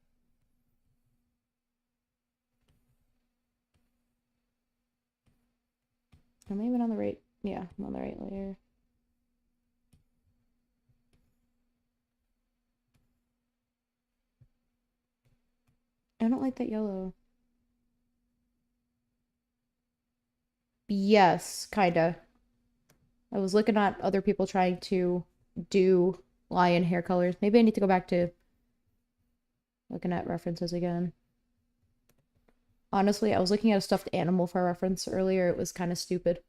Am I even on the right? Yeah, I'm on the right layer. I don't like that yellow. Yes, kinda. I was looking at other people trying to do lion hair colors. Maybe I need to go back to looking at references again. Honestly, I was looking at a stuffed animal for reference earlier. It was kind of stupid.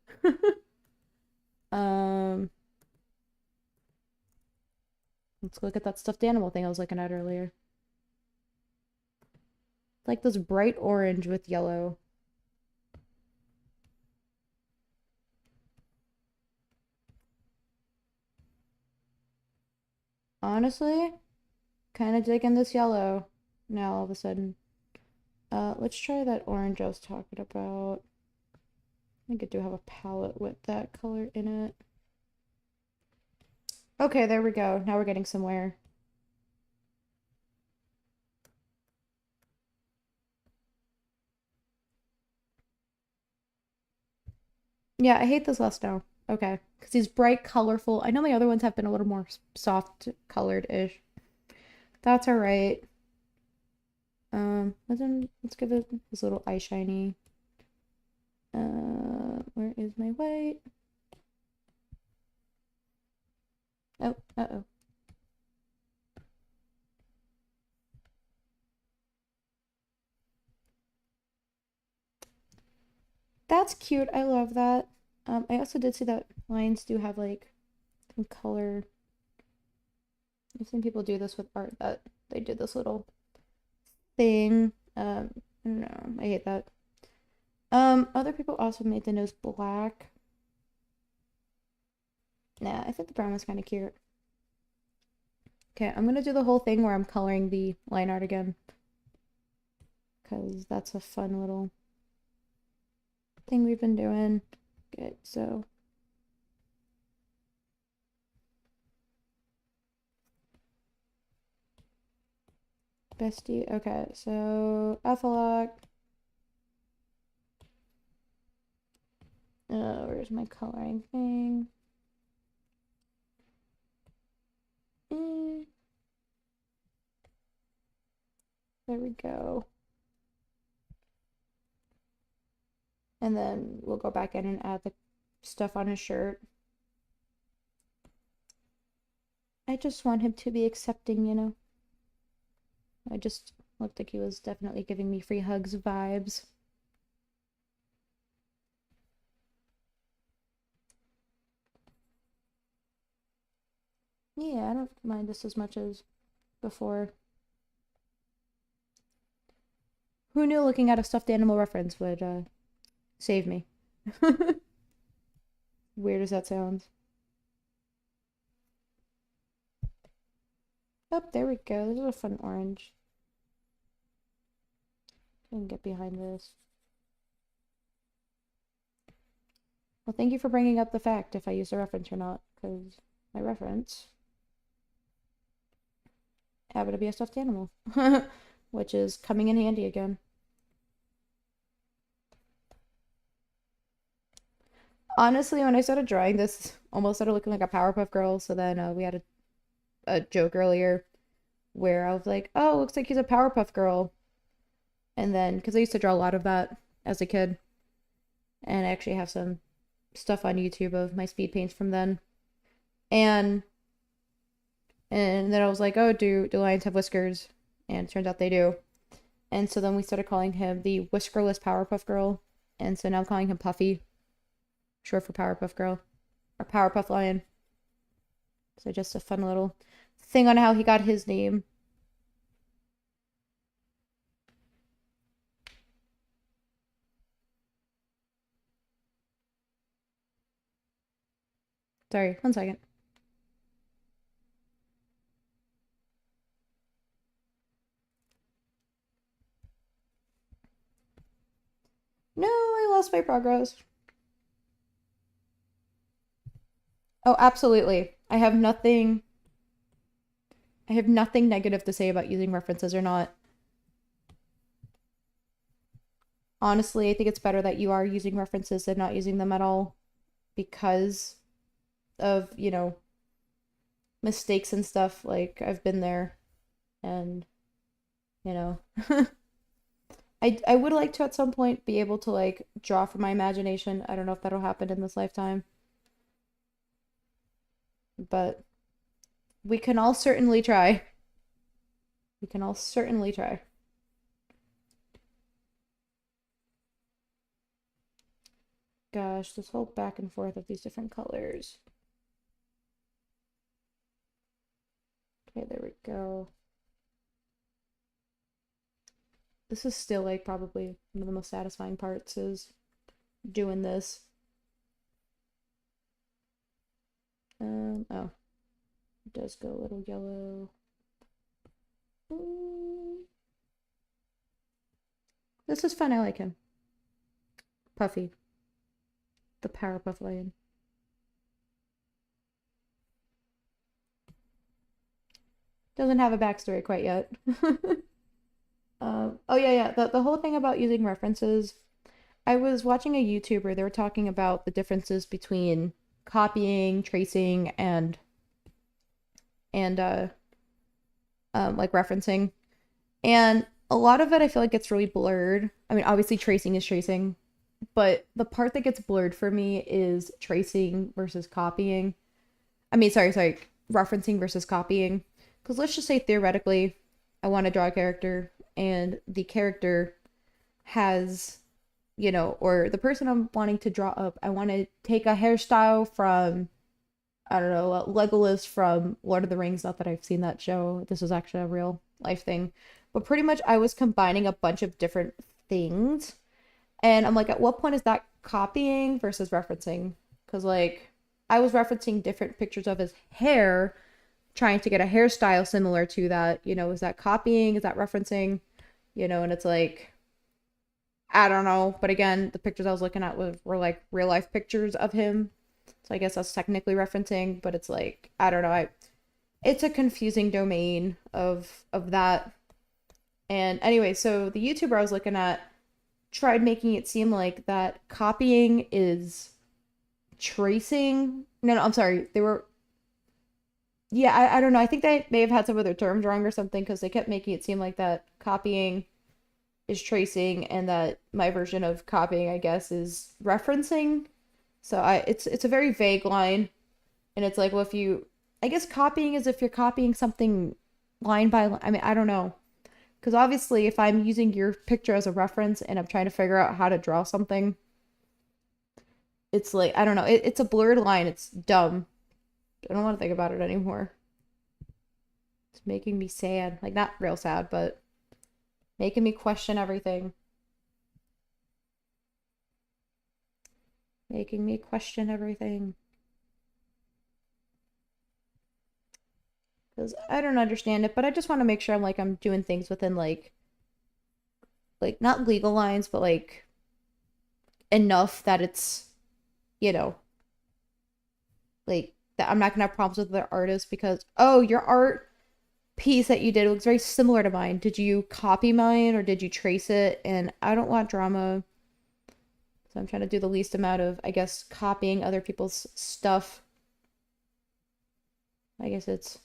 um, let's look at that stuffed animal thing I was looking at earlier. Like this bright orange with yellow. Honestly, kind of digging this yellow now all of a sudden. Let's try that orange I was talking about. I think I do have a palette with that color in it. Okay, there we go. Now we're getting somewhere. Yeah, I hate this less now. Okay, because he's bright, colorful. I know my other ones have been a little more soft colored-ish. That's all right. Let's give it this little eye shiny. Where is my white? Oh, uh-oh. That's cute. I love that. I also did see that lines do have like some color. I've seen people do this with art that they did this little thing. No, I hate that. Other people also made the nose black. Nah, I think the brown was kind of cute. Okay, I'm gonna do the whole thing where I'm coloring the line art again. Because that's a fun little thing we've been doing. Good, so. Bestie, okay, so Ethelok. Where's my coloring thing? There we go. And then we'll go back in and add the stuff on his shirt. I just want him to be accepting, you know? I just looked like he was definitely giving me free hugs vibes. Yeah, I don't mind this as much as before. Who knew looking at a stuffed animal reference would save me? Weird as that sounds. Oh, there we go. This is a fun orange. I can get behind this. Well, thank you for bringing up the fact if I used a reference or not, because my reference happened to be a stuffed animal, which is coming in handy again. Honestly, when I started drawing this, almost started looking like a Powerpuff Girl. So then we had a joke earlier where I was like, "Oh, looks like he's a Powerpuff Girl," and then because I used to draw a lot of that as a kid, and I actually have some stuff on YouTube of my speed paints from then, and then I was like, "Oh, do lions have whiskers?" And it turns out they do. And so then we started calling him the Whiskerless Powerpuff Girl, and so now I'm calling him Puffy, short for Powerpuff Girl, or Powerpuff Lion. So just a fun little thing on how he got his name. Sorry, 1 second. No, I lost my progress. Oh, absolutely. I have nothing negative to say about using references or not. Honestly, I think it's better that you are using references than not using them at all because of, mistakes and stuff. Like, I've been there and, you know, I would like to at some point be able to like draw from my imagination. I don't know if that'll happen in this lifetime, but we can all certainly try. We can all certainly try. Gosh, this whole back and forth of these different colors. Okay, there we go. This is still like probably one of the most satisfying parts is doing this. Oh, it does go a little yellow. This is fun. I like him. Puffy, the Powerpuff Lion. Doesn't have a backstory quite yet. Oh yeah. The whole thing about using references. I was watching a YouTuber. They were talking about the differences between copying, tracing, and like referencing. And a lot of it I feel like gets really blurred. I mean, obviously tracing is tracing, but the part that gets blurred for me is tracing versus copying. I mean, sorry, referencing versus copying. Because let's just say theoretically, I want to draw a character, and the character has, or the person I'm wanting to draw up, I want to take a hairstyle from, I don't know, Legolas from Lord of the Rings. Not that I've seen that show. This is actually a real life thing. But pretty much I was combining a bunch of different things. And I'm like, at what point is that copying versus referencing? Because, like, I was referencing different pictures of his hair, trying to get a hairstyle similar to that. Is that copying? Is that referencing? And it's like, I don't know. But again, the pictures I was looking at were like real life pictures of him. So I guess that's technically referencing, but it's like, I don't know. It's a confusing domain of that. And anyway, so the YouTuber I was looking at tried making it seem like that copying is tracing. No, no, I'm sorry. They were, yeah, I don't know. I think they may have had some of their terms wrong or something because they kept making it seem like that copying is tracing and that my version of copying, I guess, is referencing. So it's a very vague line, and it's like, well, if you, I guess copying is if you're copying something line by line. I mean, I don't know. Because obviously, if I'm using your picture as a reference and I'm trying to figure out how to draw something, it's like, I don't know. It's a blurred line. It's dumb. I don't want to think about it anymore. It's making me sad. Like, not real sad, but making me question everything. Making me question everything. Because I don't understand it, but I just want to make sure I'm doing things within like not legal lines, but like enough that it's, you know, like that I'm not gonna have problems with other artists because, oh, your art piece that you did looks very similar to mine. Did you copy mine or did you trace it? And I don't want drama. So I'm trying to do the least amount of, I guess, copying other people's stuff. I guess it's,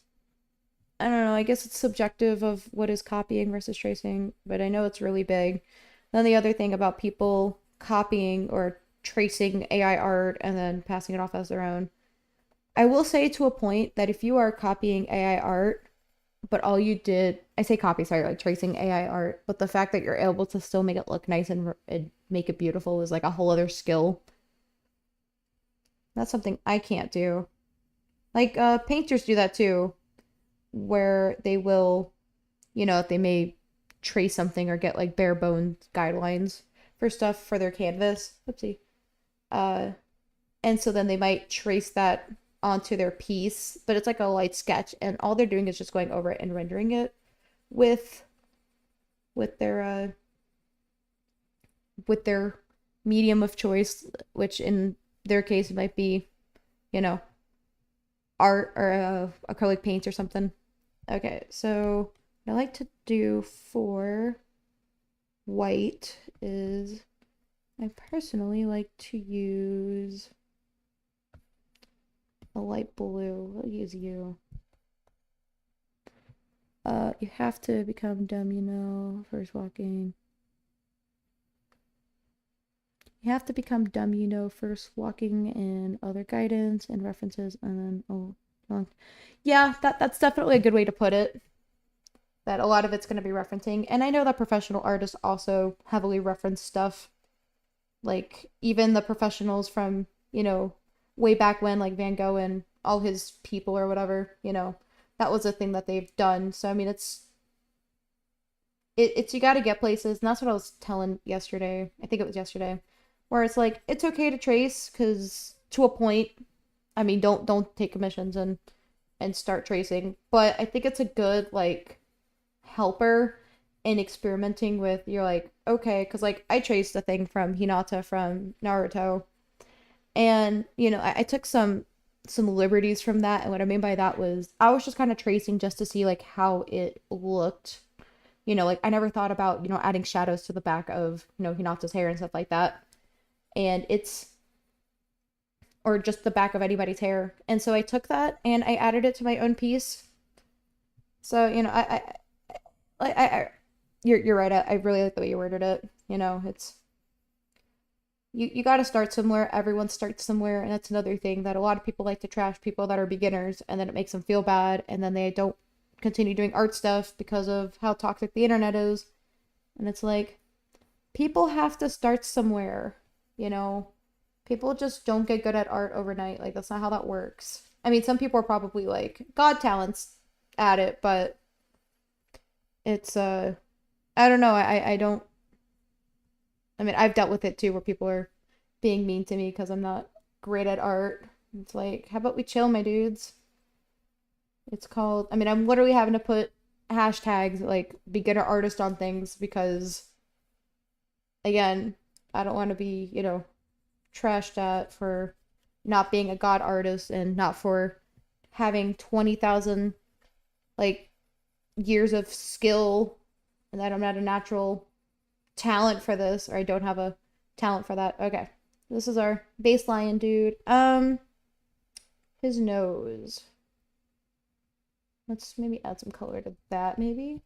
I don't know, I guess it's subjective of what is copying versus tracing, but I know it's really big. Then the other thing about people copying or tracing AI art and then passing it off as their own. I will say to a point that if you are copying AI art, but all you did, I say copy, sorry, like tracing AI art, but the fact that you're able to still make it look nice and make it beautiful is like a whole other skill. That's something I can't do. Like painters do that too, where they will, they may trace something or get like bare bones guidelines for stuff for their canvas. Oopsie. Uh, and so then they might trace that onto their piece, but it's like a light sketch, and all they're doing is just going over it and rendering it with with their uh with their medium of choice, which in their case might be, you know, art or acrylic paints or something. Okay, so what I like to do for white is I personally like to use a light blue. I'll use you. You have to become dumb, first walking. You have to become dumb, first walking and other guidance and references, and then yeah, that's definitely a good way to put it. That a lot of it's going to be referencing, and I know that professional artists also heavily reference stuff, like even the professionals from way back when, like Van Gogh and all his people or whatever, that was a thing that they've done. So I mean, it's you got to get places, and that's what I was telling yesterday. I think it was yesterday, where it's like it's okay to trace because to a point. I mean, don't take commissions and start tracing, but I think it's a good like helper in experimenting with. You're like, okay, because like I traced a thing from Hinata from Naruto, and I took some liberties from that, and what I mean by that was I was just kind of tracing just to see like how it looked. Like I never thought about adding shadows to the back of Hinata's hair and stuff like that, and it's or just the back of anybody's hair, and so I took that and I added it to my own piece. So I you're right. I really like the way you worded it. It's you got to start somewhere. Everyone starts somewhere, and that's another thing that a lot of people like to trash people that are beginners, and then it makes them feel bad, and then they don't continue doing art stuff because of how toxic the internet is. And it's like people have to start somewhere, you know. People just don't get good at art overnight. Like that's not how that works. I mean, some people are probably like god talents at it, but it's I don't know. I don't. I mean, I've dealt with it too, where people are being mean to me because I'm not great at art. It's like, how about we chill, my dudes? It's called. I mean, I'm literally having to put hashtags like beginner artist on things because again, I don't want to be, trashed at for not being a god artist and not for having 20,000 like years of skill and that I'm not a natural talent for this, or I don't have a talent for that. Okay. This is our baseline dude. His nose. Let's maybe add some color to that maybe.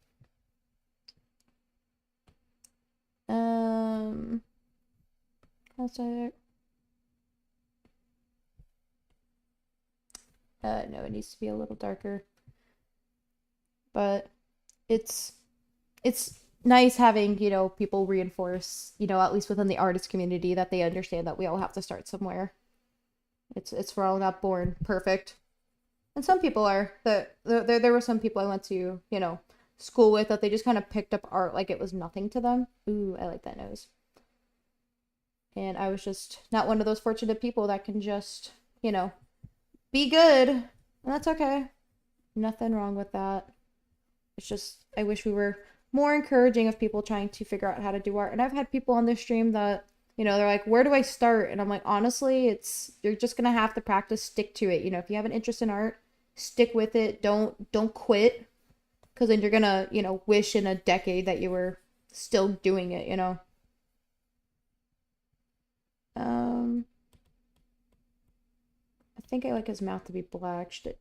How's that? No, it needs to be a little darker. But it's it's nice having, people reinforce, at least within the artist community that they understand that we all have to start somewhere. We're all not born perfect. And some people are. There were some people I went to, school with that they just kind of picked up art like it was nothing to them. Ooh, I like that nose. And I was just not one of those fortunate people that can just, be good. And that's okay. Nothing wrong with that. It's just, I wish we were more encouraging of people trying to figure out how to do art. And I've had people on this stream that, they're like, where do I start? And I'm like, honestly, you're just going to have to practice, stick to it. If you have an interest in art, stick with it. Don't quit. Because then you're going to, wish in a decade that you were still doing it. Um, I think I like his mouth to be black. Should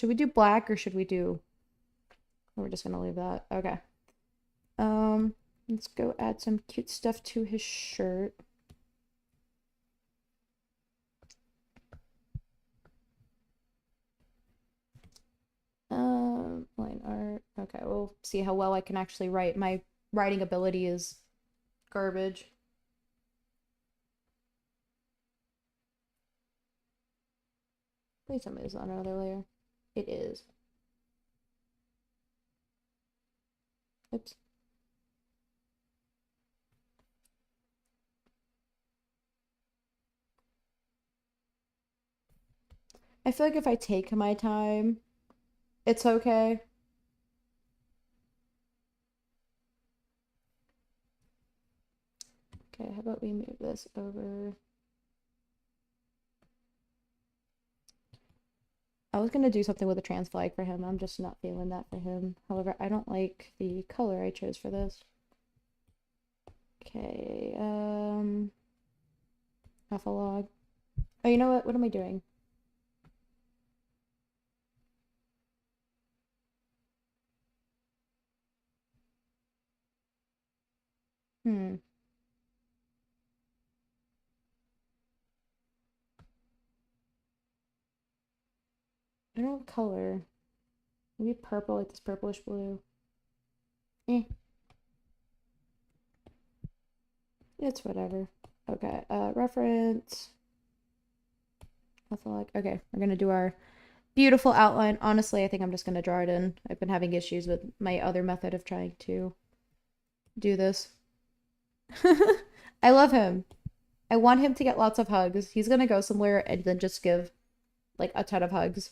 we do black or should we do... We're just gonna leave that. Okay. Let's go add some cute stuff to his shirt. Line art. Okay, we'll see how well I can actually write. My writing ability is garbage. Please tell me it's on another layer. It is. Oops. I feel like if I take my time, it's okay. Okay, how about we move this over? I was gonna do something with a trans flag for him. I'm just not feeling that for him. However, I don't like the color I chose for this. Okay, alpha log. Oh, you know what? What am I doing? Hmm. I don't have color. Maybe purple, like this purplish blue. Eh. It's whatever. Okay, reference. Alpha log. Okay, we're gonna do our beautiful outline. Honestly, I think I'm just gonna draw it in. I've been having issues with my other method of trying to do this. I love him. I want him to get lots of hugs. He's gonna go somewhere and then just give like a ton of hugs.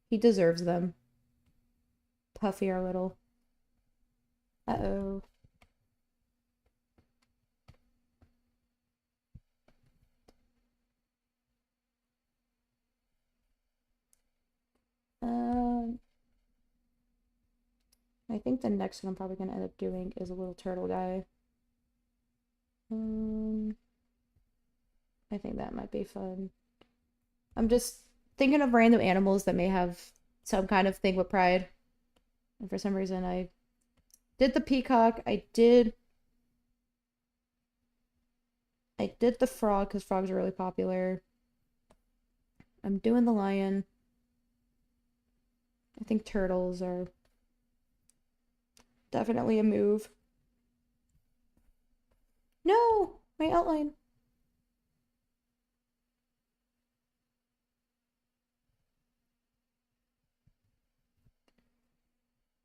He deserves them. Puffy our little. Uh-oh. Um, I think the next one I'm probably gonna end up doing is a little turtle guy. I think that might be fun. I'm just thinking of random animals that may have some kind of thing with pride. And for some reason I did the peacock. I did the frog because frogs are really popular. I'm doing the lion. I think turtles are definitely a move. No, my outline.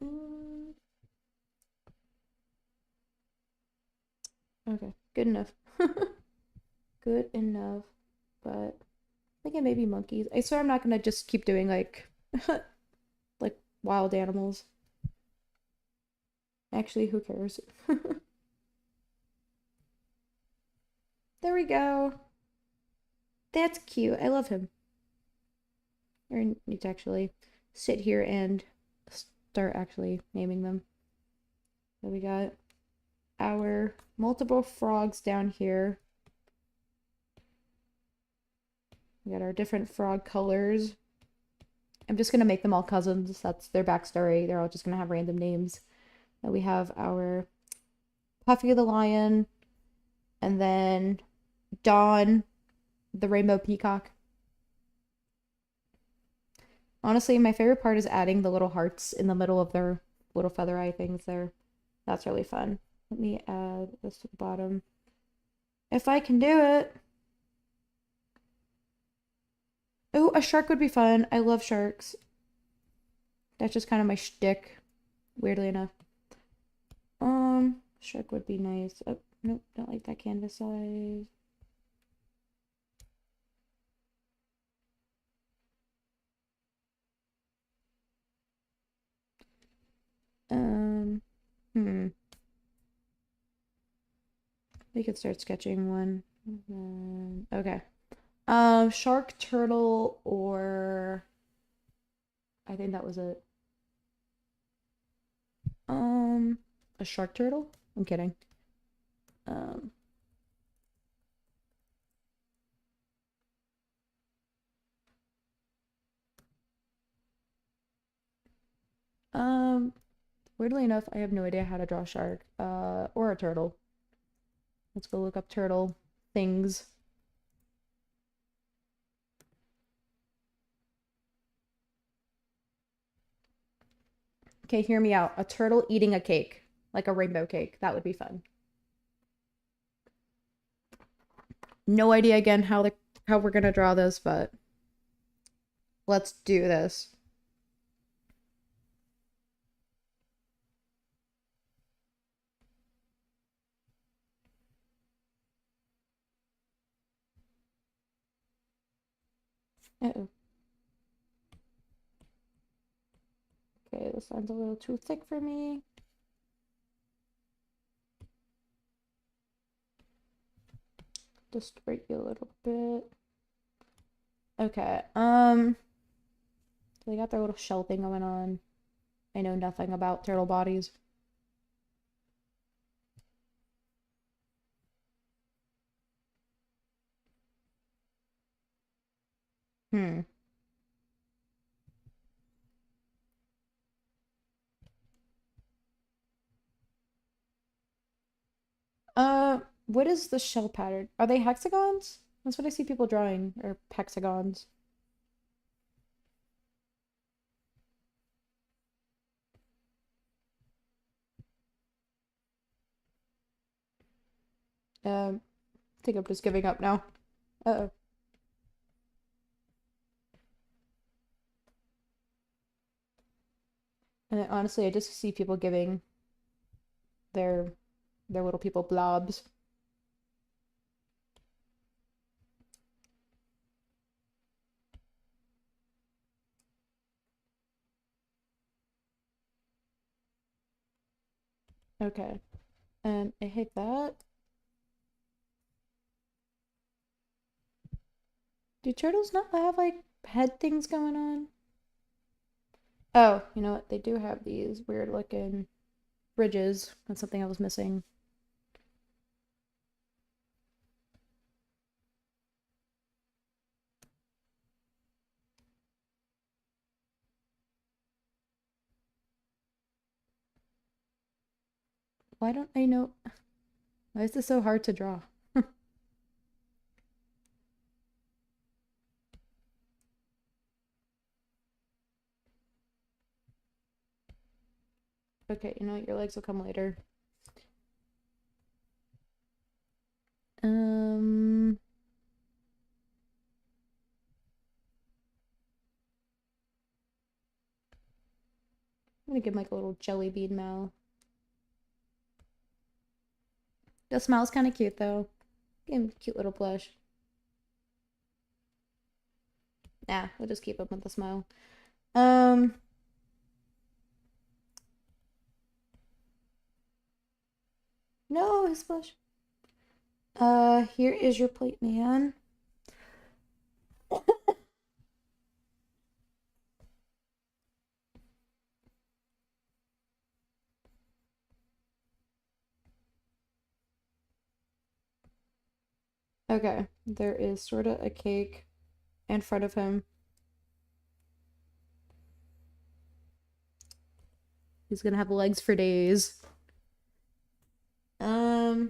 Mm, okay, good enough. Good enough. But I think it may be monkeys. I swear I'm not gonna just keep doing like like wild animals. Actually, who cares? There we go. That's cute. I love him. I need to actually sit here and start actually naming them. So we got our multiple frogs down here. We got our different frog colors. I'm just gonna make them all cousins. That's their backstory. They're all just gonna have random names. And we have our Puffy the lion, and then Dawn, the rainbow peacock. Honestly, my favorite part is adding the little hearts in the middle of their little feather eye things there. That's really fun. Let me add this to the bottom. If I can do it. Oh, a shark would be fun. I love sharks. That's just kind of my shtick, weirdly enough. Shark would be nice. Oh, nope, don't like that canvas size. Hmm. We could start sketching one. Okay. Shark, turtle, or I think that was it. A shark turtle? I'm kidding. Um, um, Weirdly enough, I have no idea how to draw a shark, or a turtle. Let's go look up turtle things. Okay, hear me out. A turtle eating a cake, like a rainbow cake. That would be fun. No idea again how we're gonna draw this, but let's do this. Uh-oh. Okay, this line's a little too thick for me. Just break you a little bit. Okay, so they got their little shell thing going on. I know nothing about turtle bodies. Hmm. What is the shell pattern? Are they hexagons? That's what I see people drawing, or hexagons. I think I'm just giving up now. Uh-oh. And honestly, I just see people giving their little people blobs. Okay. I hate that. Do turtles not have like head things going on? Oh, you know what? They do have these weird looking bridges. That's something I was missing. Why don't I know? Why is this so hard to draw? Okay, you know what? Your legs will come later. Um, I'm gonna give Mike a little jelly bean mouth. The smile's kind of cute though. Give him a cute little blush. Nah, we'll just keep him with the smile. Um, no, his blush. Here is your plate, man. Okay, there is sort of a cake in front of him. He's gonna have legs for days. I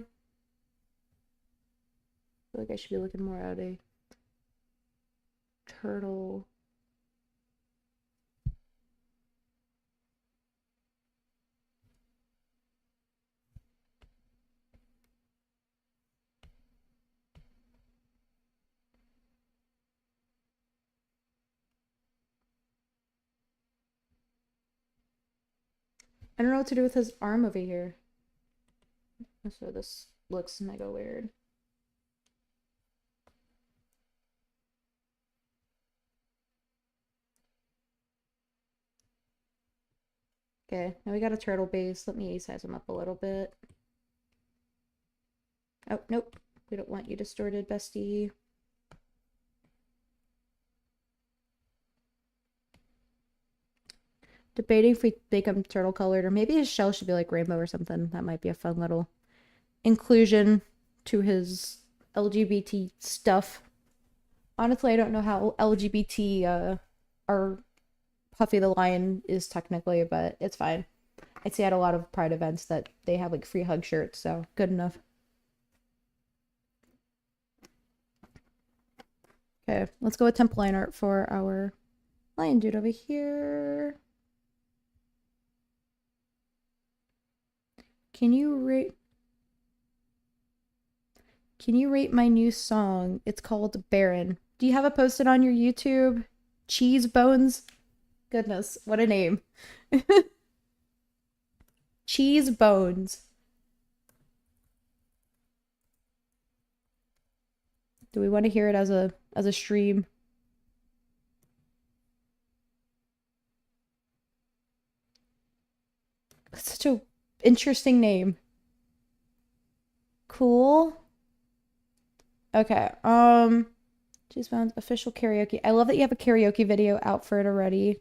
feel like I should be looking more at a turtle. I don't know what to do with his arm over here. So this looks mega weird. Okay, now we got a turtle base. Let me size him up a little bit. Oh, nope. We don't want you distorted, bestie. Debating if we make him turtle colored, or maybe his shell should be like rainbow or something. That might be a fun little inclusion to his LGBT stuff. Honestly, I don't know how LGBT our Puffy the Lion is technically, but it's fine. I see at a lot of Pride events that they have like free hug shirts, so good enough. Okay, let's go with temp line art for our lion dude over here. Can you rate my new song? It's called Baron. Do you have it posted on your YouTube? Cheese Bones? Goodness, what a name. Cheese Bones. Do we want to hear it as a stream? That's such a interesting name. Cool. Okay. She's found official karaoke. I love that you have a karaoke video out for it already.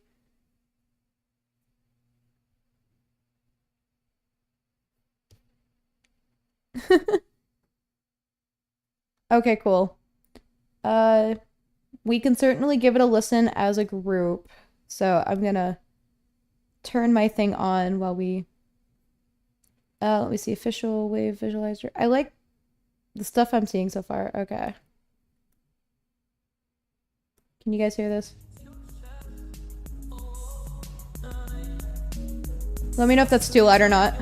Okay, cool. We can certainly give it a listen as a group. So I'm gonna turn my thing on while we let me see, official wave visualizer. I like the stuff I'm seeing so far. Okay. Can you guys hear this? Let me know if that's too loud or not.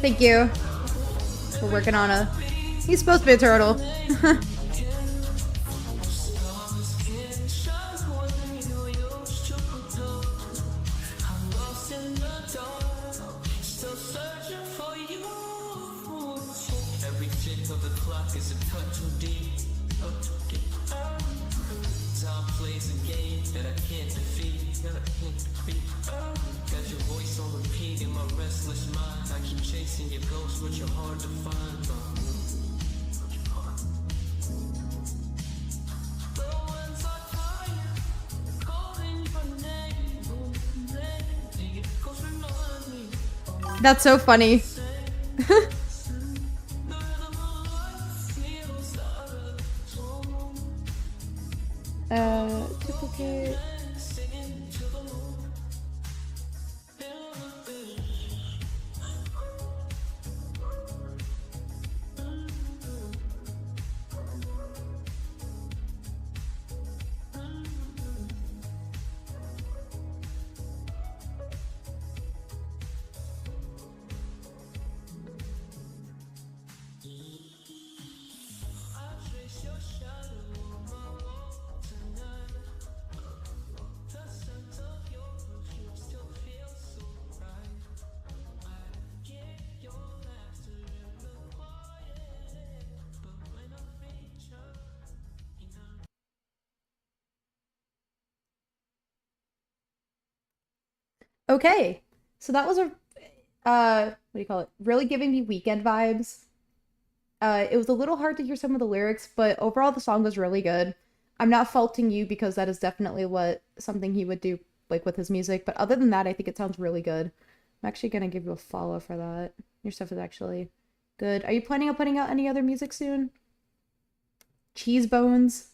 Thank you. We're working on a... He's supposed to be a turtle. Every tick of the clock is a touch That's so funny. Duplicate. Okay, so that was a what do you call it? Really giving me weekend vibes. It was a little hard to hear some of the lyrics, but overall the song was really good. I'm not faulting you because that is definitely what something he would do like with his music, but other than that, I think it sounds really good. I'm actually gonna give you a follow for that. Your stuff is actually good. Are you planning on putting out any other music soon? Cheese bones.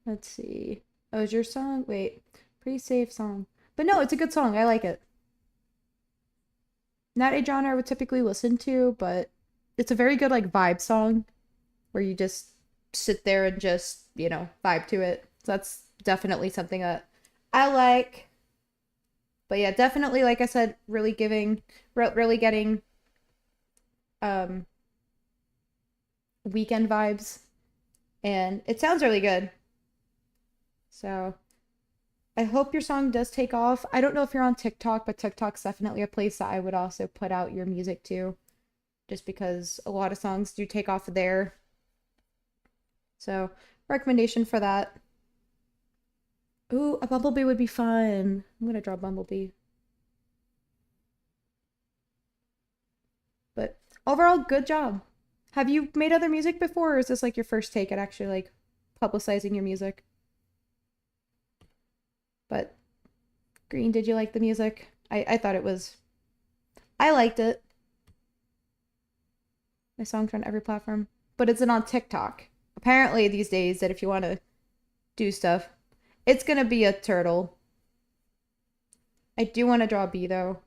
Let's see. Oh, is your song? Wait, pretty safe song. But no, it's a good song. I like it. Not a genre I would typically listen to, but it's a very good like vibe song where you just sit there and just, vibe to it. So that's definitely something that I like. But yeah, definitely like I said, really getting um weekend vibes and it sounds really good. So I hope your song does take off. I don't know if you're on TikTok, but TikTok's definitely a place that I would also put out your music to, just because a lot of songs do take off there. So, recommendation for that. Ooh, a Bumblebee would be fun. I'm gonna draw Bumblebee. But overall, good job. Have you made other music before, or is this like your first take at actually like publicizing your music? But Green, did you like the music? I thought it was. I liked it. My songs are on every platform, but it's on TikTok. Apparently, these days, that if you want to do stuff, it's gonna be a turtle. I do want to draw a bee though.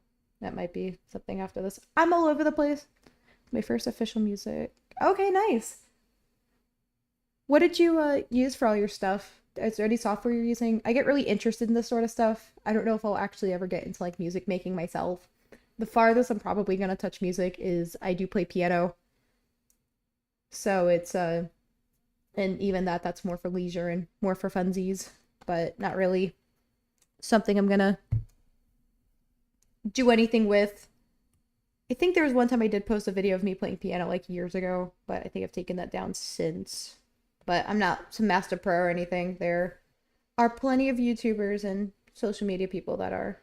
That might be something after this. I'm all over the place. My first official music. Okay, nice. What did you use for all your stuff? Is there any software you're using? I get really interested in this sort of stuff. I don't know if I'll actually ever get into like music making myself. The farthest I'm probably gonna touch music is I do play piano. So it's and even that's more for leisure and more for funsies, but not really something I'm gonna do anything with. I think there was one time I did post a video of me playing piano like years ago, but I think I've taken that down since. But I'm not some master pro or anything. There are plenty of YouTubers and social media people that are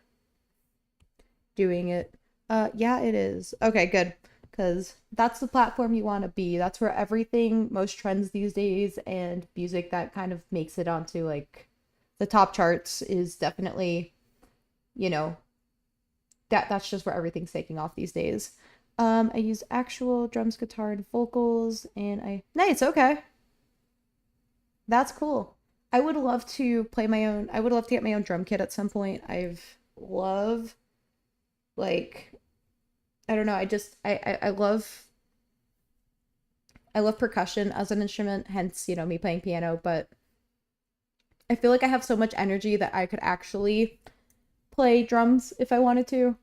doing it. Yeah, it is. Okay, good. Because that's the platform you want to be. That's where everything, most trends these days, and music that kind of makes it onto like the top charts is definitely, you know, that's just where everything's taking off these days. I use actual drums, guitar, and vocals, and nice, okay. That's cool. I would love to play my own. I would love to get my own drum kit at some point. Love like I don't know. I love percussion as an instrument, hence, me playing piano, but I feel like I have so much energy that I could actually play drums if I wanted to.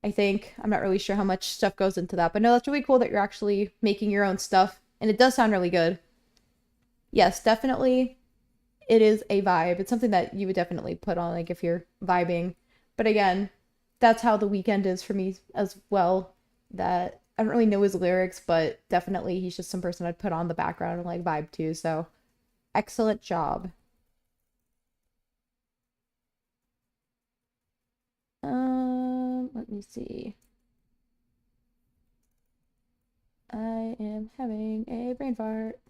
I think I'm not really sure how much stuff goes into that, but no, that's really cool that you're actually making your own stuff, and it does sound really good. Yes, definitely it is a vibe. It's something that you would definitely put on like if you're vibing. But again, that's how the weekend is for me as well. That I don't really know his lyrics, but definitely he's just some person I'd put on the background and like vibe to. So excellent job. Let me see. I am having a brain fart.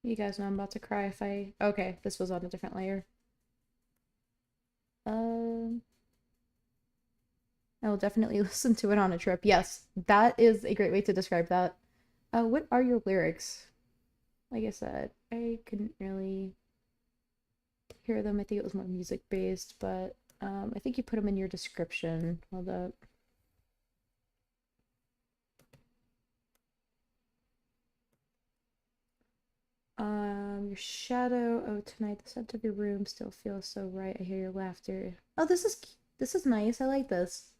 You guys know I'm about to cry if I. Okay, this was on a different layer. Um, I will definitely listen to it on a trip. Yes, that is a great way to describe that. What are your lyrics? Like I said, I couldn't really hear them. I think it was more music based, but I think you put them in your description. Hold up. Your shadow. Oh, tonight the scent of your room still feels so right. I hear your laughter. Oh, this is nice. I like this.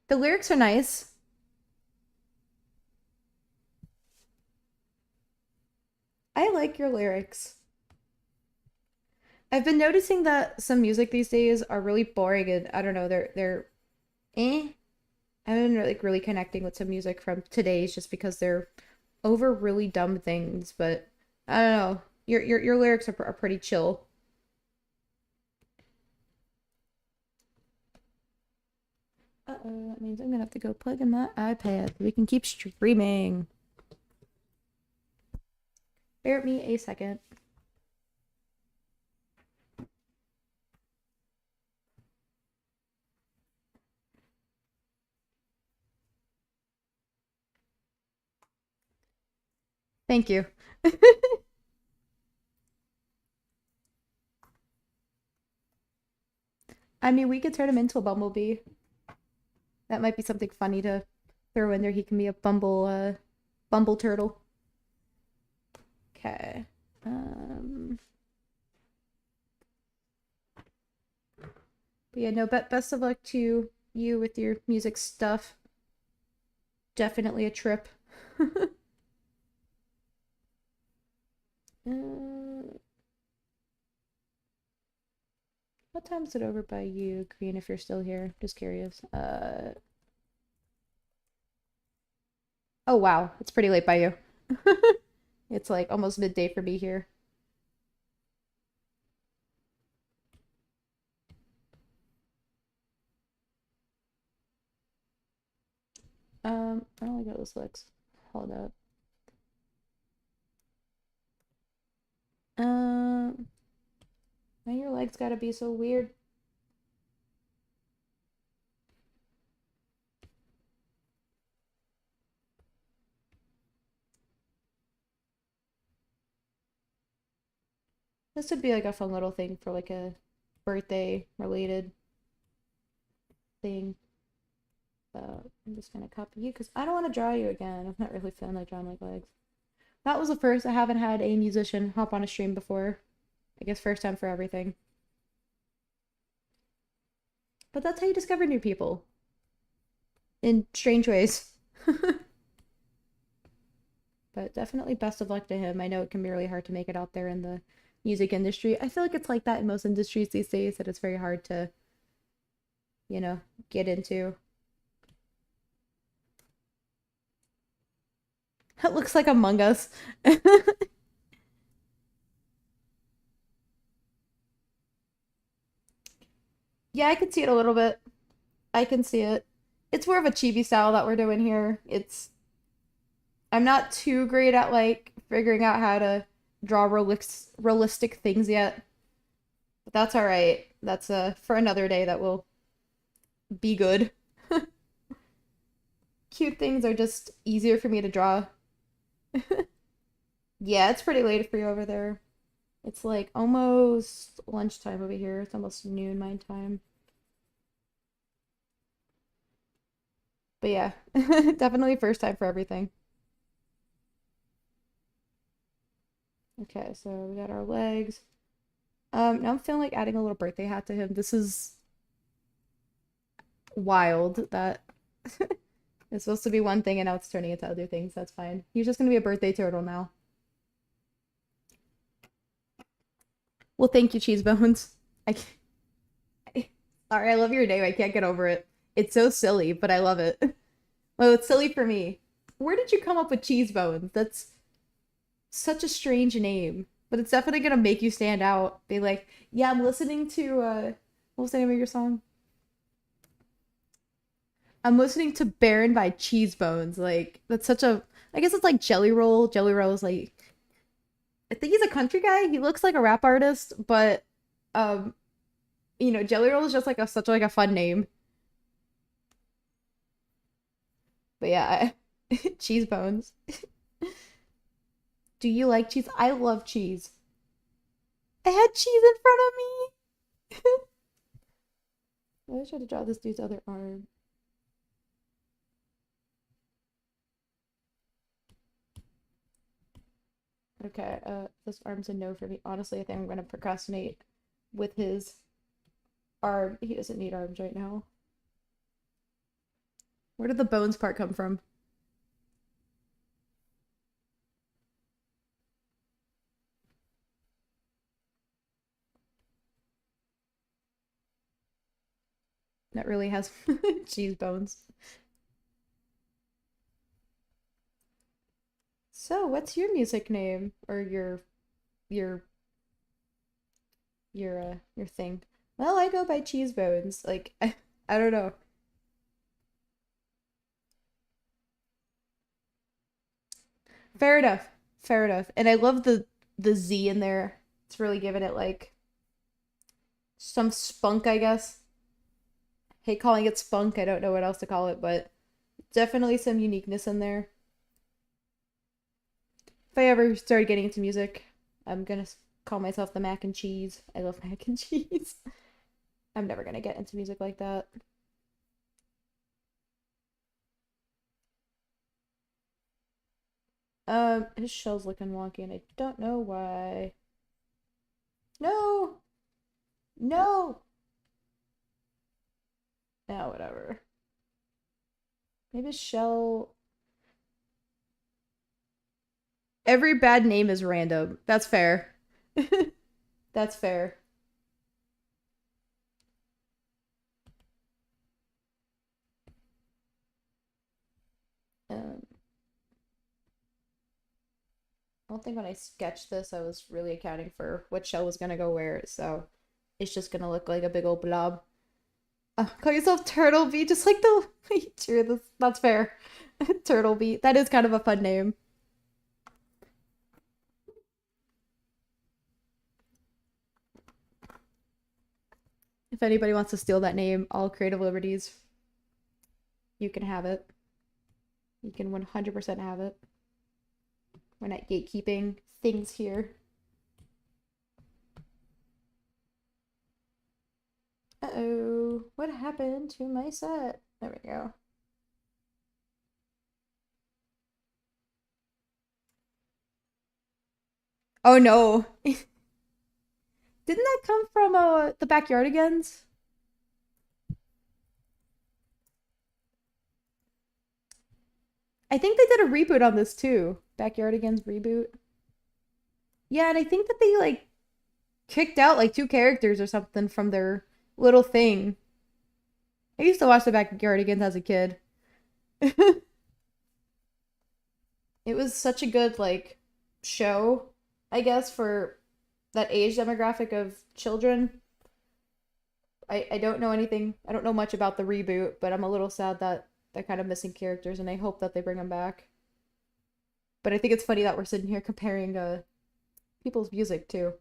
The lyrics are nice. I like your lyrics. I've been noticing that some music these days are really boring and I don't know, they're eh. I've been really connecting with some music from today's just because they're over really dumb things, but I don't know. Your lyrics are pretty chill. Uh-oh, that means I'm gonna have to go plug in my iPad. We can keep streaming. Bear with me a second. Thank you. I mean, we could turn him into a bumblebee. That might be something funny to throw in there. He can be a bumble turtle. Okay. Um, but yeah, no, best of luck to you with your music stuff. Definitely a trip. uh, what time is it over by you, Green, if you're still here? Just curious. Oh wow, it's pretty late by you. It's like almost midday for me here. I don't like how this looks. Hold up. Um, now your legs gotta be so weird. This would be like a fun little thing for like a birthday related thing. I'm just gonna copy you because I don't want to draw you again. I'm not really feeling like drawing my legs. That was the first. I haven't had a musician hop on a stream before. I guess first time for everything. But that's how you discover new people in strange ways. But definitely best of luck to him. I know it can be really hard to make it out there in the music industry. I feel like it's like that in most industries these days, that it's very hard to, get into. It looks like Among Us. Yeah, I can see it a little bit. I can see it. It's more of a chibi style that we're doing here. I'm not too great at like figuring out how to draw realistic things yet. But that's all right. That's for another day that will be good. Cute things are just easier for me to draw. Yeah, it's pretty late for you over there. It's like almost lunchtime over here. It's almost noon my time. But yeah, definitely first time for everything. Okay, so we got our legs. Now I'm feeling like adding a little birthday hat to him. This is wild that it's supposed to be one thing and now it's turning into other things. That's fine. He's just gonna be a birthday turtle now. Well, thank you, Cheese Bones. I sorry, I love your name. I can't get over it. It's so silly, but I love it. Well, it's silly for me. Where did you come up with Cheese Bones? That's such a strange name, but it's definitely gonna make you stand out. Be like, yeah, I'm listening to what was the name of your song? I'm listening to Baron by Cheese Bones. Like that's such a I guess it's like Jelly Roll. Jelly Roll is like I think he's a country guy. He looks like a rap artist, but um Jelly Roll is just like a such like a fun name. But yeah, Cheese Bones. Do you like cheese? I love cheese. I had cheese in front of me. I wish I to draw this dude's other arm. Okay, this arm's a no for me. Honestly, I think I'm gonna procrastinate with his arm. He doesn't need arms right now. Where did the bones part come from? That really has cheese bones. So, what's your music name or your your thing? Well, I go by Cheese Bones. Like I don't know. Fair enough. Fair enough. And I love the Z in there. It's really giving it like some spunk, I guess. Hate calling it spunk. I don't know what else to call it, but definitely some uniqueness in there. If I ever started getting into music, I'm gonna call myself the mac and cheese. I love mac and cheese. I'm never gonna get into music like that. His shell's looking wonky, and I don't know why. No, no. Now, whatever. Maybe his shell. Every bad name is random. That's fair. That's fair. Um, I don't think when I sketched this, I was really accounting for what shell was gonna go where, so it's just gonna look like a big old blob. Call yourself Turtle Beat, just like the true. That's fair. Turtle Beat. That is kind of a fun name. If anybody wants to steal that name, all creative liberties, you can have it. You can 100% have it. We're not gatekeeping things here. Uh-oh. What happened to my set? There we go. Oh no. Didn't that come from the Backyardigans? I think they did a reboot on this too. Backyardigans reboot. Yeah, and I think that they like kicked out like two characters or something from their little thing. I used to watch the Backyardigans as a kid. It was such a good like show, I guess, for that age demographic of children. I don't know anything. I don't know much about the reboot, but I'm a little sad that they're kind of missing characters, and I hope that they bring them back. But I think it's funny that we're sitting here comparing people's music to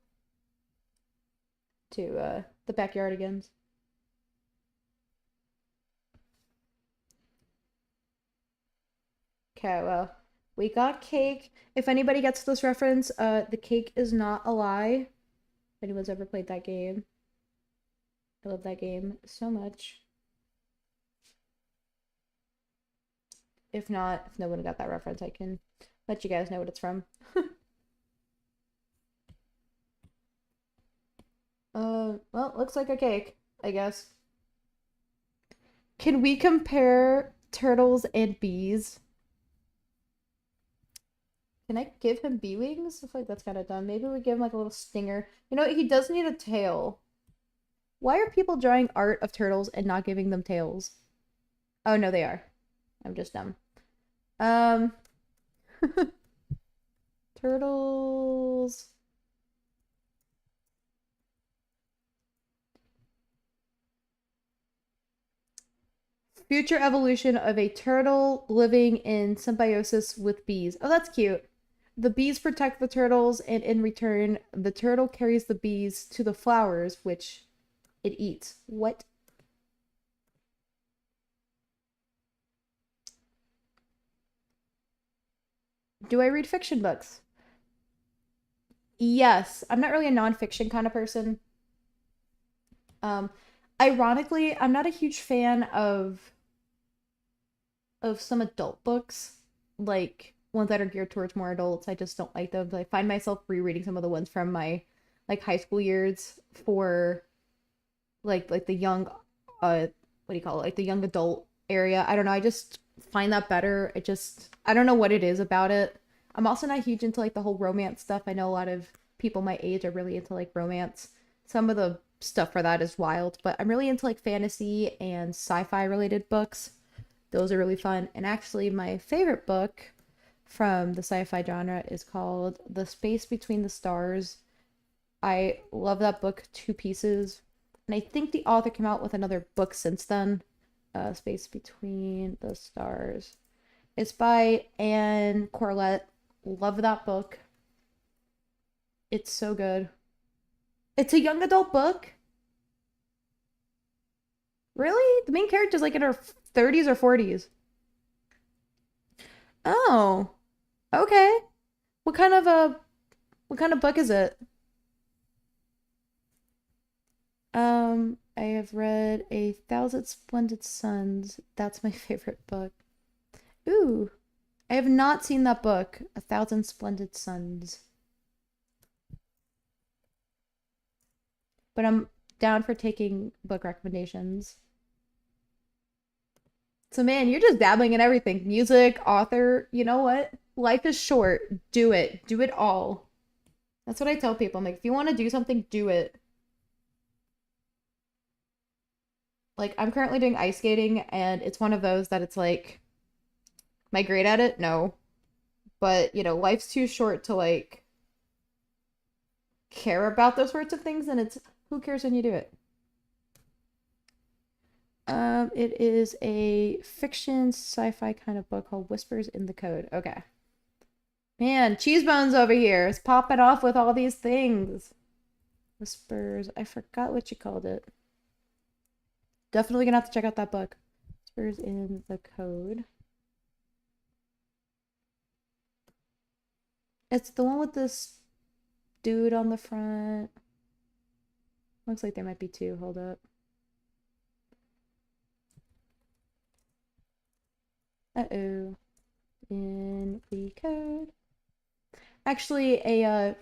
the Backyardigans. Okay, well, we got cake. If anybody gets this reference, the cake is not a lie. If anyone's ever played that game, I love that game so much. If not, if no one got that reference, I can let you guys know what it's from. Well, looks like a cake, I guess. Can we compare turtles and bees? Can I give him bee wings? I feel like that's kind of dumb. Maybe we give him like a little stinger. You know what? He does need a tail. Why are people drawing art of turtles and not giving them tails? Oh, no, they are. I'm just dumb. Um, turtles. Future evolution of a turtle living in symbiosis with bees. Oh, that's cute. The bees protect the turtles, and in return, the turtle carries the bees to the flowers, which it eats. What? Do I read fiction books? Yes. I'm not really a nonfiction kind of person. Um, Ironically, I'm not a huge fan of some adult books, like ones that are geared towards more adults. I just don't like them. I find myself rereading some of the ones from my like high school years for like the young what do you call it? Like the young adult area. I don't know. I just find that better. It just I don't know what it is about it. I'm also not huge into like the whole romance stuff. I know a lot of people my age are really into like romance. Some of the stuff for that is wild, but I'm really into like fantasy and sci-fi related books. Those are really fun. And actually, my favorite book from the sci fi genre is called The Space Between the Stars. I love that book to pieces. And I think the author came out with another book since then. Space Between the Stars. It's by Anne Corlett. Love that book. It's so good. It's a young adult book. Really? The main character's like in her 30s or 40s. Oh, okay. What kind of a what kind of book is it? I have read A Thousand Splendid Suns. That's my favorite book. Ooh, I have not seen that book, A Thousand Splendid Suns, but I'm down for taking book recommendations. So, man, you're just dabbling in everything music, author. You know what? Life is short. Do it. Do it all. That's what I tell people. I'm like, if you want to do something, do it. Like, I'm currently doing ice skating, and it's one of those that it's like, am I great at it? No. But, life's too short to like care about those sorts of things, and it's who cares when you do it. It is a fiction sci-fi kind of book called Whispers in the Code. Okay. Man, Cheesebones over here is popping off with all these things. Whispers. I forgot what you called it. Definitely gonna have to check out that book. Whispers in the Code. It's the one with this dude on the front. Looks like there might be two. Hold up. Uh-oh. In the code. Actually, a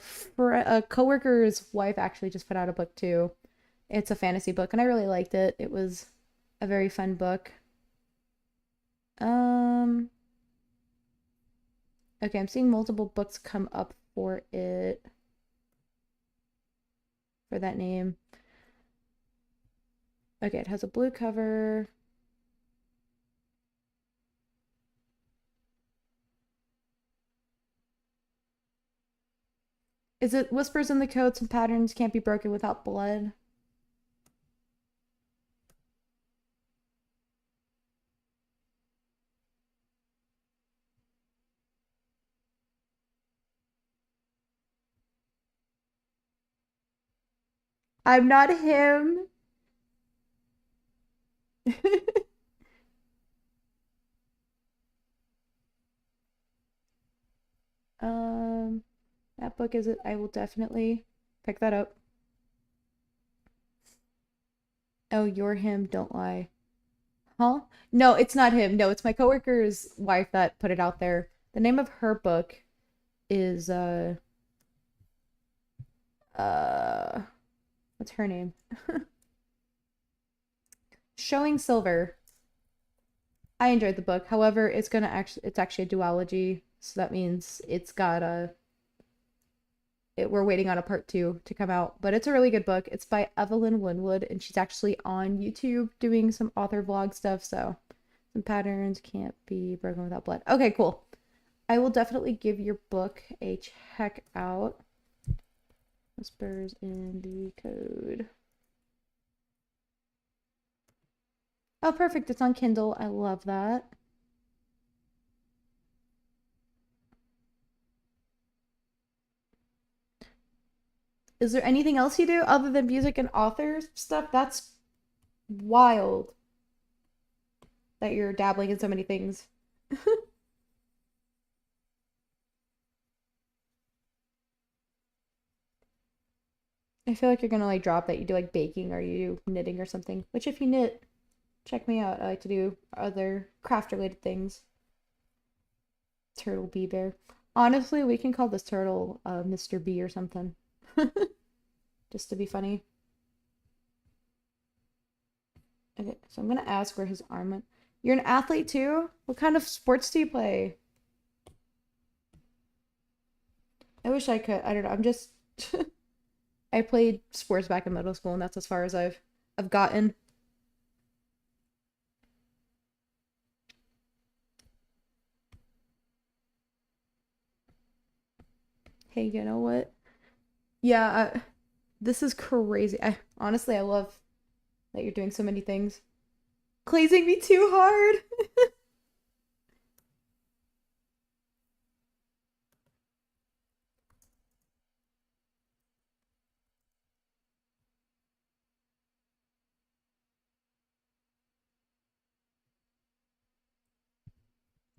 coworker's wife actually just put out a book too. It's a fantasy book, and I really liked it. It was a very fun book. Um, okay, I'm seeing multiple books come up for it for that name. Okay, it has a blue cover. Is it Whispers in the Code? Some patterns can't be broken without blood. I'm not him. um, that book is it. I will definitely pick that up. Oh, you're him. Don't lie. Huh? No, it's not him. No, it's my coworker's wife that put it out there. The name of her book is uh What's her name? Showing Silver. I enjoyed the book. However, it's actually a duology, so that means it's got we're waiting on a part 2 to come out, but it's a really good book. It's by Evelyn Winwood, and she's actually on YouTube doing some author vlog stuff, so some patterns can't be broken without blood. Okay, cool. I will definitely give your book a check out. Whispers in the Code. Oh, perfect. It's on Kindle. I love that. Is there anything else you do other than music and authors stuff? That's wild that you're dabbling in so many things. I feel like you're gonna like drop that you do like baking or you do knitting or something. Which if you knit, check me out. I like to do other craft related things. Turtle Bee Bear. Honestly, we can call this turtle Mr. B or something. Just to be funny. Okay, so I'm gonna ask where his arm went. You're an athlete too? What kind of sports do you play? I wish I could. I don't know. I'm just I played sports back in middle school and that's as far as I've gotten. Hey, you know what? Yeah, this is crazy. I honestly I love that you're doing so many things. Glazing me too hard.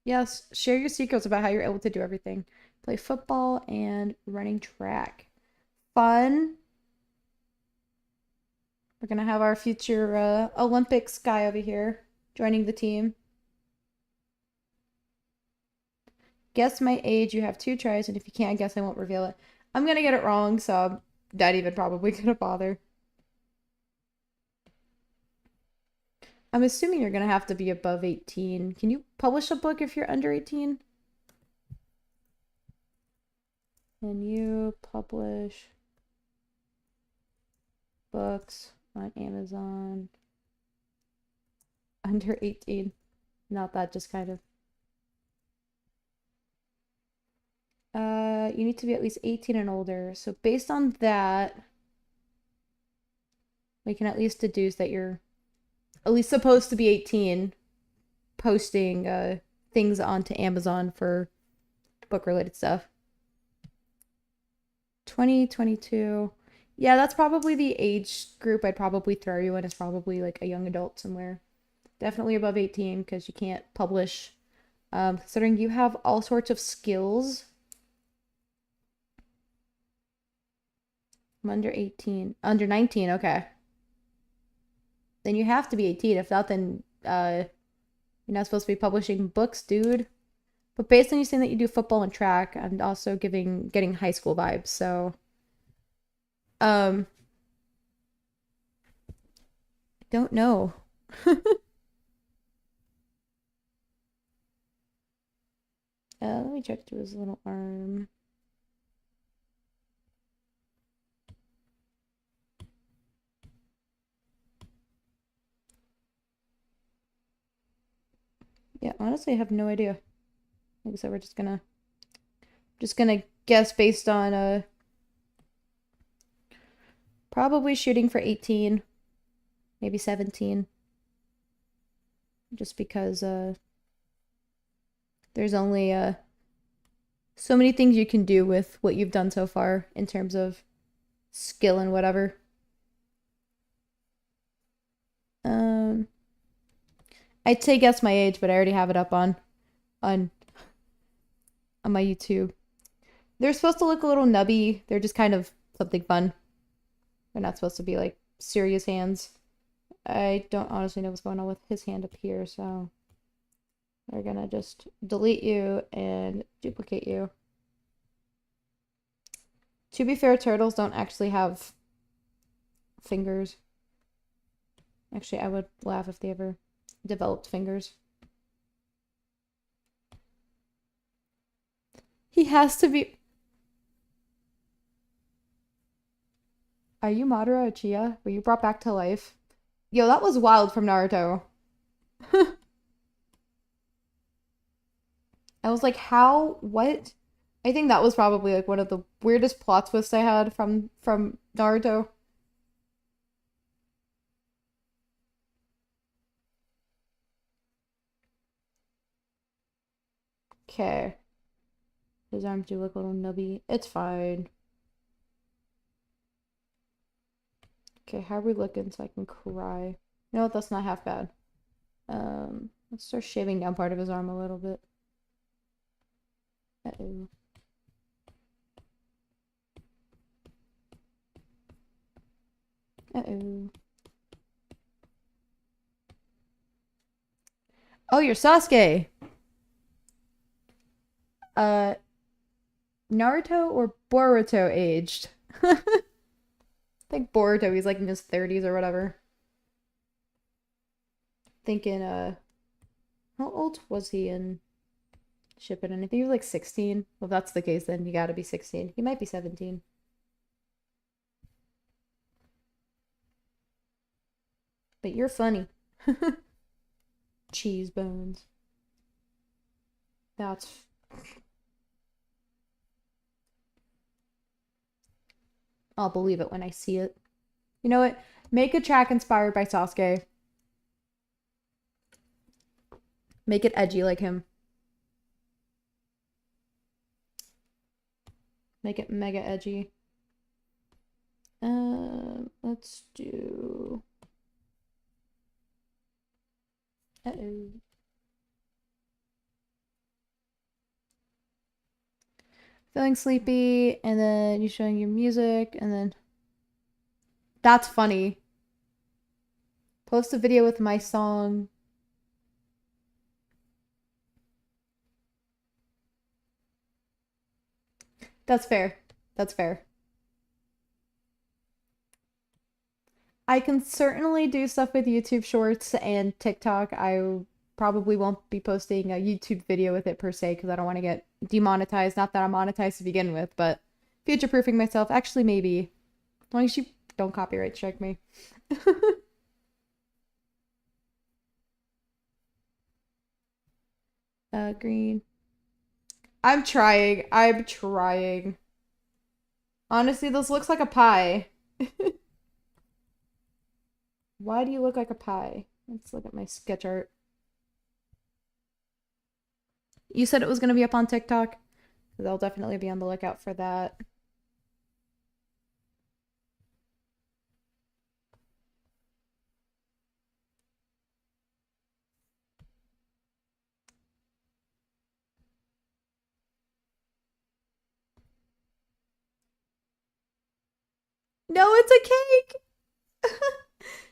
Yes, share your secrets about how you're able to do everything. Play football and running track. Fun. We're gonna have our future Olympics guy over here joining the team. Guess my age. You have 2 tries, and if you can't guess, I won't reveal it. I'm gonna get it wrong, so I'm not even probably gonna bother. I'm assuming you're gonna have to be above 18. Can you publish a book if you're under 18? Can you publish books on Amazon under 18? Not that, just kind of. You need to be at least 18 and older. So based on that, we can at least deduce that you're at least supposed to be 18, posting things onto Amazon for book related stuff. 2022. Yeah, that's probably the age group I'd probably throw you in. Is probably like a young adult somewhere. Definitely above 18 because you can't publish. Considering you have all sorts of skills. I'm under 18. Under 19, okay. Then you have to be 18. If not, then you're not supposed to be publishing books, dude. But based on you saying that you do football and track, I'm also getting high school vibes. So, I don't know. Let me check to his little arm. Yeah, honestly, I have no idea. Like I said, we're just gonna guess based on probably shooting for 18, maybe 17. Just because there's only so many things you can do with what you've done so far in terms of skill and whatever. I'd say guess my age, but I already have it up on my YouTube. They're supposed to look a little nubby. They're just kind of something fun. They're not supposed to be like serious hands. I don't honestly know what's going on with his hand up here, so we're gonna just delete you and duplicate you. To be fair, turtles don't actually have fingers. Actually, I would laugh if they ever developed fingers. He has to be. Are you Madara Uchiha? Were you brought back to life? Yo, that was wild from Naruto. I was like, how? What? I think that was probably like one of the weirdest plot twists I had from Naruto. Okay. His arms do look a little nubby. It's fine. Okay, how are we looking so I can cry? You know what? That's not half bad. Let's start shaving down part of his arm a little bit. Uh-oh. Uh-oh. Oh, you're Sasuke! Uh, Naruto or Boruto aged? I think Boruto, he's like in his 30s or whatever. Thinking, how old was he in Shippuden? I think he was like 16. Well, if that's the case, then you gotta be 16. He might be 17. But you're funny. Cheese bones. That's. I'll believe it when I see it. You know what? Make a track inspired by Sasuke. Make it edgy like him. Make it mega edgy. Let's do. Uh-oh. Feeling sleepy, and then you showing your music, and then. That's funny. Post a video with my song. That's fair. That's fair. I can certainly do stuff with YouTube Shorts and TikTok. I probably won't be posting a YouTube video with it per se because I don't want to get demonetized. Not that I'm monetized to begin with, but future proofing myself. Actually, maybe. As long as you don't copyright strike me. Green. I'm trying. I'm trying. Honestly, this looks like a pie. Why do you look like a pie? Let's look at my sketch art. You said it was going to be up on TikTok? I'll definitely be on the lookout for that. No, it's a cake!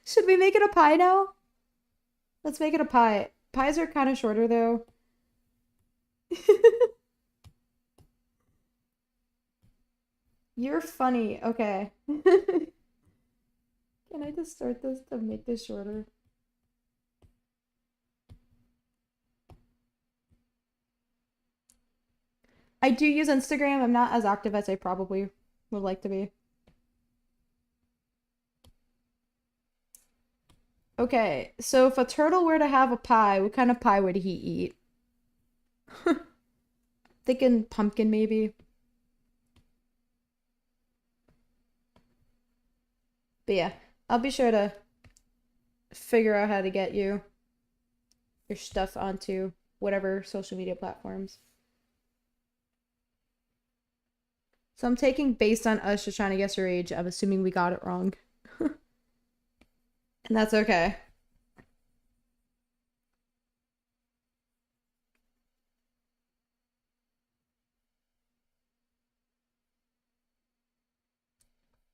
Should we make it a pie now? Let's make it a pie. Pies are kind of shorter though. You're funny. Okay. Can I just start this to make this shorter? I do use Instagram. I'm not as active as I probably would like to be. Okay, so if a turtle were to have a pie, what kind of pie would he eat? Thinking pumpkin maybe. But yeah, I'll be sure to figure out how to get your stuff onto whatever social media platforms. So I'm taking based on us just trying to guess your age. I'm assuming we got it wrong. And that's okay.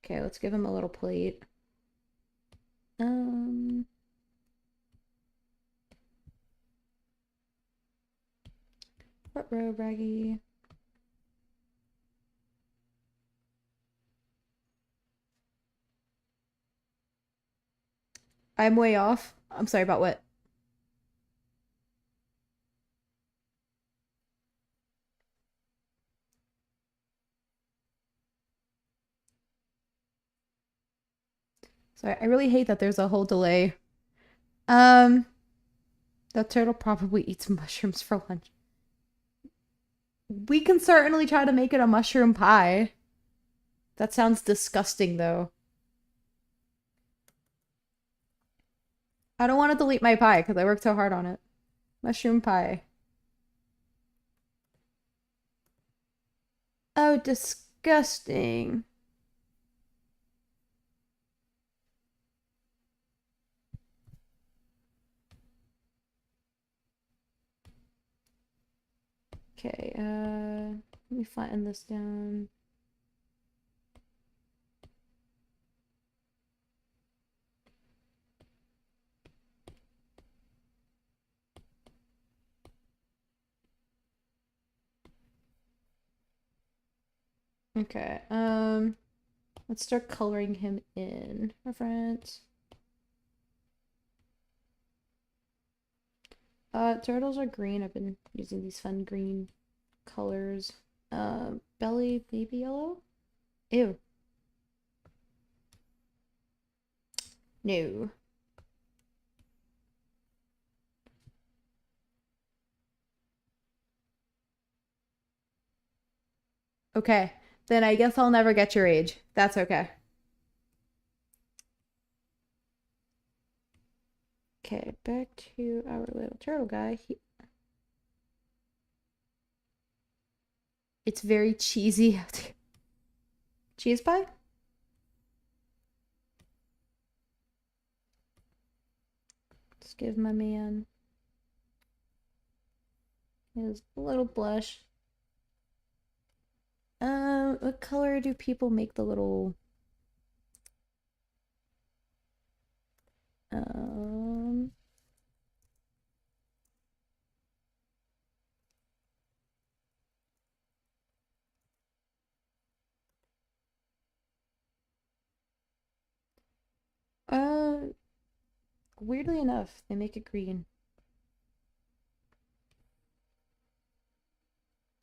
Okay, let's give him a little plate. Um, Front row, Raggy. I'm way off. I'm sorry about what? Sorry, I really hate that there's a whole delay. Um, that turtle probably eats mushrooms for lunch. We can certainly try to make it a mushroom pie. That sounds disgusting, though. I don't want to delete my pie because I worked so hard on it. Mushroom pie. Oh, disgusting. Okay, let me flatten this down. Okay, let's start coloring him in. Reference. Turtles are green. I've been using these fun green colors. Belly, baby yellow? Ew. No. Okay, then I guess I'll never get your age. That's okay. Okay, back to our little turtle guy. It's very cheesy. Cheese pie? Let's give my man his little blush. What color do people make the little um uh weirdly enough, they make it green.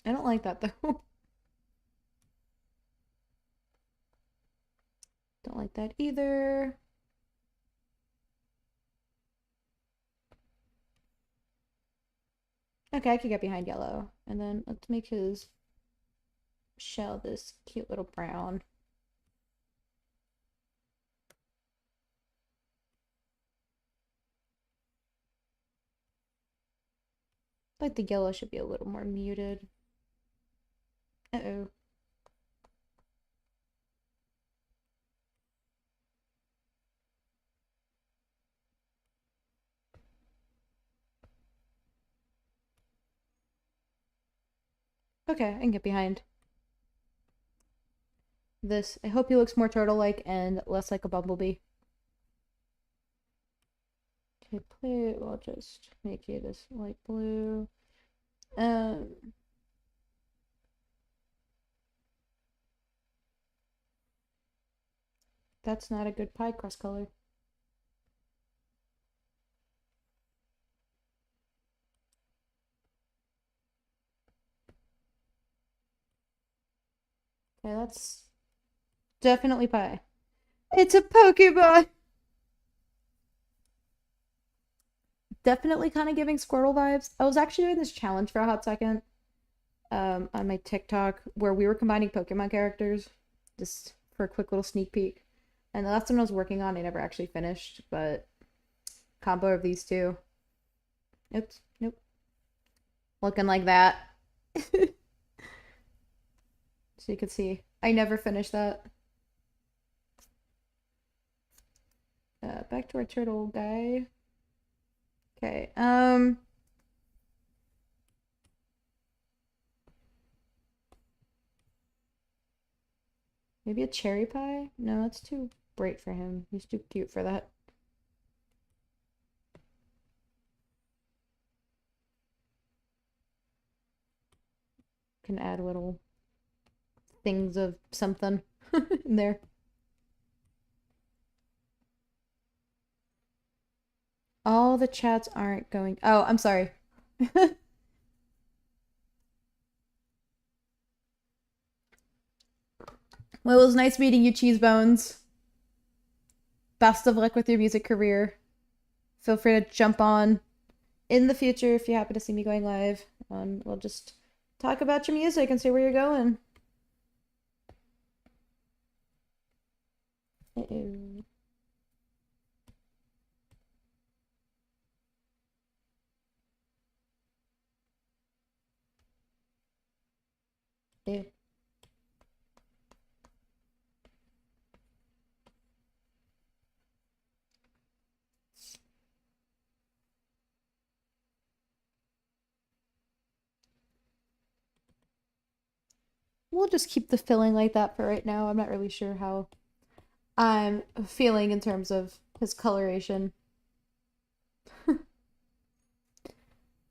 I don't like that though. Don't like that either. Okay, I could get behind yellow. And then let's make his shell this cute little brown. Like the yellow should be a little more muted. Uh-oh. Okay, I can get behind this. I hope he looks more turtle-like and less like a bumblebee. Okay, play. We'll just make it this light blue. Um, that's not a good pie crust color. Okay, that's definitely pie. It's a Pokemon! Definitely kind of giving Squirtle vibes. I was actually doing this challenge for a hot second on my TikTok where we were combining Pokemon characters just for a quick little sneak peek. And that's one I was working on. I never actually finished, but combo of these two. Oops, nope. Looking like that. So you can see, I never finished that. Back to our turtle guy. Okay, maybe a cherry pie? No, that's too bright for him. He's too cute for that. Can add little things of something in there. All the chats aren't going. Oh, I'm sorry. Well, it was nice meeting you, Cheese Bones. Best of luck with your music career. Feel free to jump on in the future if you happen to see me going live. We'll just talk about your music and see where you're going. Uh-oh. Ew. We'll just keep the filling like that for right now. I'm not really sure how I'm feeling in terms of his coloration.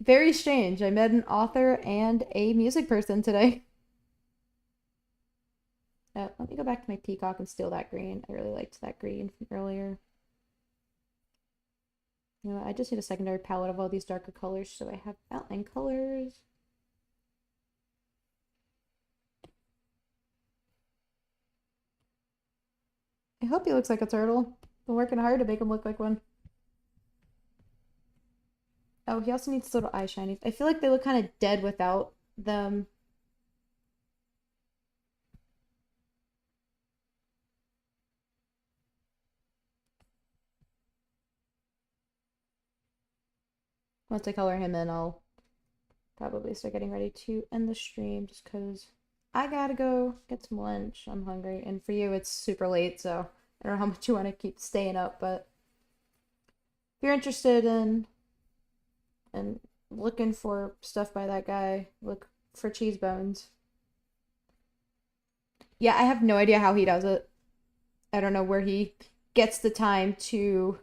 Very strange. I met an author and a music person today. Let me go back to my peacock and steal that green. I really liked that green from earlier. You know what? I just need a secondary palette of all these darker colors so I have outline colors. I hope he looks like a turtle. Been working hard to make him look like one. Oh, he also needs little eye shinies. I feel like they look kind of dead without them. Once I color him in, I'll probably start getting ready to end the stream just because I gotta go get some lunch. I'm hungry. And for you, it's super late, so I don't know how much you want to keep staying up, but if you're interested in looking for stuff by that guy, look for Cheese Bones. Yeah, I have no idea how he does it. I don't know where he gets the time to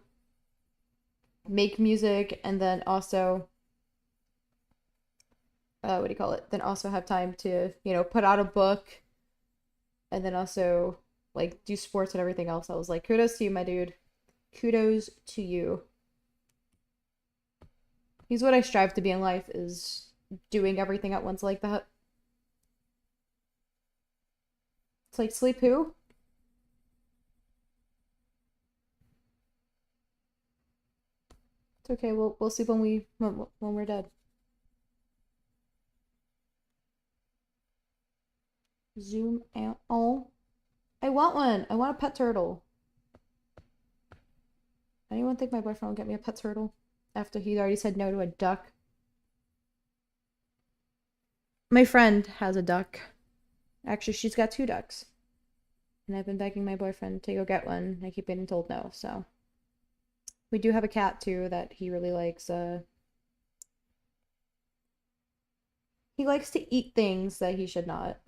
make music and then also what do you call it? Then also have time to, put out a book and then also like do sports and everything else. I was like, kudos to you, my dude. Kudos to you. He's what I strive to be in life is doing everything at once like that. It's like sleep who? It's okay. We'll sleep when we're dead. Zoom out. Oh, I want one. I want a pet turtle. Anyone think my boyfriend will get me a pet turtle after he's already said no to a duck? My friend has a duck. Actually, she's got two ducks. And I've been begging my boyfriend to go get one. I keep getting told no, so. We do have a cat too that he really likes. He likes to eat things that he should not.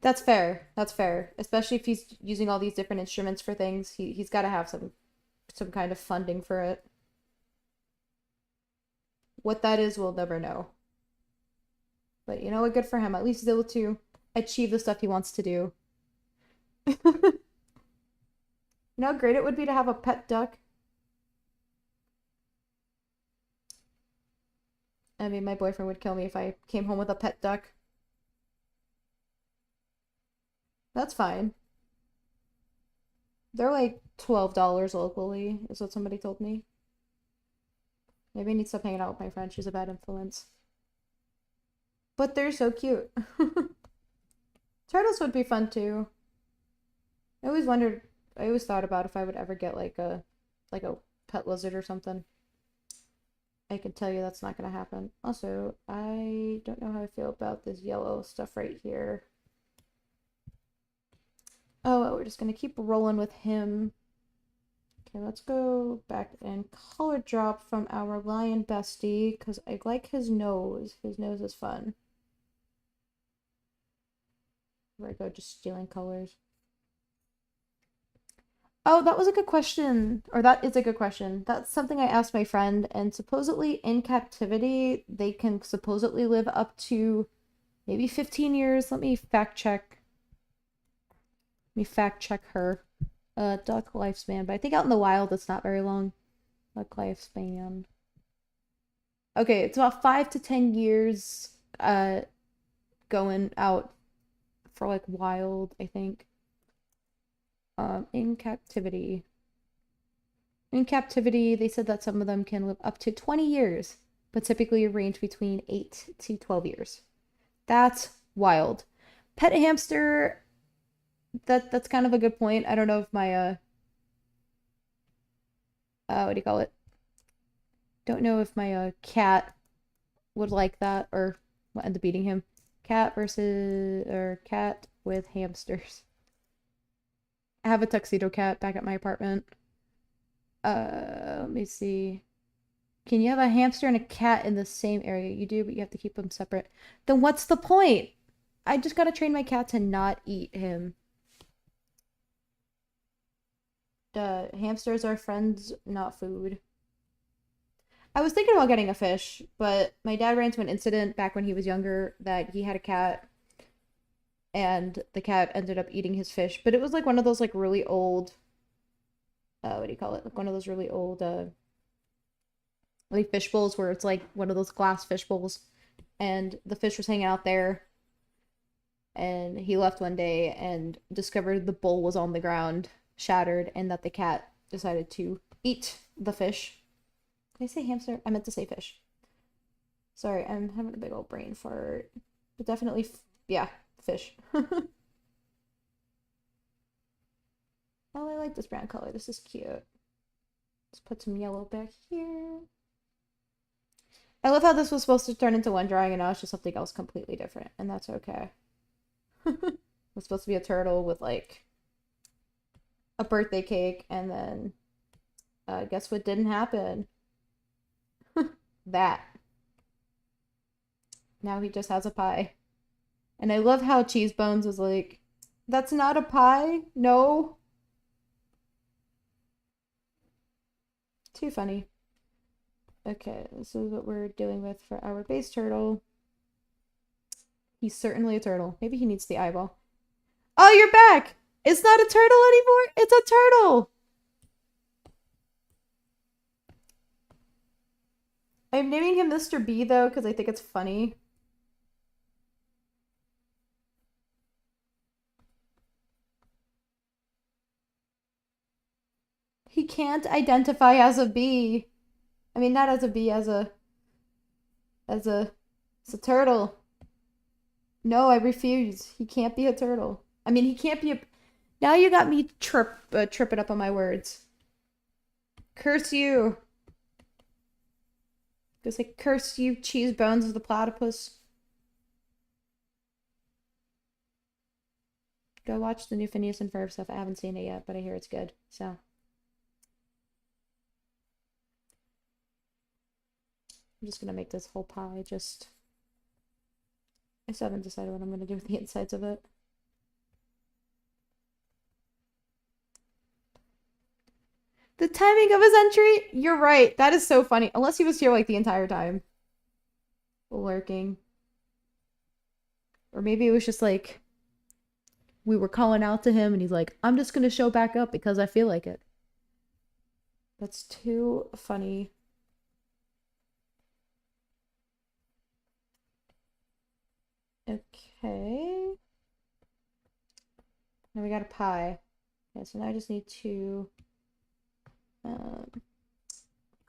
That's fair. That's fair. Especially if he's using all these different instruments for things. He's got to have some kind of funding for it. What that is, we'll never know. But you know what? Good for him. At least he's able to achieve the stuff he wants to do. You know how great it would be to have a pet duck? I mean, my boyfriend would kill me if I came home with a pet duck. That's fine. They're like $12 locally, is what somebody told me. Maybe I need to stop hanging out with my friend. She's a bad influence. But they're so cute. Turtles would be fun too. I always wondered, I always thought about if I would ever get like a pet lizard or something. I can tell you that's not gonna happen. Also, I don't know how I feel about this yellow stuff right here. Oh, well, we're just gonna keep rolling with him. Okay, let's go back and color drop from our lion bestie because I like his nose. His nose is fun. Where I go just stealing colors. Oh, that was a good question. Or that is a good question. That's something I asked my friend, and supposedly in captivity, they can supposedly live up to maybe 15 years. Let me fact check. me fact check her. Duck lifespan, but I think out in the wild it's not very long. Duck lifespan. Okay, it's about 5 to 10 years. Going out for like wild, I think. In captivity. In captivity, they said that some of them can live up to 20 years, but typically range between 8 to 12 years. That's wild. Pet hamster, that's kind of a good point. I don't know if my what do you call it? Don't know if my cat would like that or will end up eating him. Cat versus or cat with hamsters. I have a tuxedo cat back at my apartment. Let me see. Can you have a hamster and a cat in the same area? You do, but you have to keep them separate. Then what's the point? I just gotta train my cat to not eat him. Hamsters are friends, not food. I was thinking about getting a fish, but my dad ran into an incident back when he was younger that he had a cat and the cat ended up eating his fish. But it was like one of those like really old what do you call it? Like one of those really old like fish bowls where it's like one of those glass fish bowls and the fish was hanging out there and he left one day and discovered the bowl was on the ground, shattered, and that the cat decided to eat the fish. Did I say hamster? I meant to say fish. Sorry, I'm having a big old brain fart. But definitely, yeah, fish. Oh, I like this brown color. This is cute. Let's put some yellow back here. I love how this was supposed to turn into one drawing and now it's just something else completely different. And that's okay. It was supposed to be a turtle with like a birthday cake and then guess what didn't happen? That. Now he just has a pie. And I love how Cheese Bones was like, that's not a pie? No. Too funny. Okay, this is what we're dealing with for our base turtle. He's certainly a turtle. Maybe he needs the eyeball. Oh, you're back! It's not a turtle anymore! It's a turtle! I'm naming him Mr. B, though, because I think it's funny. He can't identify as a bee. I mean, not as a bee, as a... It's a turtle. No, I refuse. He can't be a turtle. I mean, he can't be a... Now you got me tripping up on my words. Curse you. Just like, curse you, Cheese Bones of the platypus. Go watch the new Phineas and Ferb stuff. I haven't seen it yet, but I hear it's good. So... I'm just gonna make this whole pie just... I still haven't decided what I'm gonna do with the insides of it. The timing of his entry? You're right. That is so funny. Unless he was here like the entire time. Lurking. Or maybe it was just like... We were calling out to him and he's like, I'm just gonna show back up because I feel like it. That's too funny. Okay. Now we got a pie. Okay, so now I just need to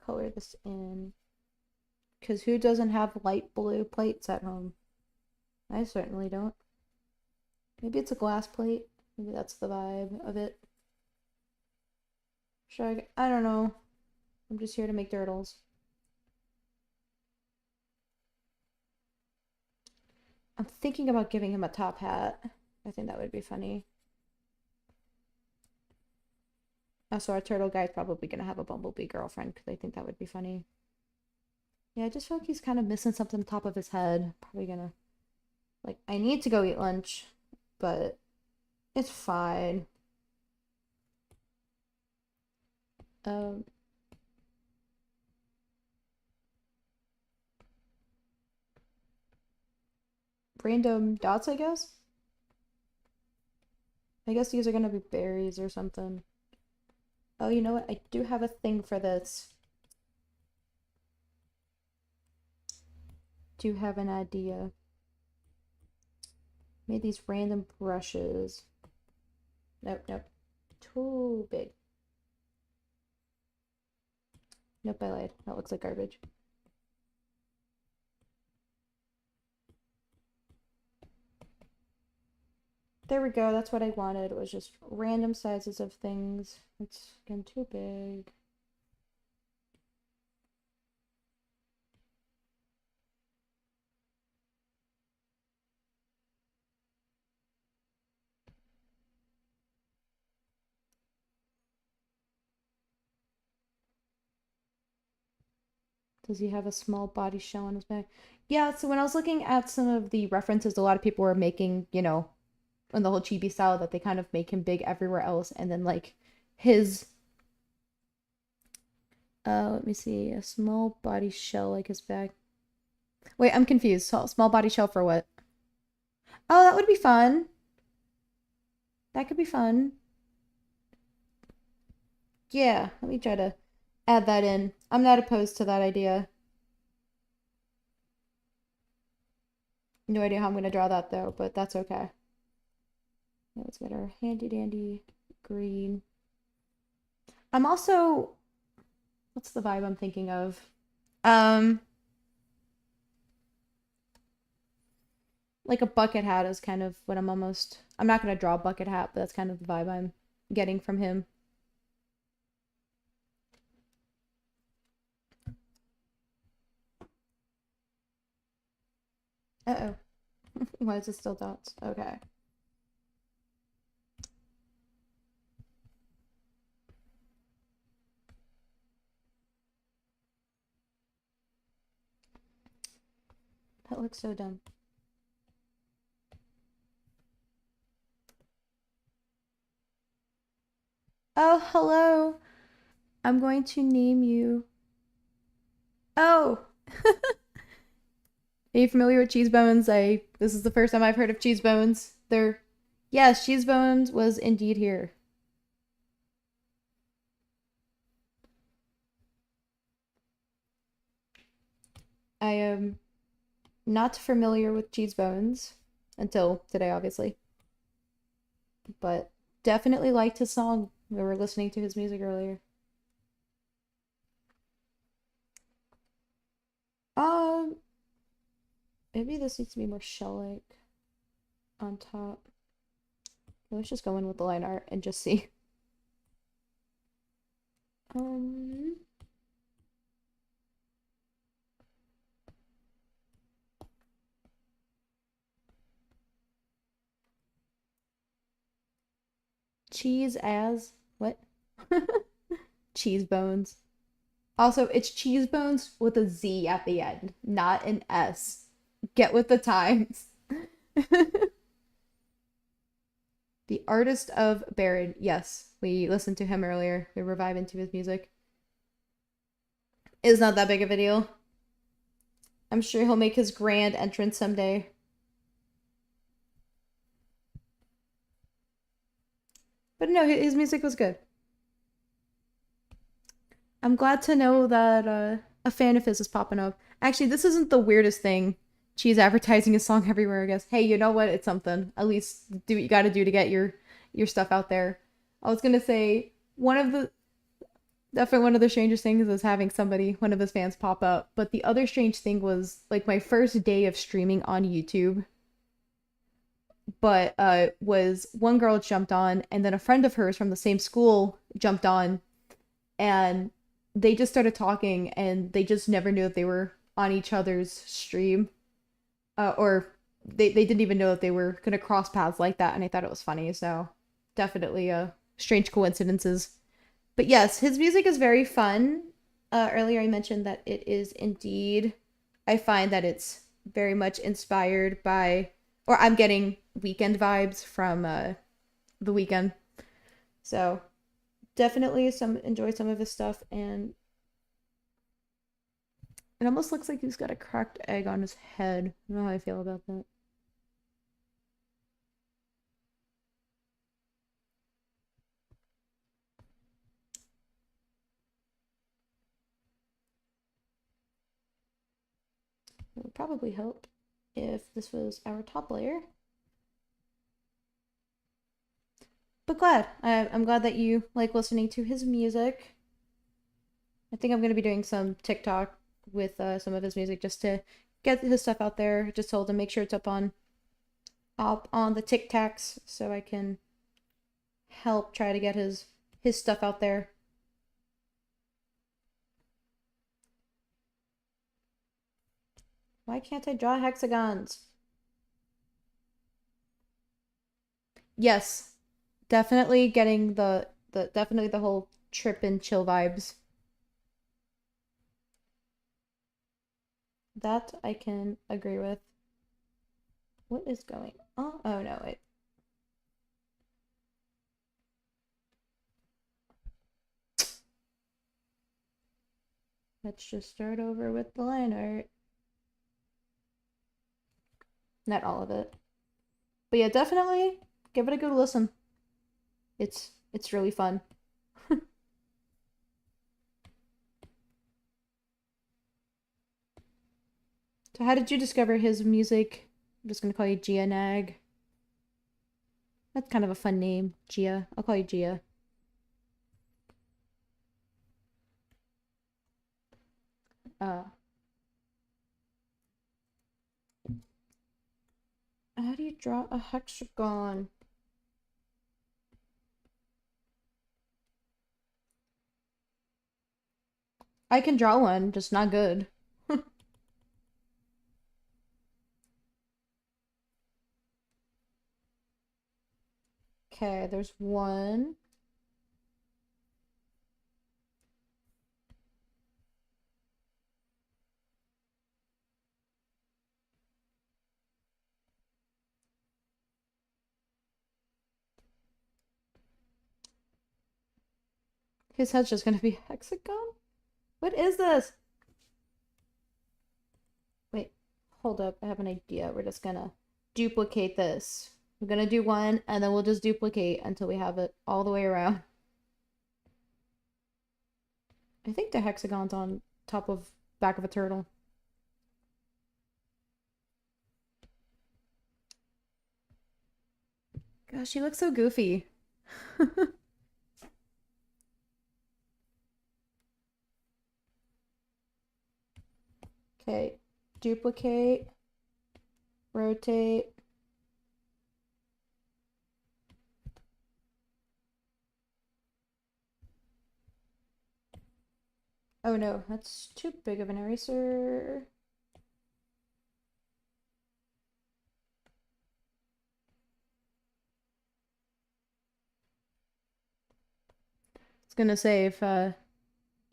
color this in. Because who doesn't have light blue plates at home? I certainly don't. Maybe it's a glass plate. Maybe that's the vibe of it. Should I don't know. I'm just here to make turtles. I'm thinking about giving him a top hat. I think that would be funny. Also, our turtle guy's probably gonna have a bumblebee girlfriend because I think that would be funny. Yeah, I just feel like he's kind of missing something on top of his head. Probably gonna... Like, I need to go eat lunch, but it's fine. Random dots, I guess? I guess these are gonna be berries or something. Oh, you know what? I do have a thing for this. Do have an idea. Made these random brushes. Nope, nope. Too big. Nope, I lied. That looks like garbage. There we go. That's what I wanted. It was just random sizes of things. It's again too big. Does he have a small body shell on his back? Yeah, so when I was looking at some of the references, a lot of people were making, you know, in the whole chibi style that they kind of make him big everywhere else, and then like his let me see, a small body shell like his back. Wait, I'm confused. Small body shell for what? Oh, that would be fun. That could be fun. Yeah, let me try to add that in. I'm not opposed to that idea. No idea how I'm gonna draw that though, but that's okay. Let's get our handy dandy green. I'm also, what's the vibe I'm thinking of? Um, like a bucket hat is kind of what I'm not gonna draw a bucket hat, but that's kind of the vibe I'm getting from him. Uh-oh. Why is it still dots? Okay. That looks so dumb. Oh, hello. I'm going to name you. Oh. Are you familiar with cheese bones? This is the first time I've heard of cheese bones. Yes, cheese bones was indeed here. I am not familiar with cheese bones until today, obviously, but definitely liked his song. We were listening to his music earlier. Um, Maybe this needs to be more shell-like on top. Let's just go in with the line art and just see. Um, Cheese as what? Cheese bones. Also, it's cheese bones with a Z at the end, not an S. Get with the times. The artist of Baron. Yes, we listened to him earlier. We were vibing to his music. It's not that big of a deal. I'm sure he'll make his grand entrance someday. But no, his music was good. I'm glad to know that a fan of his is popping up. Actually, this isn't the weirdest thing. She's advertising a song everywhere, I guess. Hey, you know what? It's something. At least do what you gotta do to get your stuff out there. I was gonna say definitely one of the strangest things was having one of his fans pop up. But the other strange thing was like my first day of streaming on YouTube. But was one girl jumped on, and then a friend of hers from the same school jumped on, and they just started talking, and they just never knew that they were on each other's stream, or they didn't even know that they were gonna cross paths like that, and I thought it was funny. So definitely strange coincidences. But yes, his music is very fun. Earlier I mentioned that it is indeed. I find that it's very much inspired by, or I'm getting weekend vibes from the weekend. So definitely enjoy some of his stuff, and it almost looks like he's got a cracked egg on his head. I don't know how I feel about that. probably help if this was our top layer. But I'm glad that you like listening to his music. I think I'm going to be doing some TikTok with some of his music just to get his stuff out there. Just told him make sure it's up on the TikToks so I can help try to get his stuff out there. Why can't I draw hexagons? Yes, definitely getting the definitely the whole trip and chill vibes. That I can agree with. What is going on? Oh no, wait. Let's just start over with the line art. Not all of it. But yeah, definitely give it a good listen. It's really fun. So how did you discover his music? I'm just gonna call you Gia Nag. That's kind of a fun name, Gia. I'll call you Gia. Uh, how do you draw a hexagon? I can draw one, just not good. Okay, there's one. His head's just gonna be hexagon? What is this? Wait, hold up. I have an idea. We're just gonna duplicate this. We're gonna do one, and then we'll just duplicate until we have it all the way around. I think the hexagon's on top of back of a turtle. Gosh, she looks so goofy. Okay, duplicate, rotate. Oh no, that's too big of an eraser. I was gonna say if Gia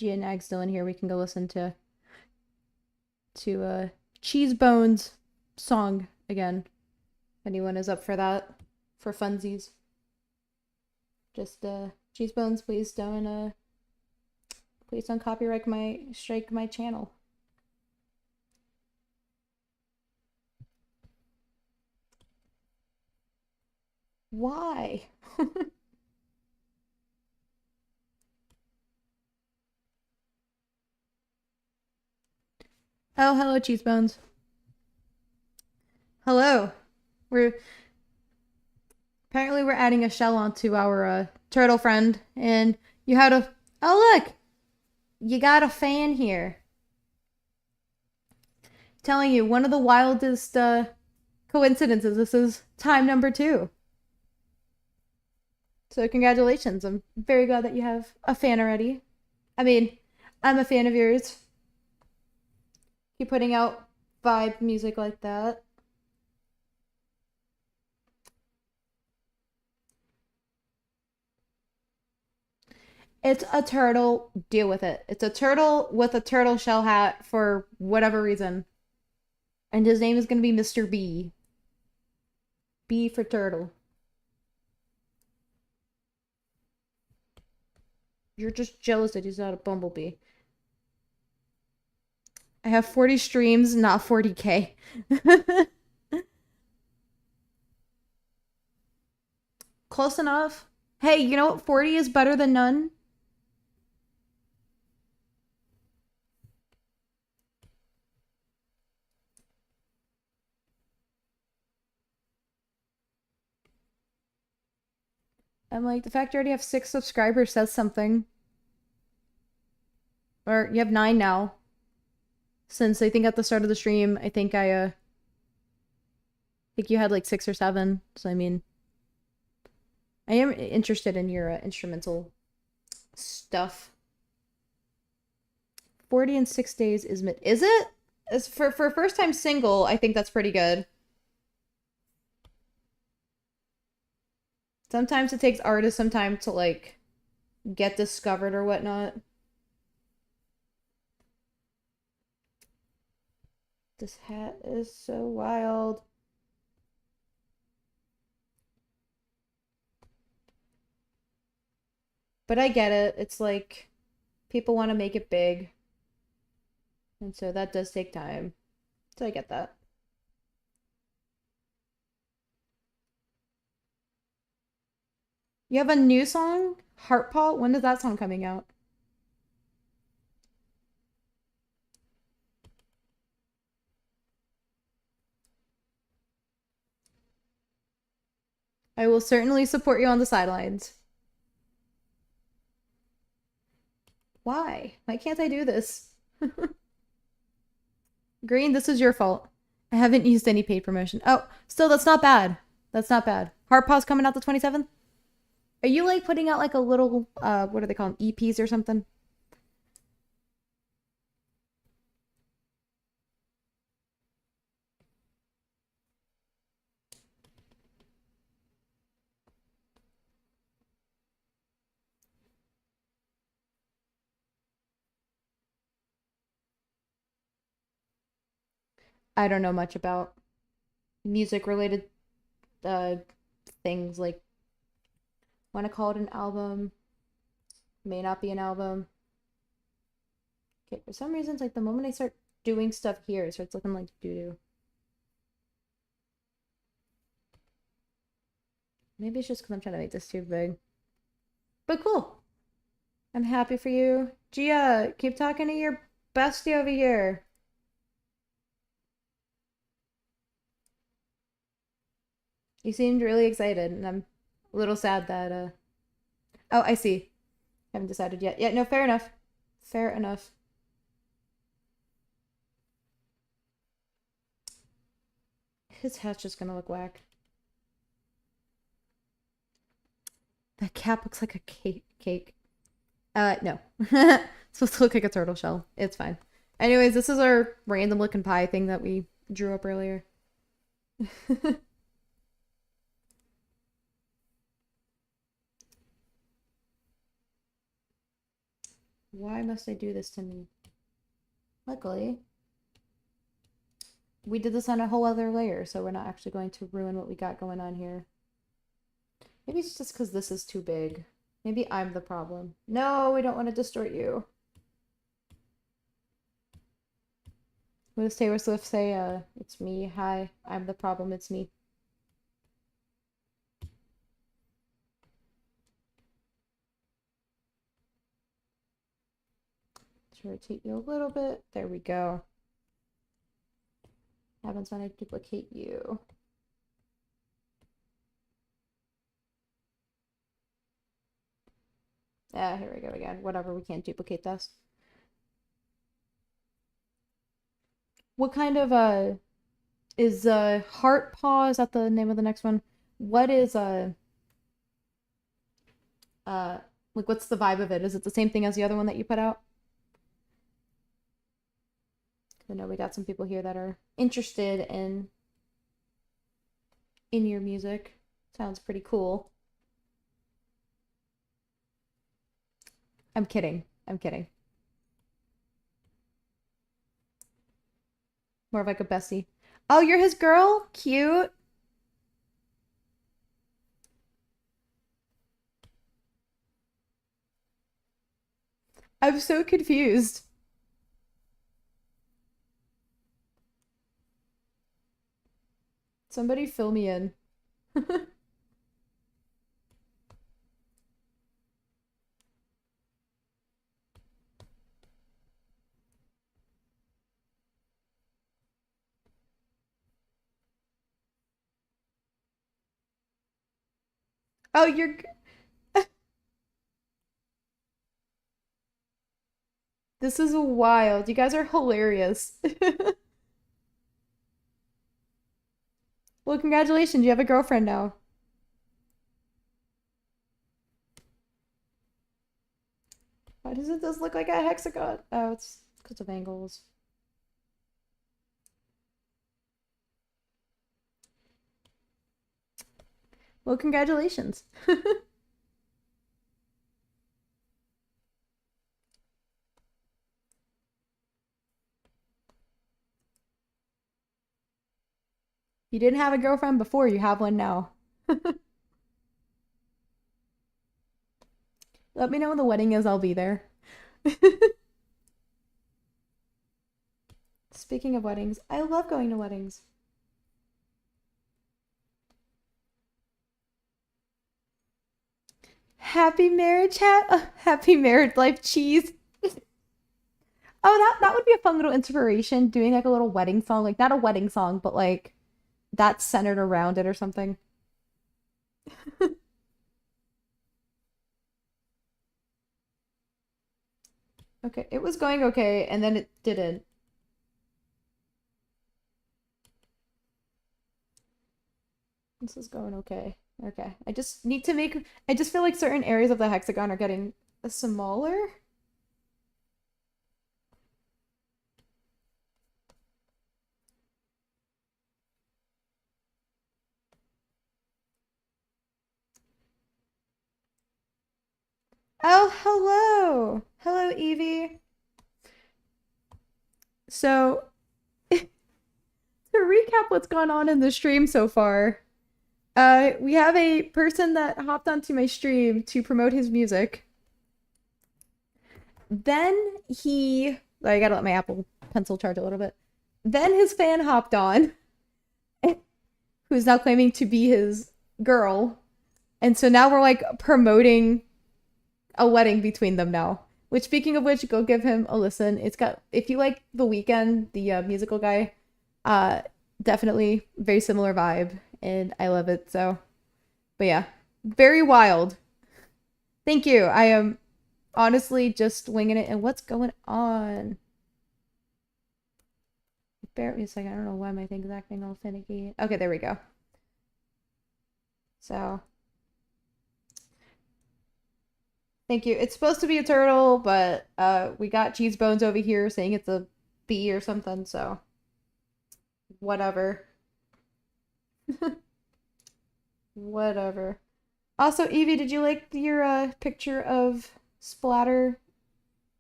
and Ag's still in here, we can go listen to Cheese Bones song again. If anyone is up for that, for funsies. Just Cheese Bones, please don't copyright my strike my channel. Why? Oh, hello, Cheese Bones. Hello. We're apparently we're adding a shell onto our turtle friend, and you had a oh look, you got a fan here. Telling you one of the wildest coincidences. This is time number 2. So congratulations. I'm very glad that you have a fan already. I mean, I'm a fan of yours. Keep putting out vibe music like that. It's a turtle. Deal with it. It's a turtle with a turtle shell hat for whatever reason. And his name is going to be Mr. B. B for turtle. You're just jealous that he's not a bumblebee. I have 40 streams, not 40K. Close enough. Hey, you know what? 40 is better than none. I'm like, the fact you already have 6 subscribers says something. Or you have 9 now. Since I think at the start of the stream, I think think you had like 6 or 7. So I mean, I am interested in your instrumental stuff. 40 in 6 days is mid. Is it? As for first time single, I think that's pretty good. Sometimes it takes artists some time to like get discovered or whatnot. This hat is so wild. But I get it. It's like people want to make it big. And so that does take time. So I get that. You have a new song? Heart Paul? When is that song coming out? I will certainly support you on the sidelines. Why? Why can't I do this? Green, this is your fault. I haven't used any paid promotion. Oh, still, that's not bad. That's not bad. Heart Paw's coming out the 27th? Are you like putting out like a little, what are they called? EPs or something? I don't know much about music related uh things like want to call it an album, may not be an album. Okay, for some reasons, like the moment I start doing stuff here, it starts looking like doo doo. Maybe it's just because I'm trying to make this too big. But cool. I'm happy for you. Gia, keep talking to your bestie over here. You seemed really excited, and I'm a little sad that oh, I see. Haven't decided yet. Yeah, no, fair enough. Fair enough. His hat's just gonna look whack. That cap looks like a cake. No. It's supposed to look like a turtle shell. It's fine. Anyways, this is our random looking pie thing that we drew up earlier. Why must I do this to me? Luckily, we did this on a whole other layer, so we're not actually going to ruin what we got going on here. Maybe it's just because this is too big. Maybe I'm the problem. No, we don't want to distort you. What does Taylor Swift say? It's me. Hi, I'm the problem. It's me. Let's rotate you a little bit. There we go. Happens when I duplicate you. Ah, here we go again. Whatever, we can't duplicate this. What kind of is Heart Paw? Is that the name of the next one? What is uh like what's the vibe of it? Is it the same thing as the other one that you put out? I know we got some people here that are interested in your music. Sounds pretty cool. I'm kidding. I'm kidding. More of like a bestie. Oh, you're his girl? Cute. I'm so confused. Somebody fill me in. Oh, This is wild. You guys are hilarious. Well, congratulations. You have a girlfriend now. Why does it just look like a hexagon? Oh, it's because of angles. Well, congratulations. You didn't have a girlfriend before, you have one now. Let me know when the wedding is, I'll be there. Speaking of weddings, I love going to weddings. Happy marriage, happy marriage life, cheese. Oh, that would be a fun little inspiration, doing like a little wedding song, like not a wedding song, but like that's centered around it or something. Okay, it was going okay, and then it didn't. This is going okay. Okay, I just need to make. I just feel like certain areas of the hexagon are getting smaller. Oh, hello. Hello, Evie. So, to recap what's gone on in the stream so far, we have a person that hopped onto my stream to promote his music. Then I gotta let my Apple Pencil charge a little bit. Then his fan hopped on, who's now claiming to be his girl. And so now we're like promoting a wedding between them now. Which, speaking of which, go give him a listen. It's got, if you like The Weeknd, the musical guy, uh, definitely very similar vibe, and I love it. So, but yeah, very wild. Thank you. I am honestly just winging it. And what's going on? Bear with me a second. I don't know why my thing's acting all finicky. Okay, there we go. So, thank you. It's supposed to be a turtle, but we got Cheese Bones over here saying it's a bee or something, so whatever. Whatever. Also, Evie, did you like your picture of Splatter?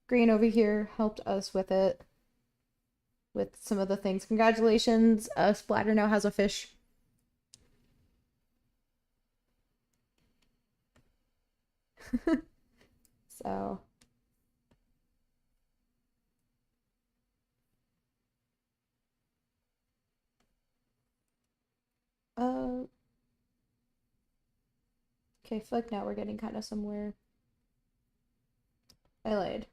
Green over here helped us with it, with some of the things. Congratulations, Splatter now has a fish. So, uh, okay, I feel like now we're getting kind of somewhere. I lied.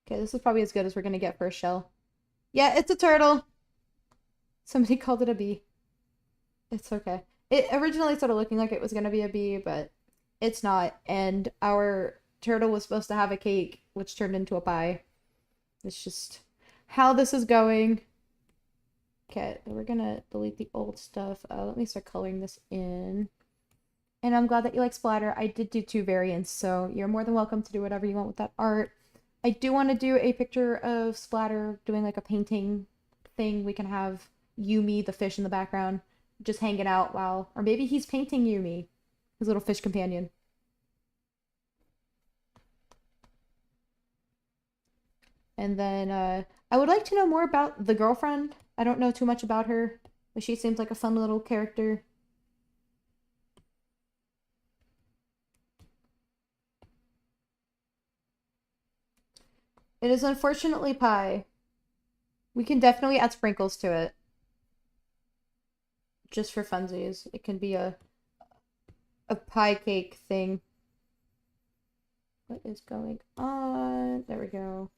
Okay, this is probably as good as we're gonna get for a shell. Yeah, it's a turtle. Somebody called it a bee. It's okay. It originally started looking like it was gonna be a bee, but it's not. And our turtle was supposed to have a cake, which turned into a pie. It's just how this is going. Okay, we're gonna delete the old stuff. Let me start coloring this in. And I'm glad that you like splatter. I did do two variants, so you're more than welcome to do whatever you want with that art. I do want to do a picture of Splatter doing like a painting thing. We can have Yumi, the fish, in the background, just hanging out while, or maybe he's painting Yumi, his little fish companion. And then I would like to know more about the girlfriend. I don't know too much about her, but she seems like a fun little character. It is unfortunately pie. We can definitely add sprinkles to it. Just for funsies. It can be a pie cake thing. What is going on? There we go.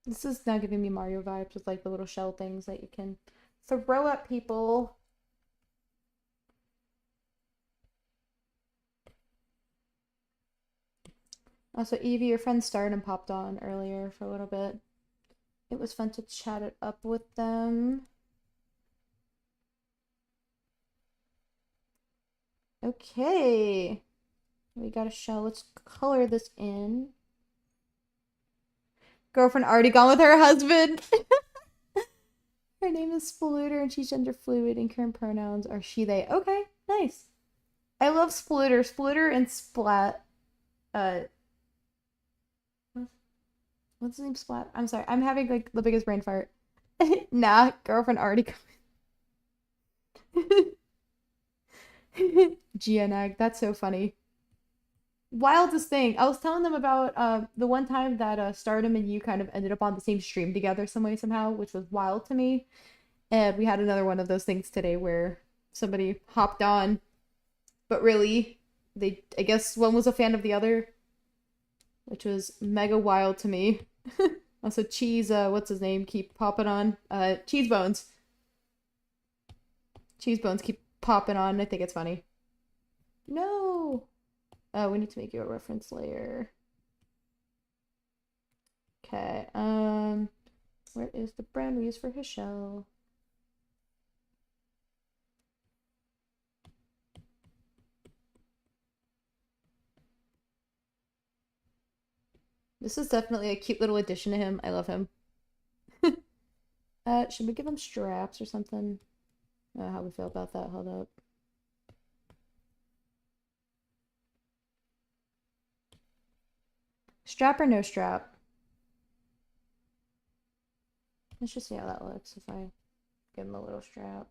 This is now giving me Mario vibes with like the little shell things that you can throw at people. Also, Evie, your friend starred and popped on earlier for a little bit. It was fun to chat it up with them. Okay. We got a shell. Let's color this in. Girlfriend already gone with her husband. Her name is Spluter and she's gender fluid and current pronouns are she, they. Okay, nice. I love Spluter. Spluter and Splat. Uh, what's his name? Splat. I'm sorry. I'm having like the biggest brain fart. Nah, girlfriend already. Gianag, that's so funny. Wildest thing. I was telling them about the one time that Stardom and you kind of ended up on the same stream together some way somehow, which was wild to me. And we had another one of those things today where somebody hopped on, but really, I guess one was a fan of the other, which was mega wild to me. Also, Cheese, what's his name, keep popping on. Cheese Bones. Cheese Bones keep popping on. I think it's funny. No! Oh, we need to make you a reference layer. Okay, where is the brand we use for his shell? This is definitely a cute little addition to him. I love him. Should we give him straps or something? How we feel about that? Hold up. Strap or no strap? Let's just see how that looks if I give him a little strap.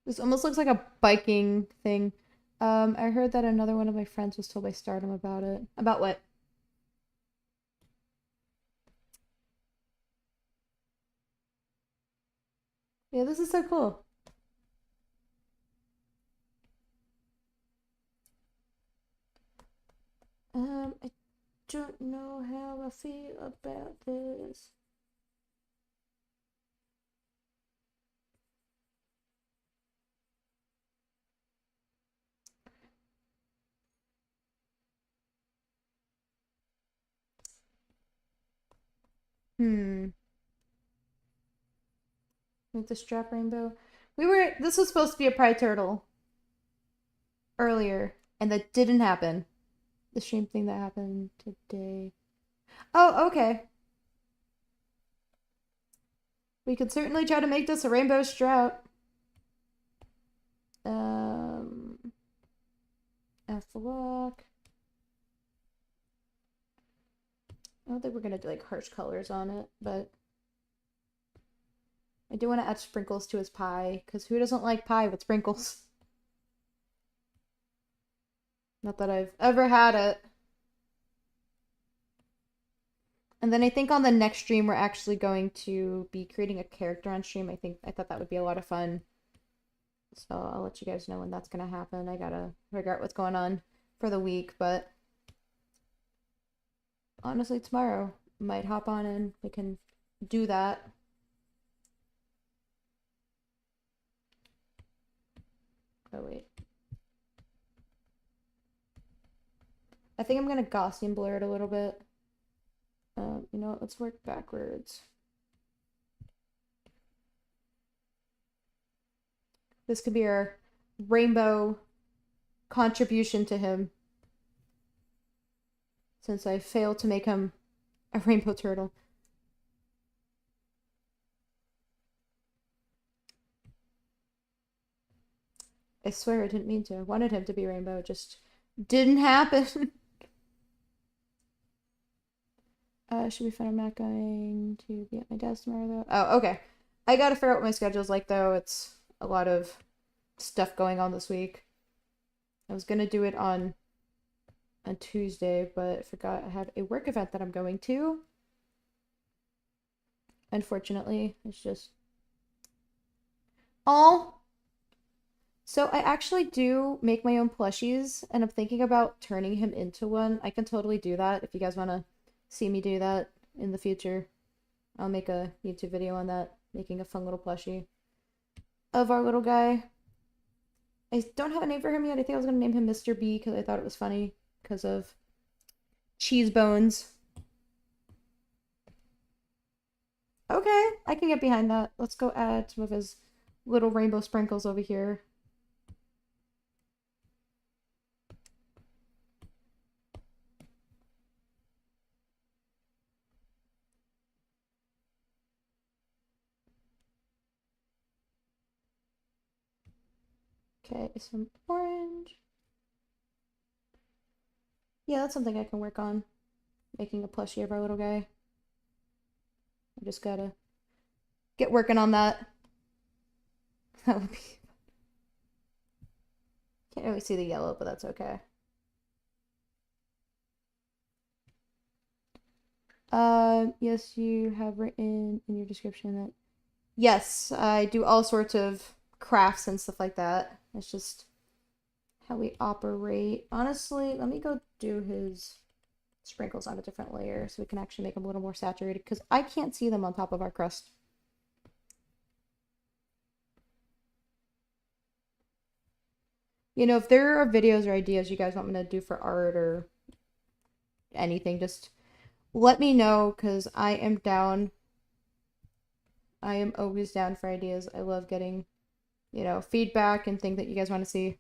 This almost looks like a biking thing. I heard that another one of my friends was told by Stardom about it. About what? Yeah, this is so cool. I don't know how I feel about this. Hmm. With the strap rainbow. This was supposed to be a pride turtle earlier, and that didn't happen. The stream thing that happened today. Oh, okay. We could certainly try to make this a rainbow strap. F lock. I don't think we're gonna do like harsh colors on it, but I do want to add sprinkles to his pie, because who doesn't like pie with sprinkles? Not that I've ever had it. And then I think on the next stream we're actually going to be creating a character on stream. I thought that would be a lot of fun. So I'll let you guys know when that's gonna happen. I gotta figure out what's going on for the week, but honestly tomorrow might hop on and we can do that. Oh wait. I think I'm gonna Gaussian blur it a little bit. You know what? Let's work backwards. This could be our rainbow contribution to him. Since I failed to make him a rainbow turtle. I swear I didn't mean to. I wanted him to be rainbow. It just didn't happen. Should be fun. I'm not going to be at my desk tomorrow, though. Oh, okay. I gotta figure out what my schedule's like, though. It's a lot of stuff going on this week. I was gonna do it on on Tuesday, but I forgot I have a work event that I'm going to. Unfortunately, it's just all. So I actually do make my own plushies, and I'm thinking about turning him into one. I can totally do that if you guys want to see me do that in the future. I'll make a YouTube video on that, making a fun little plushie of our little guy. I don't have a name for him yet. I think I was going to name him Mr. B because I thought it was funny because of cheese bones. Okay, I can get behind that. Let's go add some of his little rainbow sprinkles over here. Okay, some orange. Yeah, that's something I can work on. Making a plushie of our little guy. I just gotta get working on that. That would be. Can't really see the yellow, but that's okay. Yes, you have written in your description that yes, I do all sorts of crafts and stuff like that. It's just how we operate. Honestly, let me go do his sprinkles on a different layer so we can actually make them a little more saturated because I can't see them on top of our crust. You know, if there are videos or ideas you guys want me to do for art or anything, just let me know because I am down. I am always down for ideas. I love getting, feedback and things that you guys want to see.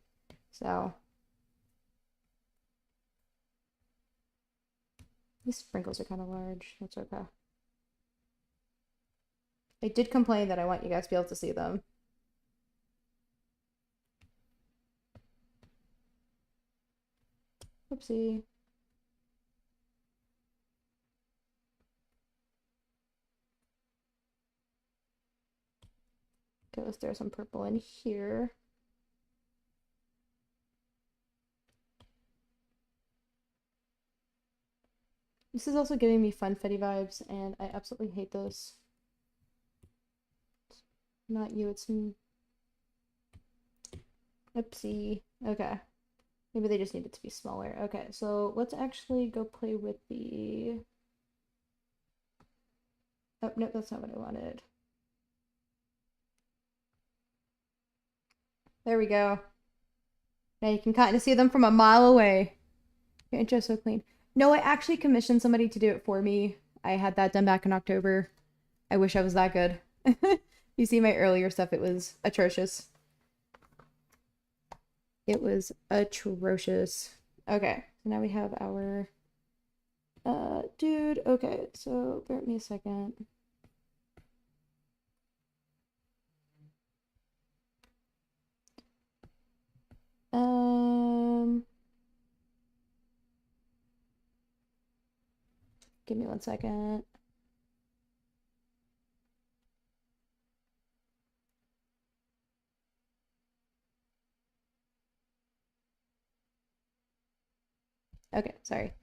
So, these sprinkles are kind of large. That's okay. I did complain that I want you guys to be able to see them. Oopsie. Okay, let's throw some purple in here. This is also giving me funfetti vibes, and I absolutely hate this. Not you, it's me. Oopsie. Okay. Maybe they just need it to be smaller. Okay, so let's actually go play with the... Oh, no, that's not what I wanted. There we go. Now you can kind of see them from a mile away. Your intro's so clean. No, I actually commissioned somebody to do it for me. I had that done back in October. I wish I was that good. You see my earlier stuff, it was atrocious. It was atrocious. Okay, so now we have our dude. Okay, so bear with me a second. Give me 1 second. Okay, sorry.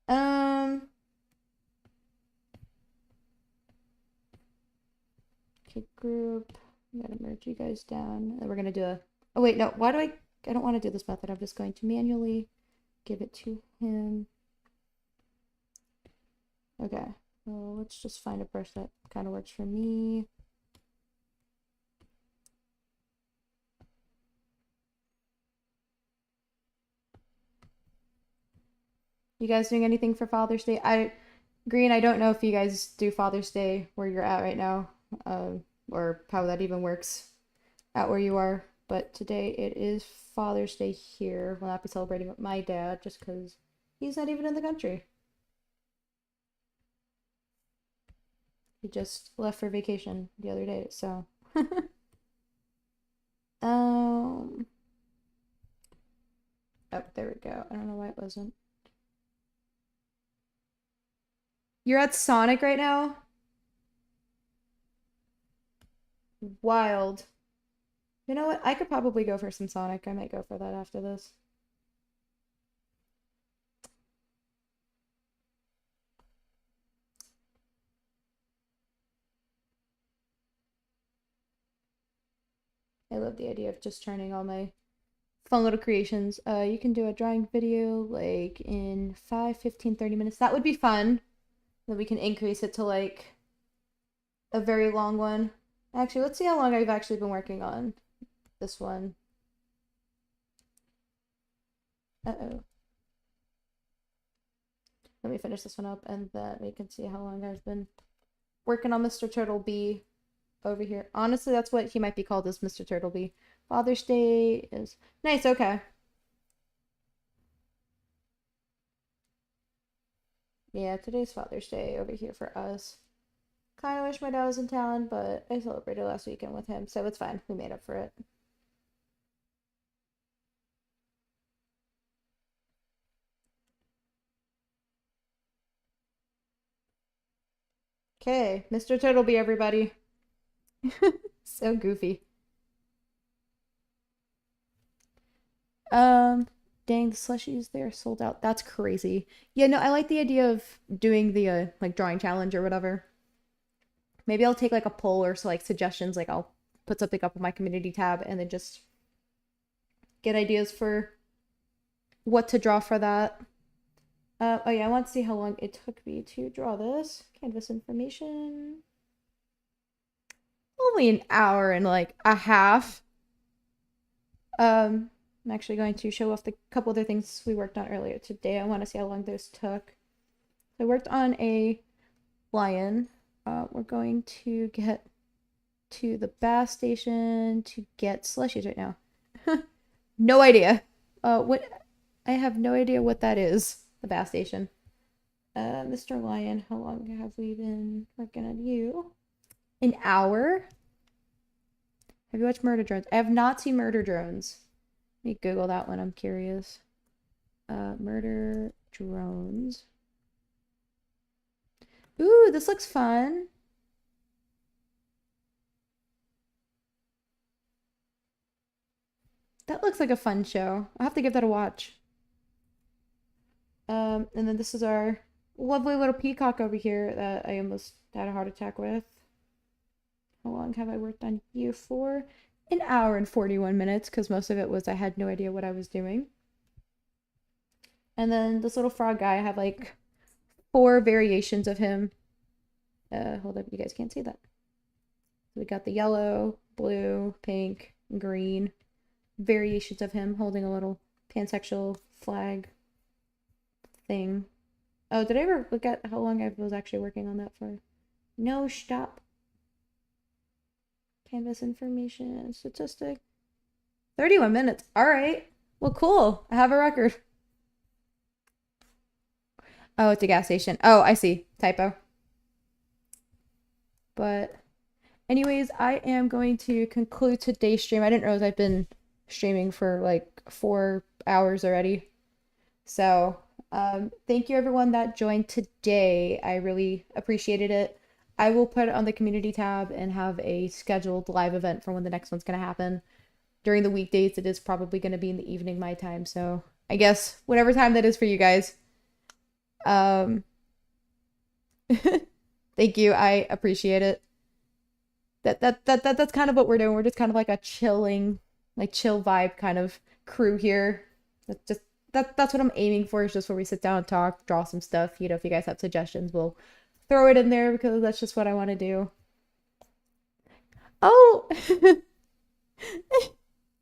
Okay, group. I'm gonna merge you guys down. And we're gonna do a... Oh, wait, no. Why do I don't want to do this method. I'm just going to manually give it to him. Okay. So let's just find a brush that kind of works for me. You guys doing anything for Father's Day? Green, I don't know if you guys do Father's Day where you're at right now, or how that even works at where you are. But today it is Father's Day here. We'll not be celebrating with my dad just because he's not even in the country. He just left for vacation the other day, so. Oh, there we go. I don't know why it wasn't. You're at Sonic right now? Wild. You know what? I could probably go for some Sonic. I might go for that after this. I love the idea of just turning all my fun little creations. You can do a drawing video like in 5, 15, 30 minutes. That would be fun. Then we can increase it to like a very long one. Actually, let's see how long I've actually been working on this one. Uh-oh. Let me finish this one up and then we can see how long I've been working on Mr. Turtleby over here. Honestly, that's what he might be called, as Mr. Turtleby. Father's Day is nice. Okay. Yeah, today's Father's Day over here for us. Kind of wish my dad was in town, but I celebrated last weekend with him, so it's fine. We made up for it. Okay, Mr. Turtleby, everybody. So goofy. Dang, the slushies, they're sold out. That's crazy. Yeah, no, I like the idea of doing the like drawing challenge or whatever. Maybe I'll take like a poll or so like suggestions, like I'll put something up on my community tab and then just get ideas for what to draw for that. Oh yeah, I want to see how long it took me to draw this. Canvas information. Only an hour and like a half. I'm actually going to show off the couple other things we worked on earlier today. I want to see how long those took. I worked on a lion. We're going to get to the bath station to get slushies right now. No idea. What? I have no idea what that is. The bath station. Mr. Lion, how long have we been working on you? An hour? Have you watched Murder Drones? I have not seen Murder Drones. Let me Google that one. I'm curious. Murder Drones. Ooh, this looks fun. That looks like a fun show. I'll have to give that a watch. And then this is our lovely little peacock over here that I almost had a heart attack with. How long have I worked on you for? An hour and 41 minutes, because most of it was I had no idea what I was doing. And then this little frog guy, I have like 4 variations of him. Hold up, you guys can't see that. We got the yellow, blue, pink, green variations of him holding a little pansexual flag thing. Oh, did I ever look at how long I was actually working on that for? No, stop. Canvas information, statistic. 31 minutes. All right. Well, cool. I have a record. Oh, it's a gas station. Oh, I see. Typo. But anyways, I am going to conclude today's stream. I didn't realize I've been streaming for like 4 hours already. So, thank you everyone that joined today. I really appreciated it. I will put it on the community tab and have a scheduled live event for when the next one's going to happen. During the weekdays, it is probably going to be in the evening my time. So I guess whatever time that is for you guys. Thank you. I appreciate it. That's kind of what we're doing. We're just kind of like a chilling, like chill vibe kind of crew here. That's what I'm aiming for, is just where we sit down and talk, draw some stuff. You know, if you guys have suggestions, we'll throw it in there because that's just what I want to do. Oh,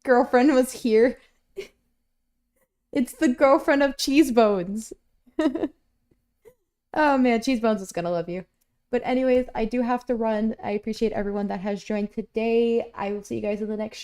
girlfriend was here. It's the girlfriend of Cheesebones. Oh man, Cheesebones is gonna love you. But anyways, I do have to run. I appreciate everyone that has joined today. I will see you guys in the next